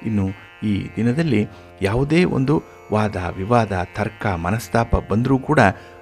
ಇನ್ನು ಈ ದಿನದಲ್ಲಿ ಯಾವುದೇ ಒಂದು ವಾದ ವಿವಾದ, ತರ್ಕ, ಮನಸ್ತಾಪ ಬಂದರೂ ಕೂಡ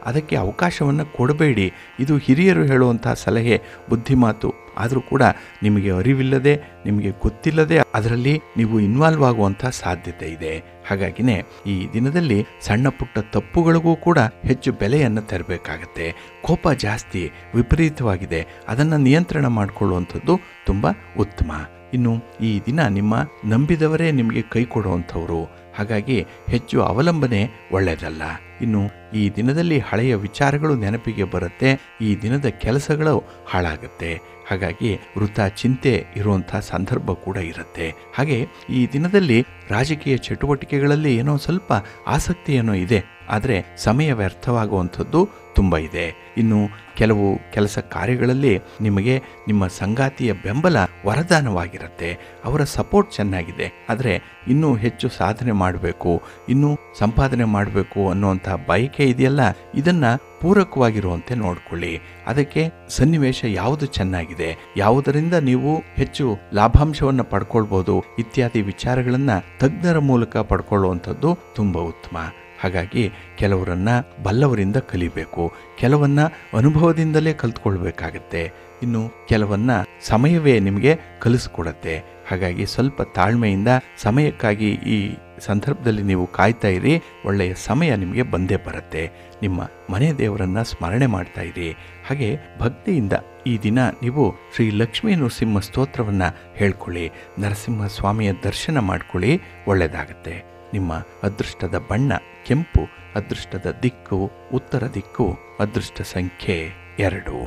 ಅದಕ್ಕೆ ಅವಕಾಶವನ್ನು ಕೊಡಬೇಡಿ. ಇದು ಹಿರಿಯರು ಹೇಳುವಂಥ ಸಲಹೆ, ಬುದ್ಧಿಮಾತು. ಆದರೂ ಕೂಡ ನಿಮಗೆ ಅರಿವಿಲ್ಲದೆ, ನಿಮಗೆ ಗೊತ್ತಿಲ್ಲದೆ ಅದರಲ್ಲಿ ನೀವು ಇನ್ವಾಲ್ವ್ ಆಗುವಂಥ ಸಾಧ್ಯತೆ ಇದೆ. ಹಾಗಾಗಿನೇ ಈ ದಿನದಲ್ಲಿ ಸಣ್ಣ ಪುಟ್ಟ ತಪ್ಪುಗಳಿಗೂ ಕೂಡ ಹೆಚ್ಚು ಬೆಲೆಯನ್ನು ತರಬೇಕಾಗತ್ತೆ. ಕೋಪ ಜಾಸ್ತಿ, ವಿಪರೀತವಾಗಿದೆ, ಅದನ್ನು ನಿಯಂತ್ರಣ ಮಾಡಿಕೊಳ್ಳುವಂಥದ್ದು ತುಂಬ ಉತ್ತಮ. ಇನ್ನು ಈ ದಿನ ನಿಮ್ಮ ನಂಬಿದವರೇ ನಿಮಗೆ ಕೈ ಕೊಡುವಂಥವ್ರು. ಹಾಗಾಗಿ ಹೆಚ್ಚು ಅವಲಂಬನೆ ಒಳ್ಳೆಯದಲ್ಲ. ಇನ್ನು ಈ ದಿನದಲ್ಲಿ ಹಳೆಯ ವಿಚಾರಗಳು ನೆನಪಿಗೆ ಬರುತ್ತೆ. ಈ ದಿನದ ಕೆಲಸಗಳು ಹಾಳಾಗುತ್ತೆ. ಹಾಗಾಗಿ ವೃಥಾ ಚಿಂತೆ ಇರುವಂಥ ಸಂದರ್ಭ ಕೂಡ ಇರುತ್ತೆ. ಹಾಗೆ ಈ ದಿನದಲ್ಲಿ ರಾಜಕೀಯ ಚಟುವಟಿಕೆಗಳಲ್ಲಿ ಏನೋ ಸ್ವಲ್ಪ ಆಸಕ್ತಿ ಏನೋ ಇದೆ, ಆದರೆ ಸಮಯ ವ್ಯರ್ಥವಾಗುವಂಥದ್ದು ತುಂಬ ಇದೆ. ಇನ್ನು ಕೆಲವು ಕೆಲಸ ಕಾರ್ಯಗಳಲ್ಲಿ ನಿಮಗೆ ನಿಮ್ಮ ಸಂಗಾತಿಯ ಬೆಂಬಲ ವರದಾನವಾಗಿರುತ್ತೆ. ಅವರ ಸಪೋರ್ಟ್ ಚೆನ್ನಾಗಿದೆ, ಆದರೆ ಇನ್ನೂ ಹೆಚ್ಚು ಸಾಧನೆ ಮಾಡಬೇಕು, ಇನ್ನೂ ಸಂಪಾದನೆ ಮಾಡಬೇಕು ಅನ್ನುವಂಥ ಬಯಕೆ ಇದೆಯಲ್ಲ, ಇದನ್ನು ಪೂರಕವಾಗಿರುವಂತೆ ನೋಡಿಕೊಳ್ಳಿ. ಅದಕ್ಕೆ ಸನ್ನಿವೇಶ ಯಾವುದು ಚೆನ್ನಾಗಿದೆ, ಯಾವುದರಿಂದ ನೀವು ಹೆಚ್ಚು ಲಾಭಾಂಶವನ್ನು ಪಡ್ಕೊಳ್ಬೋದು ಇತ್ಯಾದಿ ವಿಚಾರಗಳನ್ನು ತಜ್ಞರ ಮೂಲಕ ಪಡ್ಕೊಳ್ಳುವಂಥದ್ದು ತುಂಬ ಉತ್ತಮ. ಹಾಗಾಗಿ ಕೆಲವರನ್ನು ಬಲ್ಲವರಿಂದ ಕಲಿಬೇಕು, ಕೆಲವನ್ನ ಅನುಭವದಿಂದಲೇ ಕಲ್ತ್ಕೊಳ್ಬೇಕಾಗತ್ತೆ. ಇನ್ನು ಕೆಲವನ್ನ ಸಮಯವೇ ನಿಮಗೆ ಕಲಿಸ್ಕೊಡತ್ತೆ. ಹಾಗಾಗಿ ಸ್ವಲ್ಪ ತಾಳ್ಮೆಯಿಂದ ಸಮಯಕ್ಕಾಗಿ ಈ ಸಂದರ್ಭದಲ್ಲಿ ನೀವು ಕಾಯ್ತಾ ಇರಿ. ಒಳ್ಳೆಯ ಸಮಯ ನಿಮಗೆ ಬಂದೇ ಬರುತ್ತೆ. ನಿಮ್ಮ ಮನೆ ದೇವರನ್ನ ಸ್ಮರಣೆ ಮಾಡ್ತಾ ಇರಿ. ಹಾಗೆ ಭಕ್ತಿಯಿಂದ ಈ ದಿನ ನೀವು ಶ್ರೀ ಲಕ್ಷ್ಮೀ ನರಸಿಂಹ ಸ್ತೋತ್ರವನ್ನು ಹೇಳ್ಕೊಳ್ಳಿ, ನರಸಿಂಹ ಸ್ವಾಮಿಯ ದರ್ಶನ ಮಾಡ್ಕೊಳ್ಳಿ, ಒಳ್ಳೆಯದಾಗತ್ತೆ. ನಿಮ್ಮ ಅದೃಷ್ಟದ ಬಣ್ಣ ಕೆಂಪು, ಅದೃಷ್ಟದ ದಿಕ್ಕು ಉತ್ತರ ದಿಕ್ಕು, ಅದೃಷ್ಟ ಸಂಖ್ಯೆ 2.